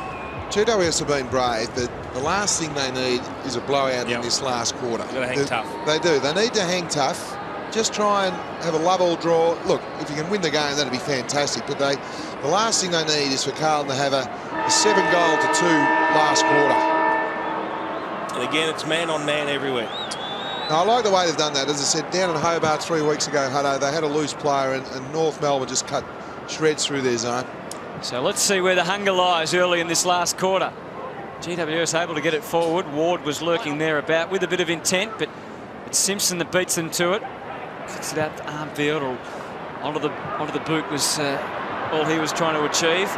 Speaker 6: GWS have been brave, but the last thing they need is a blowout in this last quarter.
Speaker 3: They've got to hang tough.
Speaker 6: They do. They need to hang tough, just try and have a love-all draw. Look, if you can win the game, that'd be fantastic. But the last thing they need is for Carlton to have a 7-goal-to-2 last quarter.
Speaker 3: And again, it's man on man everywhere.
Speaker 6: Now, I like the way they've done that. As I said, down in Hobart 3 weeks ago, Hutto, they had a loose player, and North Melbourne just cut shreds through their zone.
Speaker 1: So let's see where the hunger lies early in this last quarter. GWS able to get it forward. Ward was lurking there about with a bit of intent, but it's Simpson that beats them to it. Kicks it out to Armfield or onto the boot was all he was trying to achieve.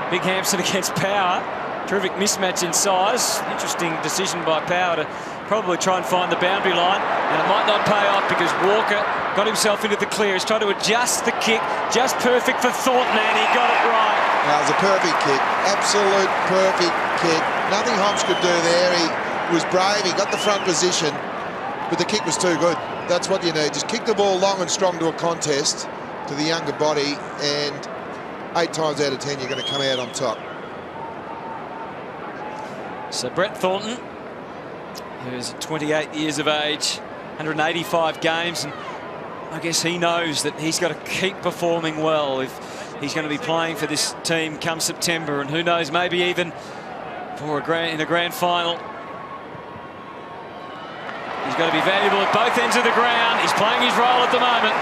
Speaker 1: Big Hampson against Power. Terrific mismatch in size. Interesting decision by Power to probably try and find the boundary line, and it might not pay off because Walker got himself into the clear. He's trying to adjust the kick, just perfect for Thornton, and he got it right.
Speaker 6: That was a perfect kick, absolute perfect kick. Nothing Hobbs could do there. He was brave, he got the front position, but the kick was too good. That's what you need. Just kick the ball long and strong to a contest, to the younger body, and 8 times out of 10 you're going to come out on top.
Speaker 1: So Brett Thornton, who's 28 years of age, 185 games, and I guess he knows that he's got to keep performing well if he's going to be playing for this team come September, and who knows, maybe even for in a grand final. He's got to be valuable at both ends of the ground. He's playing his role at the moment.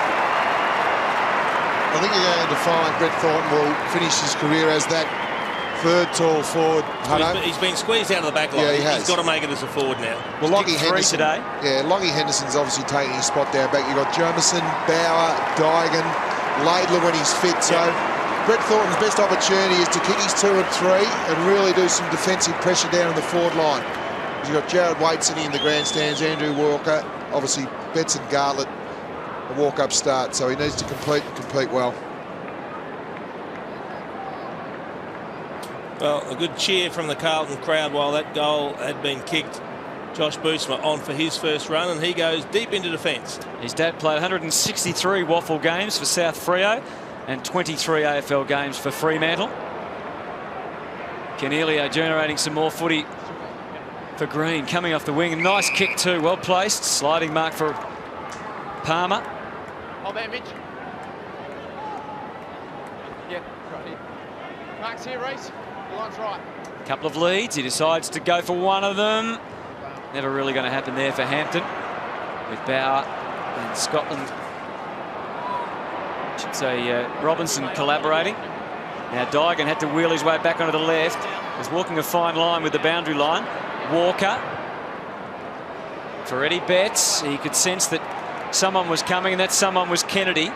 Speaker 6: I think you're going to find Brett Thornton will finish his career as that third tall forward.
Speaker 3: He's been squeezed out of the back line.
Speaker 6: Yeah, he has.
Speaker 3: He's got to make it as a forward now.
Speaker 6: Well, Lockie Henderson
Speaker 1: today.
Speaker 6: Yeah, Lockie Henderson's obviously taking his spot down back. You've got Jamison, Bauer, Dygan, Laidler when he's fit. So Brett Thornton's best opportunity is to kick his 2 and 3 and really do some defensive pressure down in the forward line. You've got Jared Waite sitting in the grandstands, Andrew Walker, obviously Betts and Garlett, a walk-up start. So he needs to compete well.
Speaker 3: Well, a good cheer from the Carlton crowd while that goal had been kicked. Josh Boosma on for his first run, and he goes deep into defence.
Speaker 1: His dad played 163 waffle games for South Freo and 23 AFL games for Fremantle. Canelio generating some more footy for Green, coming off the wing. A nice kick too, well placed. Sliding mark for Palmer.
Speaker 5: Hold there, Mitch. Yeah, right here. Mark's here, Reece. The line's right.
Speaker 1: Couple of leads. He decides to go for one of them. Never really going to happen there for Hampton. With Bauer and Scotland, I should say Robinson collaborating. Now Dygan had to wheel his way back onto the left. Was walking a fine line with the boundary line. Walker for Eddie Betts. He could sense that someone was coming, and that someone was Kennedy.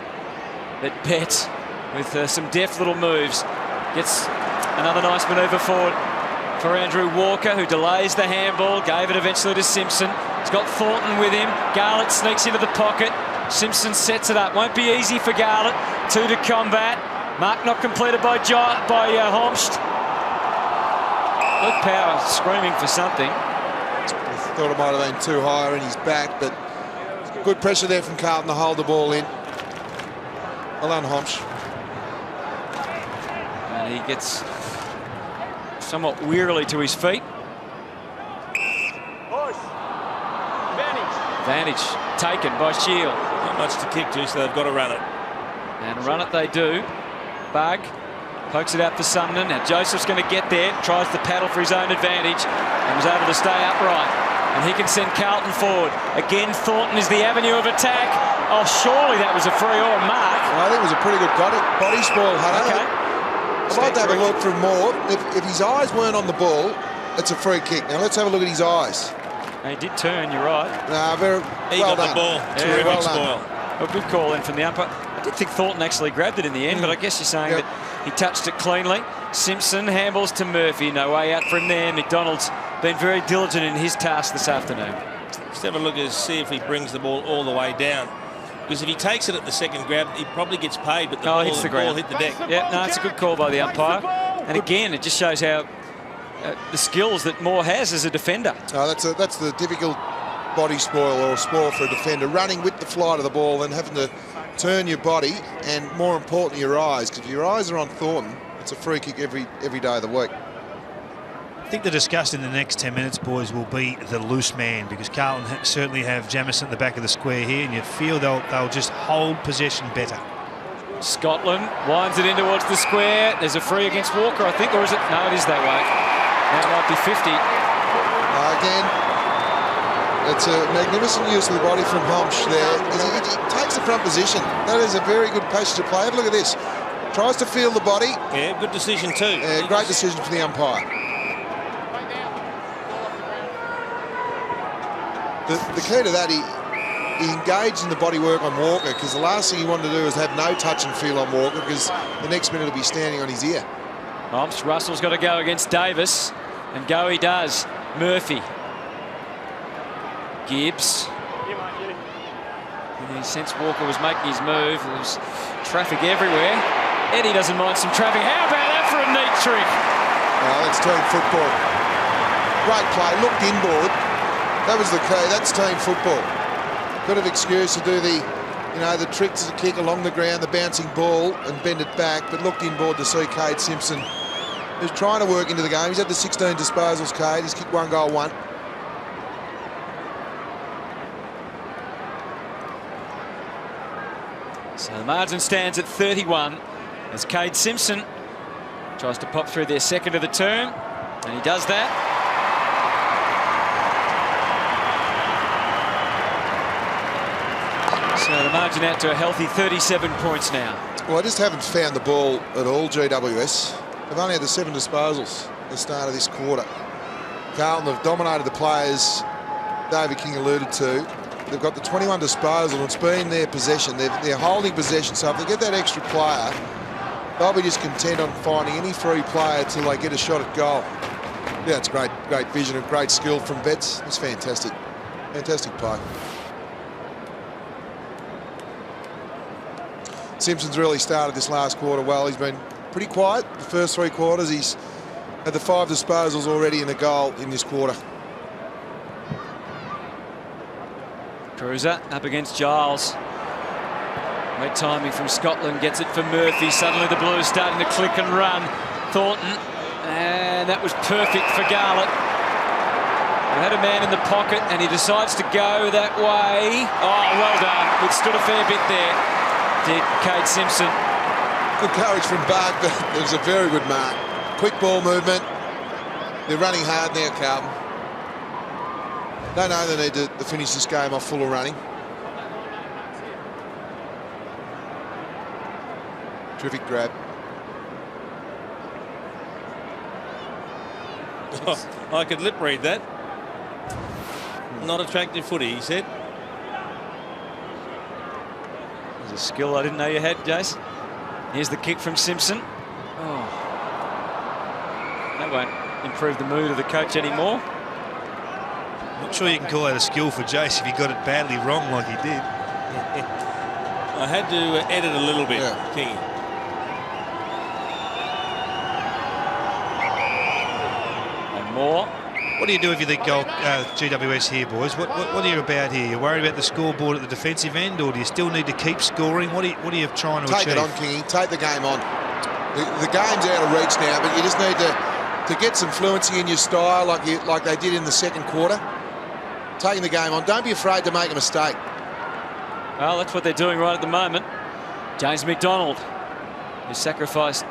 Speaker 1: But Betts, with some deft little moves, gets another nice manoeuvre forward for Andrew Walker, who delays the handball, gave it eventually to Simpson. He's got Thornton with him. Garlett sneaks into the pocket. Simpson sets it up. Won't be easy for Garlett. 2 to combat. Mark not completed by Holmst. Look, Power screaming for something.
Speaker 6: I thought it might have been too high in his back, but good pressure there from Carlton to hold the ball in. Well done, Holmst.
Speaker 1: And he gets somewhat wearily to his feet. Advantage taken by Shield.
Speaker 3: Not much to kick to, so they've got to run it.
Speaker 1: And run it they do. Bug pokes it out for Sumner. Now Joseph's going to get there, tries to paddle for his own advantage, and was able to stay upright. And he can send Carlton forward. Again, Thornton is the avenue of attack. Oh, surely that was a free or a mark.
Speaker 6: I think it was a pretty good body spoil, Hutto.
Speaker 1: Okay.
Speaker 6: I'd like to have a look from more. If his eyes weren't on the ball, it's a free kick. Now let's have a look at his eyes.
Speaker 1: He did turn, you're right.
Speaker 3: He
Speaker 6: well
Speaker 3: got
Speaker 6: done.
Speaker 3: the ball.
Speaker 1: Yeah,
Speaker 3: Terrific
Speaker 6: well
Speaker 3: spoil.
Speaker 1: A good call in from the umpire. I did think Thornton actually grabbed it in the end, but I guess you're saying that he touched it cleanly. Simpson handballs to Murphy. No way out from there. McDonald's been very diligent in his task this afternoon.
Speaker 3: Let's have a look and see if he brings the ball all the way down. Because if he takes it at the second grab, he probably gets paid, but the ball hit the deck.
Speaker 1: Yeah, no, it's a good call by the umpire. And again, it just shows how the skills that Moore has as a defender.
Speaker 6: Oh, that's the difficult body spoil or spoil for a defender, running with the flight of the ball and having to turn your body and, more importantly, your eyes. Because if your eyes are on Thornton, it's a free kick every day of the week.
Speaker 4: I think the discussion in the next 10 minutes, boys, will be the loose man, because Carlton certainly have Jamison at the back of the square here, and you feel they'll just hold possession better.
Speaker 1: Scotland winds it in towards the square. There's a free against Walker, I think, or is it? No, it is that way. That might be 50.
Speaker 6: Again, it's a magnificent use of the body from Homsch there. He takes the front position. That is a very good passage to play. Have a look at this. Tries to feel the body.
Speaker 3: Yeah, good decision too.
Speaker 6: Great decision for the umpire. The key to that, he engaged in the body work on Walker, because the last thing he wanted to do is have no touch and feel on Walker, because the next minute he'll be standing on his ear.
Speaker 1: Russell's got to go against Davis, and go he does. Murphy. Gibbs. Since Walker was making his move, there was traffic everywhere. Eddie doesn't mind some traffic. How about that for a neat trick?
Speaker 6: Oh, that's team football. Great play, looked inboard. That was the key. That's team football. Could have excused to do the tricks to kick along the ground, the bouncing ball, and bend it back, but looked inboard to see Cade Simpson, who's trying to work into the game. He's had the 16 disposals, Cade. He's kicked 1 goal, 1.
Speaker 1: So the margin stands at 31 as Cade Simpson tries to pop through their second of the term, and he does that. So the margin out to a healthy 37 points now.
Speaker 6: Well, I just haven't found the ball at all, GWS. They've only had the 7 disposals at the start of this quarter. Carlton have dominated the players David King alluded to. They've got the 21 disposal. It's been their possession. They're holding possession. So if they get that extra player, they'll be just content on finding any free player till they get a shot at goal. Yeah, it's great vision and great skill from Betts. It's fantastic. Fantastic play. Simpson's really started this last quarter well. He's been pretty quiet the first 3 quarters. He's had the 5 disposals already and a goal in this quarter.
Speaker 1: Cruiser up against Giles. Great timing from Scotland, gets it for Murphy. Suddenly the Blues starting to click and run. Thornton, and that was perfect for Garlett. He had a man in the pocket and he decides to go that way. Oh, well done. Withstood a fair bit there, did Cade Simpson.
Speaker 6: Good courage from Bug, but it was a very good mark. Quick ball movement. They're running hard now, Carlton. They know they need to finish this game off full of running. Terrific grab.
Speaker 3: Oh, I could lip read that. Not attractive footy, he said.
Speaker 1: There's a skill I didn't know you had, Jace. Here's the kick from Simpson. Oh. That won't improve the mood of the coach anymore.
Speaker 4: Not sure you can call that a skill for Jace if he got it badly wrong like he did.
Speaker 3: I had to edit a little bit,
Speaker 6: yeah.
Speaker 3: Kingy.
Speaker 1: And more.
Speaker 4: What do you do if you think GWS here, boys? What are you about here? You're worried about the scoreboard at the defensive end, or do you still need to keep scoring? What are you trying to achieve?
Speaker 6: Take it on, Kingy. Take the game on. The game's out of reach now, but you just need to get some fluency in your style like they did in the second quarter. Taking the game on. Don't be afraid to make a mistake.
Speaker 1: Well, that's what they're doing right at the moment. James McDonald, who sacrificed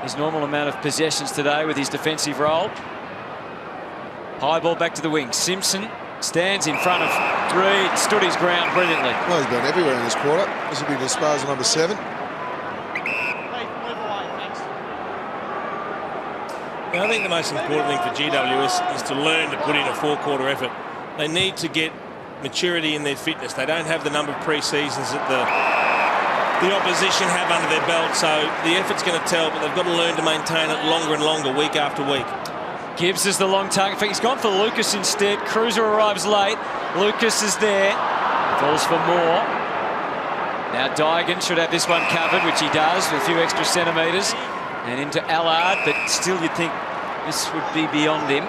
Speaker 1: his normal amount of possessions today with his defensive role. High ball back to the wing. Simpson stands in front of Reed, stood his ground brilliantly.
Speaker 6: Well, he's been everywhere in this quarter. This will be disposal number 7.
Speaker 3: I think the most important thing for GWS is to learn to put in a 4-quarter effort. They need to get maturity in their fitness. They don't have the number of pre-seasons that the opposition have under their belt, so the effort's going to tell, but they've got to learn to maintain it longer and longer, week after week.
Speaker 1: Gibbs is the long target. In fact, he's gone for Lucas instead. Cruiser arrives late. Lucas is there. Falls for more. Now Dygan should have this one covered, which he does, with a few extra centimetres. And into Allard, but still you'd think this would be beyond him.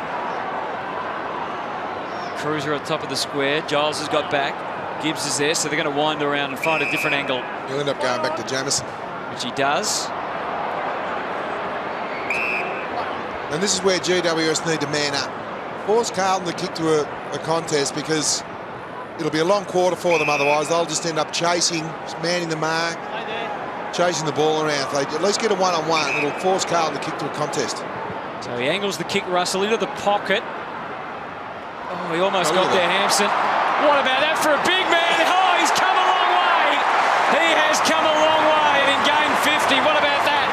Speaker 1: Cruiser on top of the square. Giles has got back. Gibbs is there, so they're going to wind around and find a different angle.
Speaker 6: He'll end up going back to Jamison.
Speaker 1: Which he does.
Speaker 6: And this is where GWS need to man up. Force Carlton to kick to a contest, because it'll be a long quarter for them otherwise. They'll just end up chasing, manning the mark, chasing the ball around. If they at least get a one-on-one, it'll force Carlton to kick to a contest.
Speaker 1: So he angles the kick, Russell, into the pocket. Oh, he almost got there, Hampson. What about that for a big man? Oh, he's come a long way. He has come a long way and in game 50. What about that?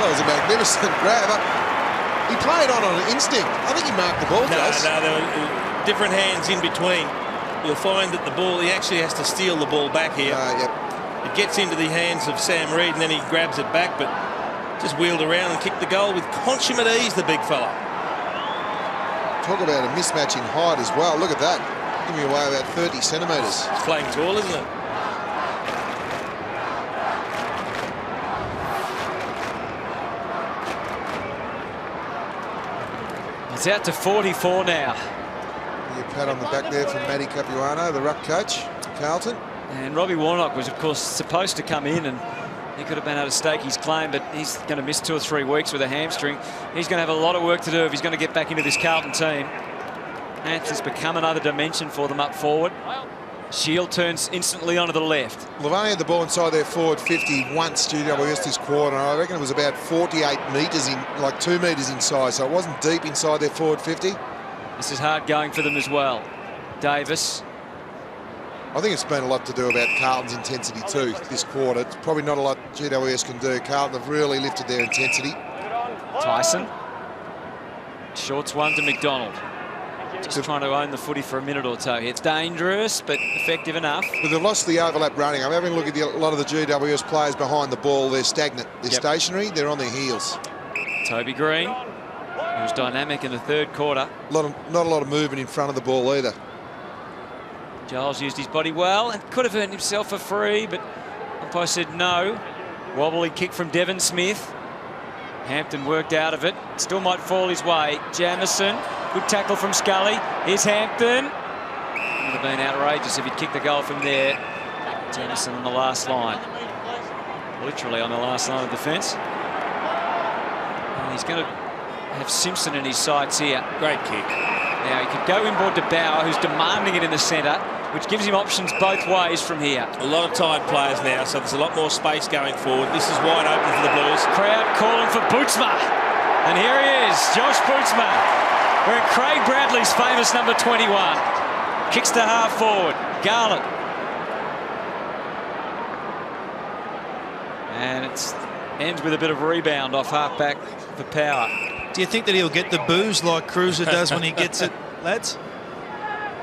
Speaker 6: That was a magnificent grab. He played on an instinct. I think he marked the ball.
Speaker 3: No, there were different hands in between. You'll find that the ball, he actually has to steal the ball back here.
Speaker 6: Yep.
Speaker 3: It gets into the hands of Sam Reid and then he grabs it back, but just wheeled around and kicked the goal with consummate ease, the big fella.
Speaker 6: Talk about a mismatch in height as well. Look at that. Giving away about 30 centimetres.
Speaker 3: It's playing tall, isn't it?
Speaker 1: It's out to 44 now.
Speaker 6: A pat on the back there from Matty Capuano, the ruck coach, Carlton.
Speaker 1: And Robbie Warnock was, of course, supposed to come in, and he could have been able to stake his claim, but he's going to miss 2 or 3 weeks with a hamstring. He's going to have a lot of work to do if he's going to get back into this Carlton team. Hampton's become another dimension for them up forward. Shield turns instantly onto the left.
Speaker 6: They've only had the ball inside their forward 50 once, GWS, this quarter. I reckon it was about 48 metres in, like 2 metres inside, so it wasn't deep inside their forward 50.
Speaker 1: This is hard going for them as well. Davis.
Speaker 6: I think it's been a lot to do about Carlton's intensity too this quarter. It's probably not a lot GWS can do. Carlton have really lifted their intensity.
Speaker 1: Tyson. Shorts one to McDonald. Just trying to own the footy for a minute or two. It's dangerous, but effective enough.
Speaker 6: But they've lost the overlap running. I'm having a look at a lot of the GWS players behind the ball. They're stagnant. They're stationary. They're on their heels.
Speaker 1: Toby Green, who was dynamic in the third quarter.
Speaker 6: Not a lot of movement in front of the ball either.
Speaker 1: Giles used his body well and could have earned himself a free, but umpire said no. Wobbly kick from Devon Smith. Hampton worked out of it. Still might fall his way. Jamison. Good tackle from Scully. Here's Hampton. Would have been outrageous if he'd kicked the goal from there. Jamison on the last line. Literally on the last line of defence. And he's going to have Simpson in his sights here.
Speaker 3: Great kick.
Speaker 1: Now he could go inboard to Bauer, who's demanding it in the centre, which gives him options both ways from here.
Speaker 3: A lot of tired players now, so there's a lot more space going forward. This is wide open for the Blues.
Speaker 1: Crowd calling for Bootsma. And here he is, Josh Bootsma. Wearing Craig Bradley's famous number 21. Kicks to half forward. Garland. And it ends with a bit of rebound off half-back for Power.
Speaker 4: Do you think that he'll get the booze like Cruiser does when he gets it, lads?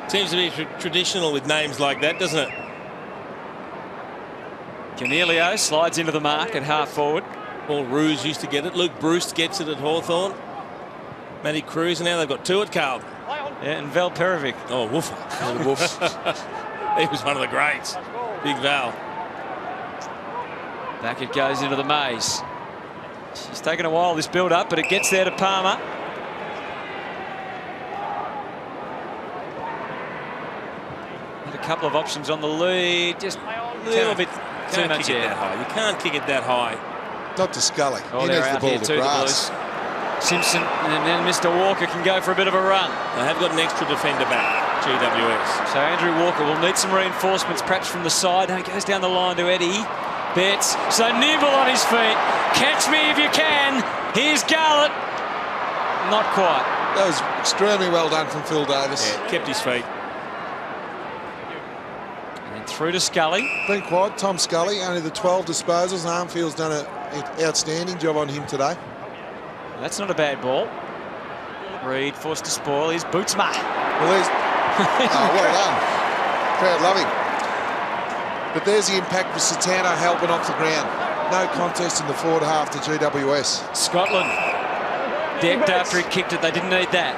Speaker 3: Seems to be traditional with names like that, doesn't it?
Speaker 1: Cornelio slides into the mark at half forward.
Speaker 3: Paul Roos used to get it. Luke Bruce gets it at Hawthorn. Matty Cruz, and now they've got 2 at Carlton.
Speaker 1: Yeah, and Val Perovic.
Speaker 3: Oh, woof. He was one of the greats. Big Val.
Speaker 1: Back it goes into the maze. It's taken a while, this build-up, but it gets there to Palmer. Had a couple of options on the lead. Just a little bit too much
Speaker 3: air. You can't kick it that high.
Speaker 6: Not to Scully.
Speaker 1: Oh,
Speaker 6: he needs the ball to grass.
Speaker 1: Simpson and then Mr. Walker can go for a bit of a run.
Speaker 3: They have got an extra defender back, GWS.
Speaker 1: So Andrew Walker will need some reinforcements, perhaps from the side. And he goes down the line to Eddie. Betts. So Nimble on his feet. Catch me if you can. Here's Garlett. Not quite.
Speaker 6: That was extremely well done from Phil Davis.
Speaker 3: Yeah, kept his feet.
Speaker 1: And through to Scully.
Speaker 6: Been quiet. Tom Scully, only the 12 disposals. Armfield's done an outstanding job on him today.
Speaker 1: That's not a bad ball. Reid forced to spoil. Here's Bootsma.
Speaker 6: Well, there's... oh, well done. Crowd loving. But there's the impact with Satano helping off the ground. No contest in the forward half to GWS.
Speaker 1: Scotland decked after he kicked it. They didn't need that.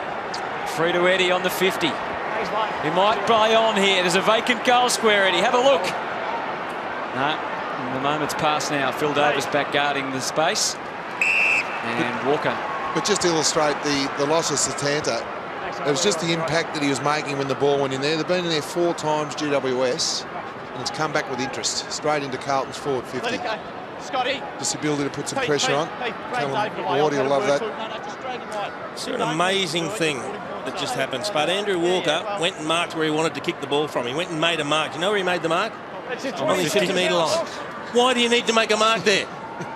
Speaker 1: Free to Eddie on the 50. He might play on here. There's a vacant goal square, Eddie. Have a look. No, the moment's passed now. Phil Davis back guarding the space. And Walker.
Speaker 6: But just to illustrate the loss of Satanta, it was just the impact that he was making when the ball went in there. They've been in there 4 times, GWS, and it's come back with interest. Straight into Carlton's forward 50.
Speaker 5: Scotty.
Speaker 6: Just the ability to put some
Speaker 5: Pete,
Speaker 6: pressure on.
Speaker 5: Pete,
Speaker 6: Callum
Speaker 5: Dave, the way
Speaker 6: Ward,
Speaker 5: I've
Speaker 6: will
Speaker 5: got
Speaker 6: love
Speaker 5: to work
Speaker 6: that.
Speaker 5: through. No, just straight in right.
Speaker 3: It's an amazing thing that just happened. But Andrew Walker went and marked where he wanted to kick the ball from. He went and made a mark. You know where he made the mark? On the 50-metre line. Why do you need to make a mark there?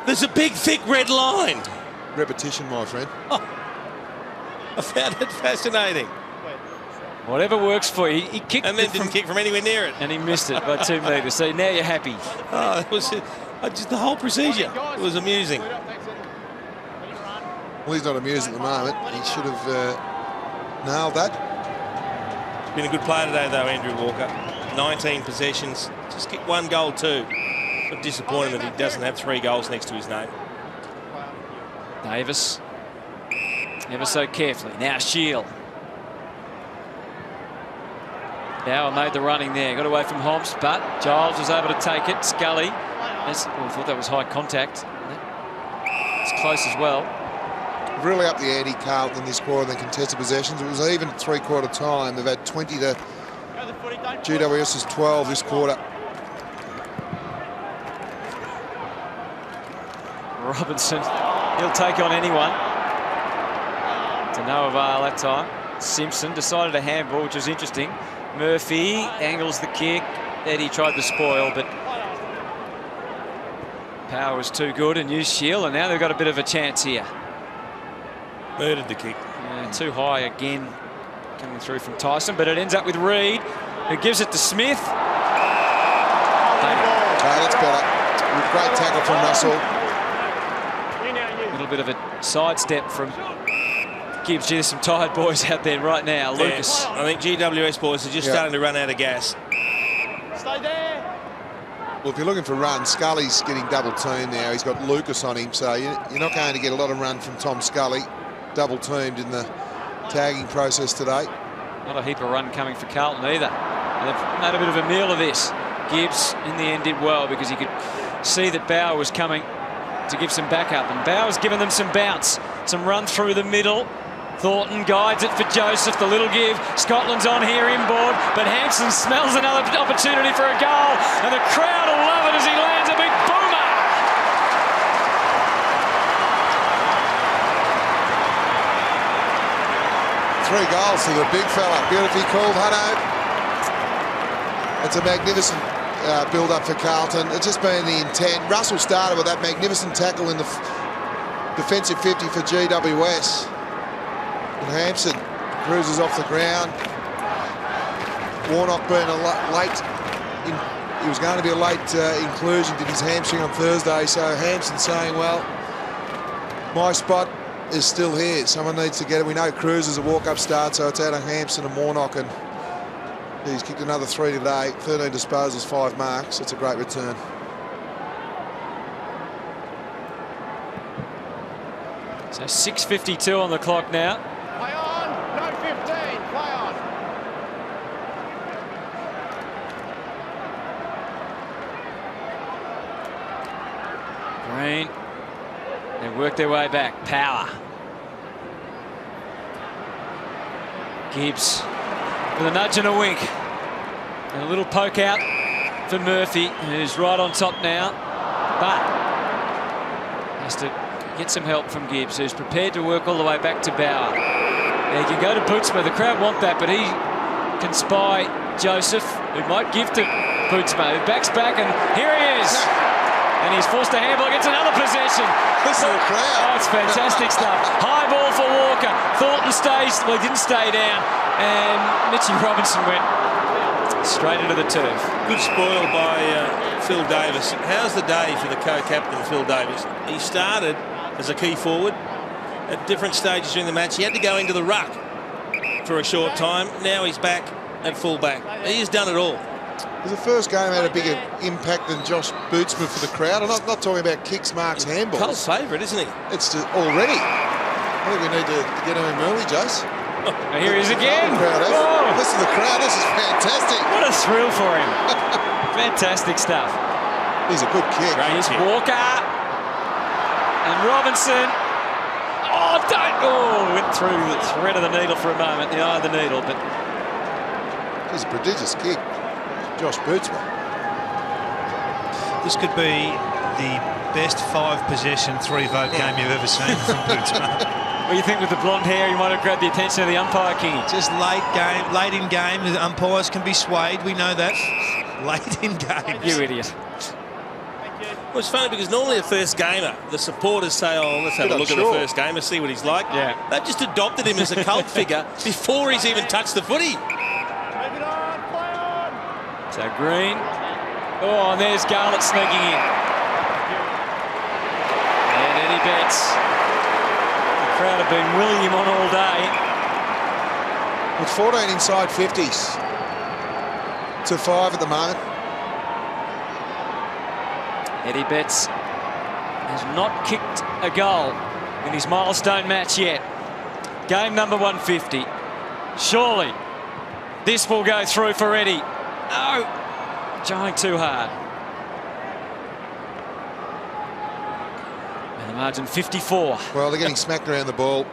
Speaker 3: There's a big, thick red line.
Speaker 6: Repetition, my friend.
Speaker 3: Oh, I found it fascinating.
Speaker 1: Whatever works for you. He kicked
Speaker 3: And then didn't kick from anywhere near it.
Speaker 1: and he missed it by 2 metres. So now you're happy.
Speaker 3: Oh, it was just the whole procedure. It was amusing.
Speaker 6: Well, he's not amused at the moment. He should have nailed that.
Speaker 3: Been a good player today, though, Andrew Walker. 19 possessions. Just kicked 1 goal, too. But disappointing that he doesn't have 3 goals next to his name.
Speaker 1: Davis. Ever so carefully. Now Shield. Bauer made the running there. Got away from Hobbs, but Giles was able to take it. Scully. I thought that was high contact. It's close as well.
Speaker 6: Really up the ante, Carlton, in this quarter than contested possessions. It was even at three-quarter time. They've had 20 to GWS's 12 this quarter.
Speaker 1: Robinson, he'll take on anyone. To no avail that time. Simpson decided a handball, which was interesting. Murphy angles the kick. Eddie tried to spoil, but power was too good and used Shield, and now they've got a bit of a chance here.
Speaker 3: Murdered the kick.
Speaker 1: Yeah, too high again, coming through from Tyson, but it ends up with Reed, who gives it to Smith.
Speaker 6: That's better. Great tackle from Russell.
Speaker 1: A little bit of a sidestep from Gibbs. Gee, there's some tired boys out there right now. Lucas.
Speaker 3: I think GWS boys are just starting to run out of gas.
Speaker 5: Stay there.
Speaker 6: Well, if you're looking for runs, Scully's getting double teamed now. He's got Lucas on him, so you're not going to get a lot of run from Tom Scully. Double teamed in the tagging process today.
Speaker 1: Not a heap of run coming for Carlton either. And they've made a bit of a meal of this. Gibbs, in the end, did well because he could see that Bauer was coming to give some backup. And Bauer's given them some bounce, some run through the middle. Thornton guides it for Joseph, the little give. Scotland's on here inboard, but Hampson smells another opportunity for a goal, and the crowd will love it as he lands a big boomer.
Speaker 6: Three goals to the big fella. Beautifully called, Hutto. It's a magnificent build-up for Carlton. It's just been the intent. Russell started with that magnificent tackle in the defensive 50 for GWS. And Hampson cruises off the ground. Warnock being a late, he was going to be a late inclusion, did his hamstring on Thursday, so Hampson saying, well, my spot is still here. Someone needs to get it. We know Cruz is a walk-up start, so it's out of Hampson and Warnock, and he's kicked another 3 today. 13 disposals, 5 marks. It's a great return.
Speaker 1: So 6:52 on the clock now.
Speaker 5: Play on. No 15. Play on.
Speaker 1: Green. They work their way back. Power. Gibbs with a nudge and a wink. And a little poke out for Murphy, who's right on top now. But has to get some help from Gibbs, who's prepared to work all the way back to Bauer. He can go to Bootsma. The crowd want that, but he can spy Joseph, who might give to Bootsma, who backs back, and here he is. And he's forced to handle. Gets another possession.
Speaker 6: Listen to the crowd.
Speaker 1: Oh, it's fantastic stuff. High ball for Walker. Thornton stays. Well, he didn't stay down. And Mitchie Robinson went straight into the turf.
Speaker 3: Good spoil by Phil Davis. How's the day for the co-captain, Phil Davis? He started as a key forward at different stages during the match. He had to go into the ruck for a short time. Now he's back at full-back. He has done it all.
Speaker 6: The first game had a bigger impact than Josh Bootsma for the crowd. I'm not talking about kicks, marks, handballs.
Speaker 3: Cole's favourite, isn't he?
Speaker 6: It's just already. I think we need to get him early, Jace.
Speaker 1: And here he is again.
Speaker 6: Oh. Listen to the crowd. This is fantastic.
Speaker 1: What a thrill for him. Fantastic stuff.
Speaker 6: He's a good kick.
Speaker 1: Here's Walker. And Robinson. Oh, don't. Oh, went through the thread of the needle for a moment, the eye of the needle. But
Speaker 6: he's a prodigious kick. Josh Bootsma.
Speaker 4: This could be the best 5-possession, 3-vote game you've ever seen from Bhutan.
Speaker 1: What do you think with the blonde hair? He might have grabbed the attention of the umpire, Kingy.
Speaker 4: Just late in game, the umpires can be swayed. We know that. Late in game.
Speaker 1: You idiot.
Speaker 3: Well, it's funny because normally a first gamer, the supporters say, oh, let's have a look at the first gamer, see what he's like.
Speaker 1: Yeah.
Speaker 3: They've just adopted him as a cult figure before he's even touched the footy.
Speaker 1: So Green. Oh, and there's Garlett sneaking in. And Eddie Betts. The crowd have been willing him on all day.
Speaker 6: With 14 inside 50s to 5 at the moment.
Speaker 1: Eddie Betts has not kicked a goal in his milestone match yet. Game number 150. Surely this will go through for Eddie. No, trying too hard. And the margin 54.
Speaker 6: Well, they're getting smacked around the ball.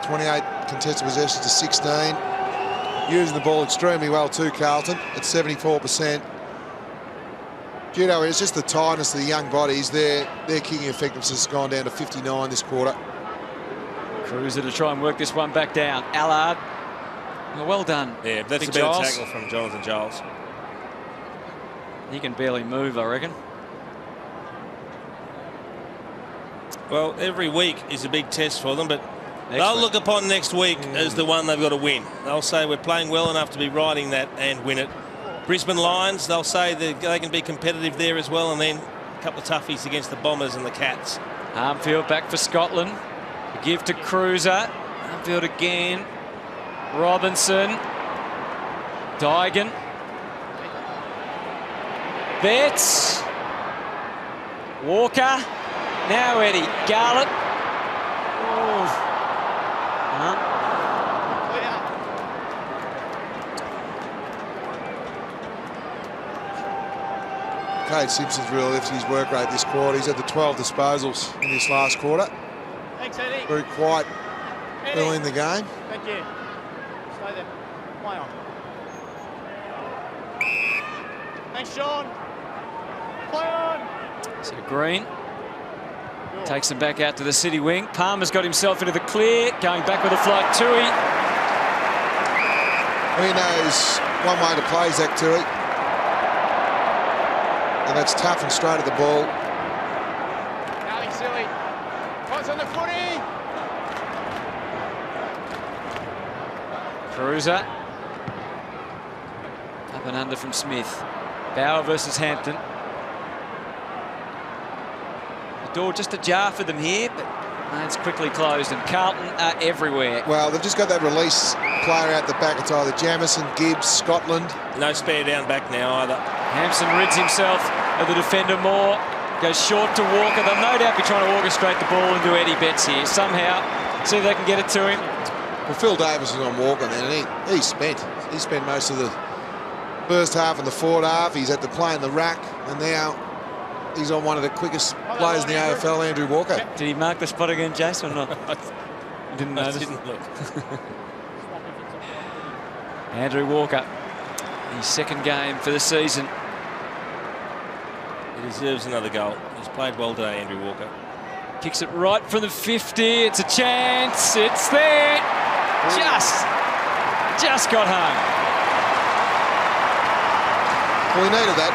Speaker 6: 28 contested possessions to 16. Using the ball extremely well too, Carlton, at 74%. Judo, it's just the tiredness of the young bodies. Their kicking effectiveness has gone down to 59 this quarter.
Speaker 1: Cruiser to try and work this one back down. Allard. Well done.
Speaker 3: Yeah, that's a better tackle from Jonathan Giles.
Speaker 1: He can barely move, I reckon.
Speaker 3: Well, every week is a big test for them, but they'll look upon next week as the one they've got to win. They'll say we're playing well enough to be riding that and win it. Brisbane Lions, they'll say that they can be competitive there as well, and then a couple of toughies against the Bombers and the Cats.
Speaker 1: Armfield back for Scotland. A give to Cruiser. Armfield again. Robinson. Dygan. Betts. Walker. Now Eddie. Garlett.
Speaker 6: Cade Simpson's really lifted his work rate this quarter. He's had the 12 disposals in this last quarter.
Speaker 5: Thanks, Eddie.
Speaker 6: Very quiet early in the game.
Speaker 5: Thank you. Stay there. Play on. Thanks, Sean. Play on.
Speaker 1: So Green takes him back out to the city wing. Palmer's got himself into the clear. Going back with a flight. Tui.
Speaker 6: He knows one way to play Zach Tui. And that's tough and straight at the ball.
Speaker 5: Nothing silly. Points on the footy.
Speaker 1: Cruiser. Up and under from Smith. Bauer versus Hampton. The door just ajar for them here, but it's quickly closed, and Carlton are everywhere.
Speaker 6: Well, they've just got that release player out the back. It's either Jamison, Gibbs, Scotland.
Speaker 3: No spare down back now either.
Speaker 1: Hampson rids himself of the defender more. Goes short to Walker. They'll no doubt be trying to orchestrate the ball into Eddie Betts here. Somehow, see if they can get it to him.
Speaker 6: Well, Phil Davis was on Walker then, and he spent most of the first half and the forward half. He's had to play in the rack, and now he's on one of the quickest players in the AFL, Andrew Walker.
Speaker 1: Did he mark the spot again, Jason, or not? Didn't notice.
Speaker 3: Didn't look.
Speaker 1: Andrew Walker, his second game for the season.
Speaker 3: He deserves another goal. He's played well today, Andrew Walker.
Speaker 1: Kicks it right from the 50. It's a chance. It's there. Just got home.
Speaker 6: Well, he needed that.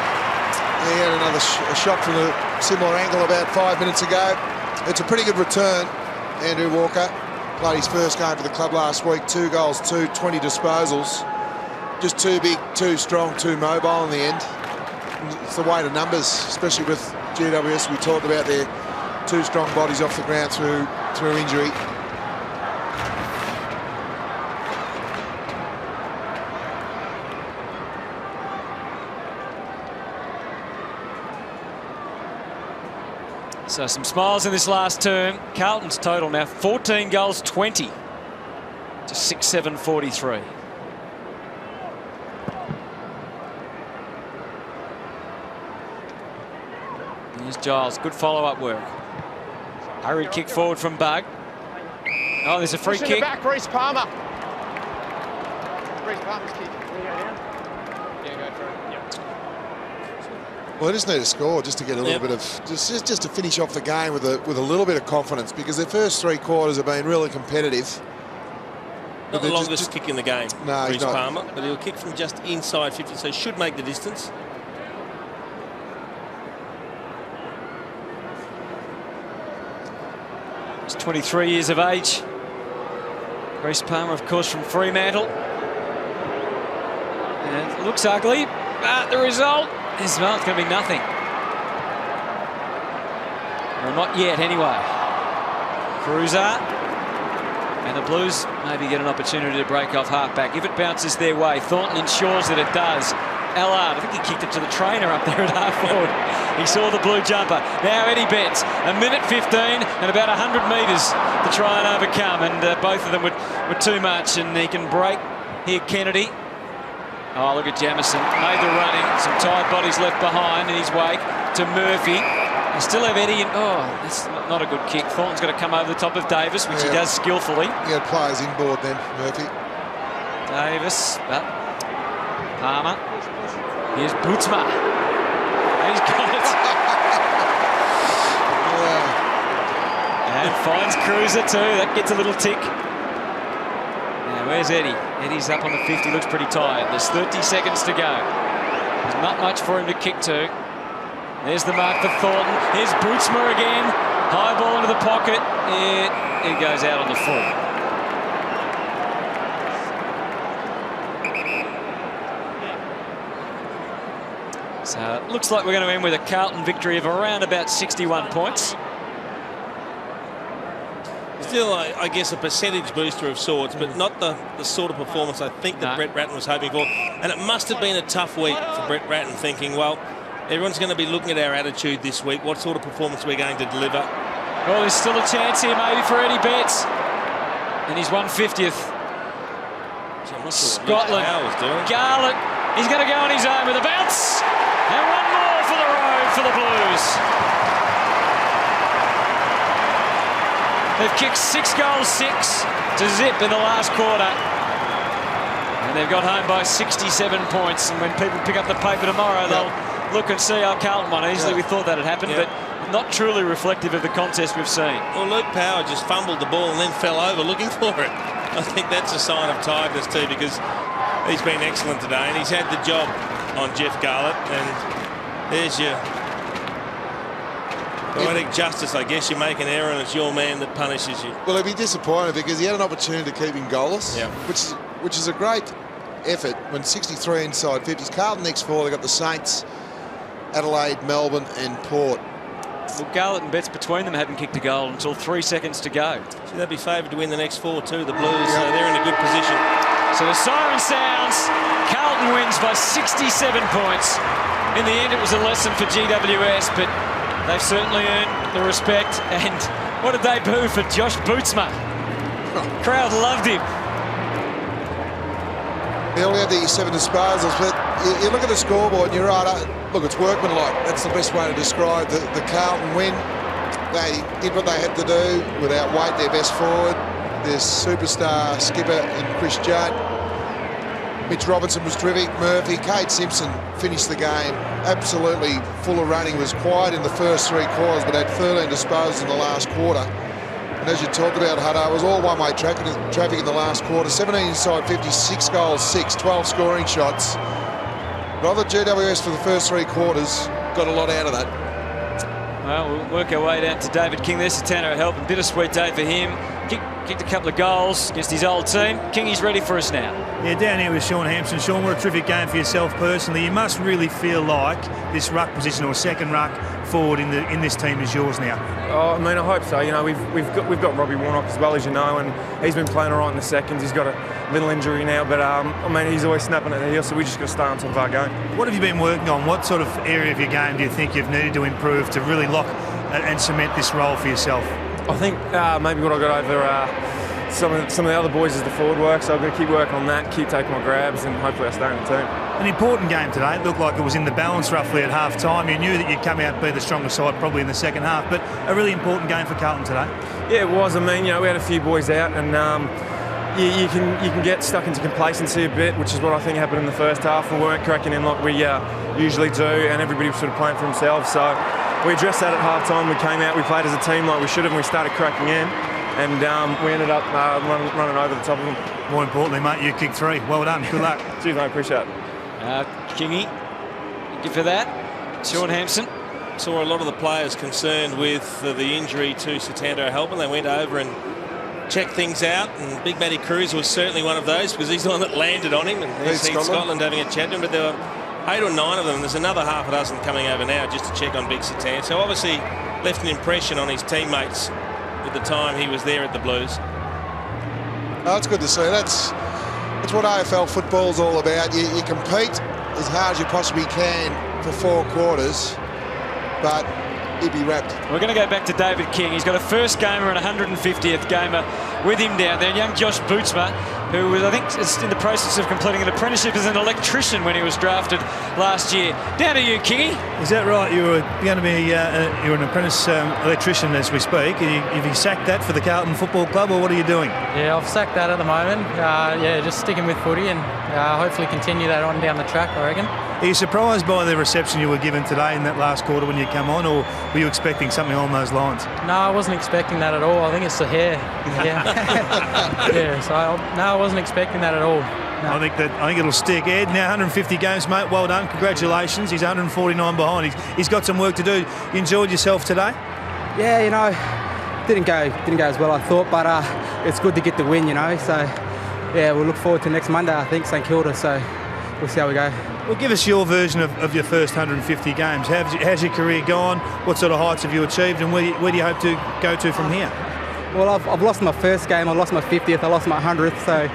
Speaker 6: He had another shot from a similar angle about 5 minutes ago. It's a pretty good return. Andrew Walker played his first game for the club last week. 2 goals, 20 disposals. Just too big, too strong, too mobile in the end. It's the weight of numbers, especially with GWS. We talked about their 2 strong bodies off the ground through injury.
Speaker 1: So some smiles in this last term. Carlton's total now 14 goals, 20 to 6-7-43. Here's Giles, good follow-up work. Hurried kick forward from Bug. Oh, there's a free kick.
Speaker 5: Back, Reece Palmer. Reece Palmer's kick. Will you go down? Yeah, go through. Yep.
Speaker 6: Well, they just need to score just to get a little bit of just to finish off the game with a little bit of confidence, because their first 3 quarters have been really competitive.
Speaker 3: Not the longest kick in the game,
Speaker 6: no,
Speaker 3: Reece Palmer, but he'll kick from just inside 50, so should make the distance.
Speaker 1: He's 23 years of age. Reece Palmer, of course, from Fremantle. And it looks ugly, but the result is, well, it's going to be nothing. Well, not yet, anyway. Cruiser. And the Blues maybe get an opportunity to break off halfback. If it bounces their way, Thornton ensures that it does. Allard, I think he kicked it to the trainer up there at half forward. He saw the blue jumper. Now Eddie Betts, 1:15 and about 100 metres to try and overcome. And both of them were too much. And he can break here, Kennedy. Oh, look at Jamison. Made the running. Some tired bodies left behind in his wake to Murphy. They still have Eddie. And, oh, that's not a good kick. Thornton's got to come over the top of Davis, which he does skillfully.
Speaker 6: He had players inboard then, Murphy.
Speaker 1: Davis, but Palmer. Here's Bootsma. He's got it. And finds Cruiser too. That gets a little tick. Now, where's Eddie? Eddie's up on the 50, looks pretty tired. There's 30 seconds to go. There's not much for him to kick to. There's the mark for Thornton. Here's Bootsma again. High ball into the pocket. It goes out on the full. So it looks like we're going to end with a Carlton victory of around about 61 points.
Speaker 3: Still, I guess, a percentage booster of sorts, but not the sort of performance I think that Brett Ratten was hoping for. And it must have been a tough week for Brett Ratten, thinking, well, everyone's going to be looking at our attitude this week. What sort of performance we're going to deliver?
Speaker 1: Well, there's still a chance here maybe for Eddie Betts. And he's 150th. Scotland. Garlett. He's going to go on his own with a bounce. And one more for the road for the Blues. They've kicked 6 goals, 6 to zip in the last quarter. And they've got home by 67 points. And when people pick up the paper tomorrow, they'll look and see how Carlton won easily. We thought that had happened, but not truly reflective of the contest we've seen.
Speaker 3: Well, Luke Power just fumbled the ball and then fell over looking for it. I think that's a sign of tiredness too, because he's been excellent today and he's had the job on Jeff Garlett. And there's your poetic justice, I guess. You make an error and it's your man that punishes you.
Speaker 6: Well, he'd be disappointed because he had an opportunity to keep him goalless, which is a great effort when 63 inside 50s. Carlton next 4, they've got the Saints, Adelaide, Melbourne and Port.
Speaker 1: Well, Garlett and Betts between them haven't kicked a goal until 3 seconds to go.
Speaker 3: So they'd be favoured to win the next 4 too, the Blues. So they're in a good position.
Speaker 1: So the siren sounds. Carlton wins by 67 points. In the end, it was a lesson for GWS, but they've certainly earned the respect. And what did they boo for Josh Bootsma? Crowd loved him.
Speaker 6: He only had the 7 disposals, but you look at the scoreboard and you're right. Look, it's workmanlike. That's the best way to describe the Carlton win. They did what they had to do without Wade, their best forward. Their superstar skipper in Chris Judd. Mitch Robinson was terrific. Murphy, Kade Simpson finished the game absolutely full of running. Was quiet in the first 3 quarters, but had 13 disposals in the last quarter. And as you talked about, Hutto, it was all one-way traffic in the last quarter. 17 inside 50, 6 goals, 6, 12 scoring shots. But I thought GWS for the first 3 quarters got a lot out of that.
Speaker 1: Well, we'll work our way down to David King. There's Satana help. A bittersweet day for him. Kicked a couple of goals against his old team. Kingy's ready for us now.
Speaker 4: Yeah, down here with Sean Hampson. Sean, what a terrific game for yourself personally. You must really feel like this ruck position or second ruck forward in this team is yours now.
Speaker 7: Oh, I mean, I hope so. You know, we've got Robbie Warnock as well, as you know, and he's been playing all right in the seconds. He's got a little injury now, but I mean, he's always snapping at the heel, so we just got to stay on top of our game. What have you been working on? What sort of area of your game do you think you've needed to improve to really lock and cement this role for yourself? I think maybe what I got over some of the other boys is the forward work, so I'm going to keep working on that, keep taking my grabs, and hopefully I stay in the team.
Speaker 4: An important game today. It looked like it was in the balance roughly at half-time. You knew that you'd come out and be the stronger side probably in the second half, but a really important game for Carlton today.
Speaker 7: Yeah, it was. I mean, you know, we had a few boys out, and you can get stuck into complacency a bit, which is what I think happened in the first half. We weren't cracking in like we usually do, and everybody was sort of playing for themselves. So we addressed that at half-time. We came out, we played as a team like we should have, and we started cracking in. And we ended up running over the top of them.
Speaker 4: More importantly, mate, you kicked 3. Well done. Good luck.
Speaker 7: Cheers, mate. Appreciate it.
Speaker 1: Kingy, thank you for that. Sean Hampson.
Speaker 3: Saw a lot of the players concerned with the injury to Satando Helpman. They went over and checked things out, and Big Matty Cruz was certainly one of those because he's the one that landed on him, and he's seen Scotland having a chat to him. But there were 8 or 9 of them. There's another half a dozen coming over now just to check on Big Satan. So obviously left an impression on his teammates at the time he was there at the Blues.
Speaker 6: Oh, that's good to see. That's what AFL football's all about. You compete as hard as you possibly can for 4 quarters, but he'd be wrapped.
Speaker 1: We're going to go back to David King. He's got a first gamer and 150th gamer with him down there. Young Josh Bootsma, who was, I think, is in the process of completing an apprenticeship as an electrician when he was drafted last year. Down to you, Kingy.
Speaker 4: Is that right? You're going to be you're an apprentice electrician as we speak. Have you sacked that for the Carlton Football Club, or what are you doing?
Speaker 8: Yeah, I've sacked that at the moment. Yeah, just sticking with footy and hopefully continue that on down the track, I reckon.
Speaker 4: Are you surprised by the reception you were given today in that last quarter when you come on, or were you expecting something along those lines?
Speaker 8: No, I wasn't expecting that at all. I think it's the hair. Yeah. Yeah, so I wasn't expecting that at all. No.
Speaker 4: I think it'll stick. Ed, now 150 games, mate. Well done. Congratulations. He's 149 behind. He's got some work to do. You enjoyed yourself today?
Speaker 9: Yeah, you know, didn't go as well I thought, but it's good to get the win, you know. So yeah, we'll look forward to next Monday, I think, St Kilda. So we'll see how we go.
Speaker 4: Well, give us your version of your first 150 games. How's your career gone? What sort of heights have you achieved, and where do you hope to go to from here?
Speaker 9: Well, I've lost my first game. I lost my 50th. I lost my 100th. So,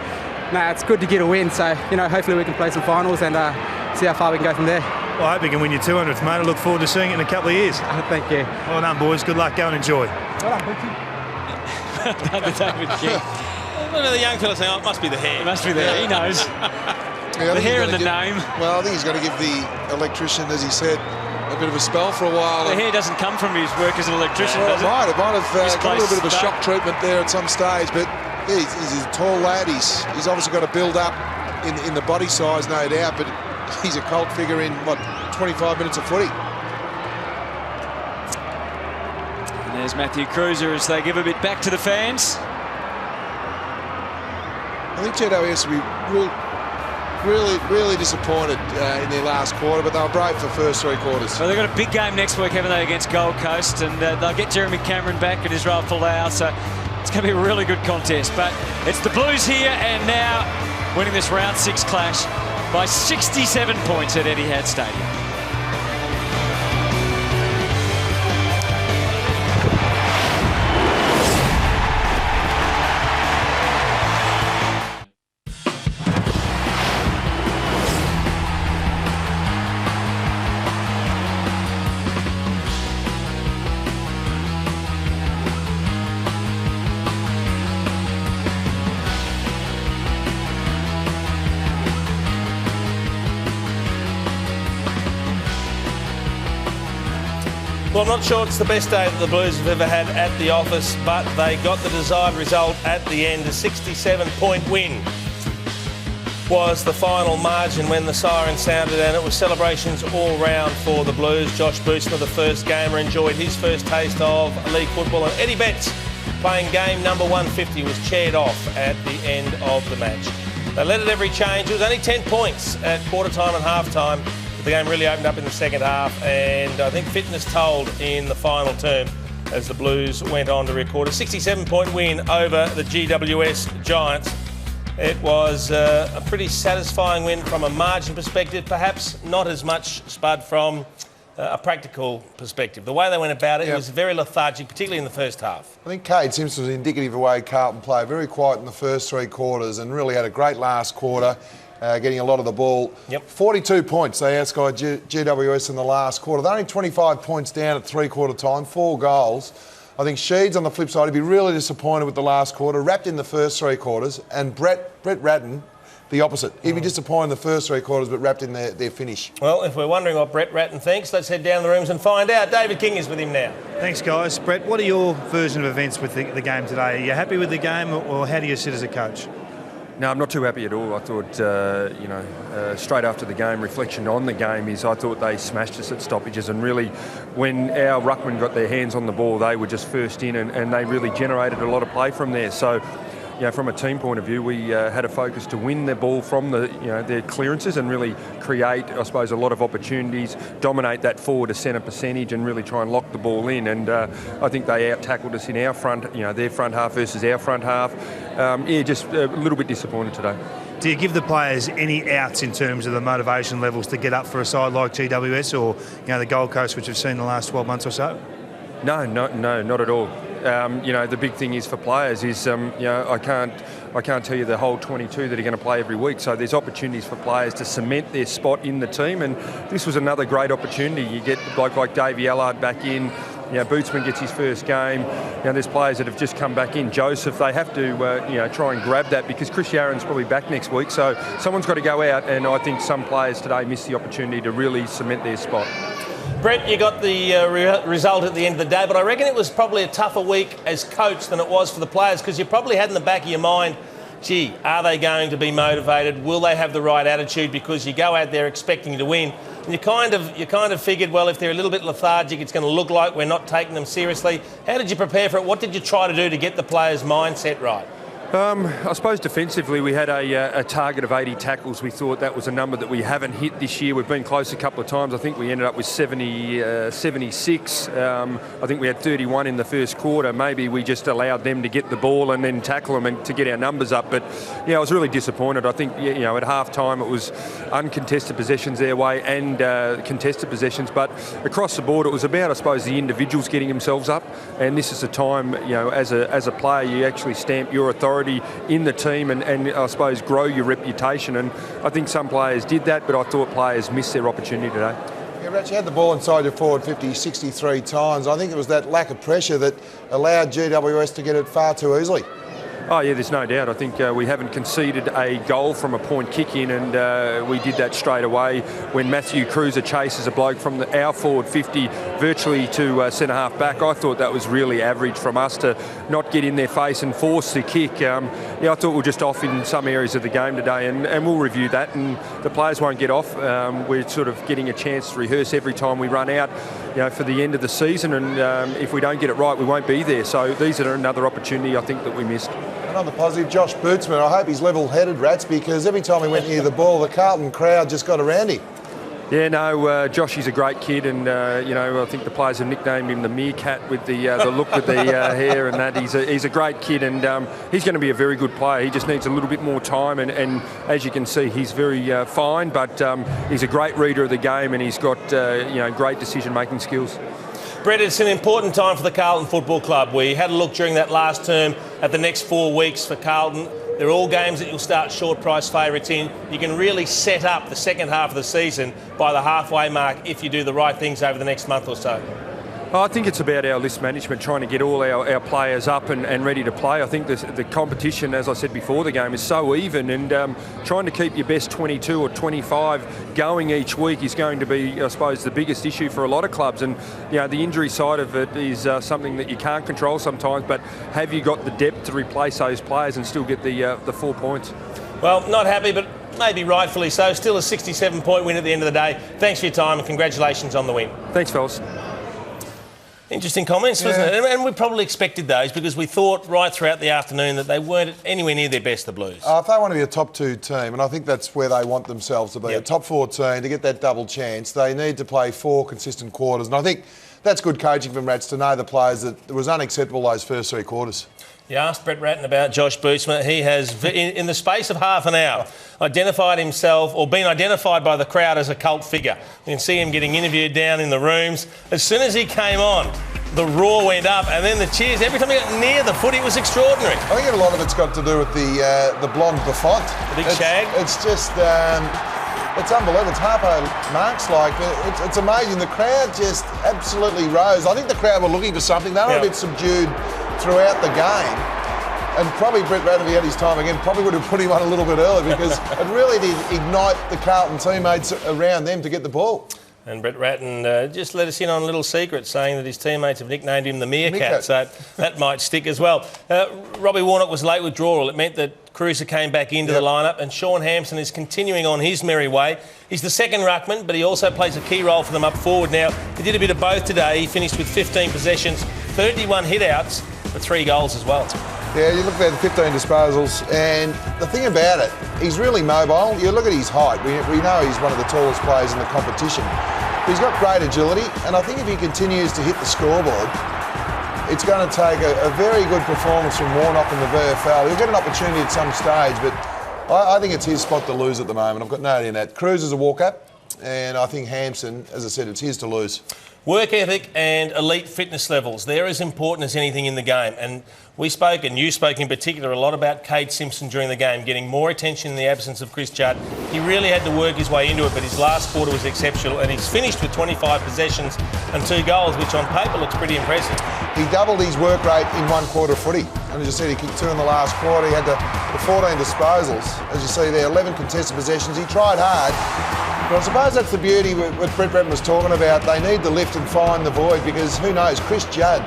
Speaker 9: it's good to get a win. So, you know, hopefully we can play some finals and see how far we can go from there.
Speaker 4: Well, I hope you can win your 200th, mate. I look forward to seeing it in a couple of years.
Speaker 9: Thank you.
Speaker 4: Well done, boys. Good luck. Go and enjoy.
Speaker 9: Well done,
Speaker 1: David King.
Speaker 3: The young fella saying, oh, it must be the hair.
Speaker 1: It must be the hair. He knows.
Speaker 6: Yeah,
Speaker 1: the hair and the name.
Speaker 6: Well, I think he's got to give the electrician, as he said, a bit of a spell for a while.
Speaker 1: The hair doesn't come from his work as an electrician,
Speaker 6: well,
Speaker 1: does it?
Speaker 6: It might have got a little bit of a shock treatment there at some stage, but yeah, he's a tall lad. He's obviously got to build up in the body size, no doubt, but he's a cult figure in, 25 minutes of footy.
Speaker 1: And there's Matthew Cruiser as they give a bit back to the fans.
Speaker 6: I think GWS will be really disappointed in their last quarter, but they were brave for the first 3 quarters.
Speaker 1: Well, they've got a big game next week, haven't they, against Gold Coast, and they'll get Jeremy Cameron back and Israel Folau, so it's going to be a really good contest. But it's the Blues here, and now winning this round 6 clash by 67 points at Etihad Stadium.
Speaker 3: Well, I'm not sure it's the best day that the Blues have ever had at the office, but they got the desired result at the end. A 67-point win was the final margin when the siren sounded, and it was celebrations all round for the Blues. Josh Bootsma, the first gamer, enjoyed his first taste of league football, and Eddie Betts, playing game number 150, was chaired off at the end of the match. They led at every change. It was only 10 points at quarter time and half time. The game really opened up in the second half, and I think fitness told in the final term as the Blues went on to record a 67-point win over the GWS Giants. It was a pretty satisfying win from a margin perspective, perhaps not as much, Spud, from a practical perspective. The way they went about it, was very lethargic, particularly in the first half.
Speaker 6: I think Cade Simpson was indicative of the way Carlton played. Very quiet in the first 3 quarters and really had a great last quarter. Getting a lot of the ball. 42 points they outscored GWS in the last quarter. They're only 25 points down at 3-quarter time, 4 goals. I think Sheeds on the flip side would be really disappointed with the last quarter, wrapped in the first 3 quarters, and Brett Ratton the opposite. He'd be disappointed in the first 3 quarters, but wrapped in their finish.
Speaker 3: Well, if we're wondering what Brett Ratton thinks, let's head down the rooms and find out. David King is with him now.
Speaker 4: Thanks, guys. Brett, what are your version of events with the game today? Are you happy with the game, or how do you sit as a coach?
Speaker 7: No, I'm not too happy at all. I thought, straight after the game, reflection on the game is I thought they smashed us at stoppages, and really when our ruckmen got their hands on the ball, they were just first in, and they really generated a lot of play from there. So, from a team point of view, we had a focus to win the ball from their clearances and really create, I suppose, a lot of opportunities, dominate that forward to centre percentage and really try and lock the ball in. And I think they out-tackled us in our front, their front half versus our front half. Just a little bit disappointed today.
Speaker 4: Do you give the players any outs in terms of the motivation levels to get up for a side like GWS or the Gold Coast, which we've seen in the last 12 months or so?
Speaker 7: No, not at all. The big thing is for players is, I can't tell you the whole 22 that are going to play every week. So there's opportunities for players to cement their spot in the team, and this was another great opportunity. You get a bloke like Davey Allard back in. Bootsman gets his first game. There's players that have just come back in. Joseph, they have to, try and grab that because Chris Yaron's probably back next week. So someone's got to go out, and I think some players today missed the opportunity to really cement their spot.
Speaker 3: Brett, you got the result at the end of the day, but I reckon it was probably a tougher week as coach than it was for the players, because you probably had in the back of your mind, gee, are they going to be motivated? Will they have the right attitude? Because you go out there expecting to win. And you kind of figured, well, if they're a little bit lethargic, it's going to look like we're not taking them seriously. How did you prepare for it? What did you try to do to get the players' mindset right?
Speaker 7: I suppose defensively we had a target of 80 tackles. We thought that was a number that we haven't hit this year. We've been close a couple of times. I think we ended up with 76. I think we had 31 in the first quarter. Maybe we just allowed them to get the ball and then tackle them and to get our numbers up. But I was really disappointed. I think at half time it was uncontested possessions their way and contested possessions. But across the board it was about, I suppose, the individuals getting themselves up. And this is a time, as a player, you actually stamp your authority in the team and I suppose grow your reputation, and I think some players did that, but I thought players missed their opportunity today.
Speaker 2: Yeah, Rach, you had the ball inside your forward 50, 63 times. I think it was that lack of pressure that allowed GWS to get it far too easily.
Speaker 7: Oh yeah, there's no doubt. I think we haven't conceded a goal from a point kick in, and we did that straight away when Matthew Cruiser chases a bloke from our forward 50 virtually to centre half back. I thought that was really average from us to not get in their face and force the kick. I thought we were just off in some areas of the game today, and we'll review that, and the players won't get off. We're sort of getting a chance to rehearse every time we run out for the end of the season, and if we don't get it right, we won't be there. So these are another opportunity I think that we missed.
Speaker 2: Another positive, Josh Bootsman. I hope he's level-headed, Rats, because every time he went near the ball, the Carlton crowd just got around him.
Speaker 7: Yeah, no, Josh is a great kid, and I think the players have nicknamed him the meerkat with the look with the hair and that. He's a great kid, and he's going to be a very good player. He just needs a little bit more time, and as you can see, he's very fine, but he's a great reader of the game, and he's got great decision-making skills.
Speaker 3: Brett, it's an important time for the Carlton Football Club. We had a look during that last term at the next 4 weeks for Carlton. They're all games that you'll start short price favourites in. You can really set up the second half of the season by the halfway mark if you do the right things over the next month or so.
Speaker 7: I think it's about our list management, trying to get all our players up and ready to play. I think the competition, as I said before the game, is so even, and trying to keep your best 22 or 25 going each week is going to be, I suppose, the biggest issue for a lot of clubs. And the injury side of it is something that you can't control sometimes, but have you got the depth to replace those players and still get the 4 points?
Speaker 3: Well, not happy, but maybe rightfully so. Still a 67-point win at the end of the day. Thanks for your time and congratulations on the win.
Speaker 7: Thanks, fellas.
Speaker 3: Interesting comments, wasn't it? And we probably expected those because we thought right throughout the afternoon that they weren't anywhere near their best, the Blues.
Speaker 2: If they want to be a top 2 team, and I think that's where they want themselves to be, a top 4 team, to get that double chance, they need to play 4 consistent quarters. And I think that's good coaching from Rats to know the players that it was unacceptable those first 3 quarters. You
Speaker 3: asked Brett Ratton about Josh Bootsman. He has, in the space of half an hour, identified himself or been identified by the crowd as a cult figure. You can see him getting interviewed down in the rooms. As soon as he came on, the roar went up and then the cheers. Every time he got near the footy, it was extraordinary.
Speaker 2: I think a lot of it's got to do with the blonde Buffont.
Speaker 3: The big shag.
Speaker 2: It's just... it's unbelievable. It's Harpo Marks like. It's amazing. The crowd just absolutely rose. I think the crowd were looking for something. They were a bit subdued throughout the game. And probably Brett Ratton, if he had his time again, probably would have put him on a little bit early because it really did ignite the Carlton teammates around them to get the ball.
Speaker 3: And Brett Ratton just let us in on a little secret, saying that his teammates have nicknamed him the Meerkat, so that might stick as well. Robbie Warnock was late withdrawal. It meant that Cruiser came back into the lineup, and Sean Hampson is continuing on his merry way. He's the second ruckman, but he also plays a key role for them up forward now. He did a bit of both today. He finished with 15 possessions, 31 hit-outs, but 3 goals as well.
Speaker 2: Yeah, you look at the 15 disposals, and the thing about it, he's really mobile. You look at his height. We know he's one of the tallest players in the competition. He's got great agility, and I think if he continues to hit the scoreboard, it's going to take a very good performance from Warnock in the VFL. He'll get an opportunity at some stage, but I think it's his spot to lose at the moment. I've got no idea in that. Cruz is a walk-up, and I think Hampson, as I said, it's his to lose.
Speaker 3: Work ethic and elite fitness levels, they're as important as anything in the game. And we spoke, and you spoke in particular, a lot about Cade Simpson during the game, getting more attention in the absence of Chris Judd. He really had to work his way into it, but his last quarter was exceptional, and he's finished with 25 possessions and 2 goals, which on paper looks pretty impressive.
Speaker 2: He doubled his work rate in 1 quarter of footy. And as you said, he kicked 2 in the last quarter. He had the 14 disposals. As you see there, 11 contested possessions. He tried hard. But I suppose that's the beauty what Brett Ratton was talking about. They need to lift and find the void, because who knows, Chris Judd,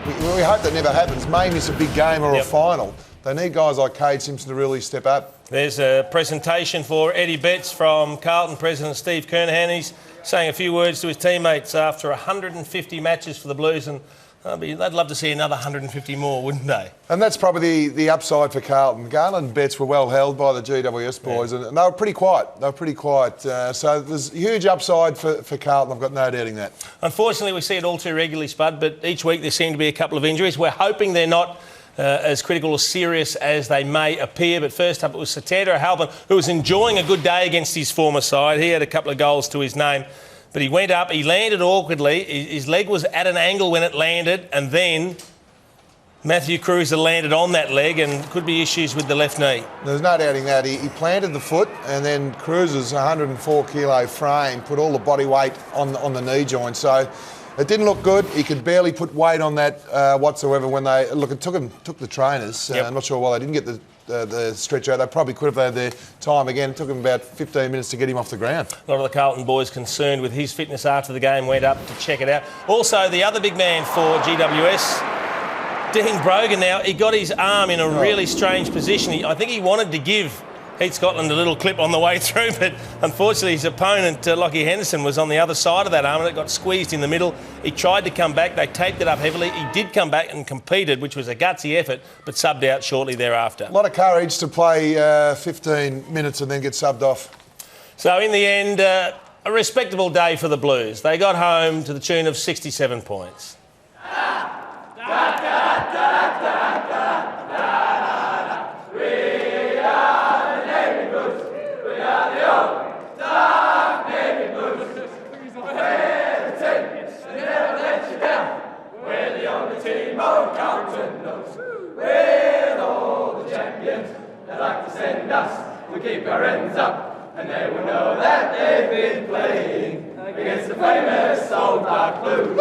Speaker 2: we hope that never happens, may miss a big game or a final. They need guys like Cade Simpson to really step up.
Speaker 3: There's a presentation for Eddie Betts from Carlton President Steve Kernahan. He's saying a few words to his teammates after 150 matches for the Blues, and they'd love to see another 150 more, wouldn't they?
Speaker 2: And that's probably the upside for Carlton. Garland and Betts were well held by the GWS boys, and they were pretty quiet. So there's huge upside for Carlton. I've got no doubting that. Unfortunately,
Speaker 3: we see it all too regularly, Spud, but each week there seem to be a couple of injuries. We're hoping they're not as critical or serious as they may appear. But first up, it was Sateta Halpin, who was enjoying a good day against his former side. He had a couple of goals to his name. But he went up, he landed awkwardly, his leg was at an angle when it landed, and then Matthew Cruiser landed on that leg, and could be issues with the left knee.
Speaker 2: There's no doubting that. He planted the foot, and then Cruiser's 104 kilo frame put all the body weight on the knee joint. So it didn't look good. He could barely put weight on that whatsoever when they... Look, it took the trainers. I'm not sure why they didn't get the stretch out. They probably could if they had their time again. It took them about 15 minutes to get him off the ground.
Speaker 3: A lot of the Carlton boys concerned with his fitness after the game went up to check it out. Also, the other big man for GWS, Dean Brogan now, he got his arm in a really strange position. I think he wanted to give Heat Scotland a little clip on the way through, but unfortunately his opponent, Lockie Henderson, was on the other side of that arm and it got squeezed in the middle. He tried to come back, they taped it up heavily. He did come back and competed, which was a gutsy effort, but subbed out shortly thereafter.
Speaker 2: A lot of courage to play 15 minutes and then get subbed off.
Speaker 3: So in the end, a respectable day for the Blues. They got home to the tune of 67 points.
Speaker 10: With all the champions that like to send us to keep our ends up, and they will know that they've been playing against the famous Old Dark Blues.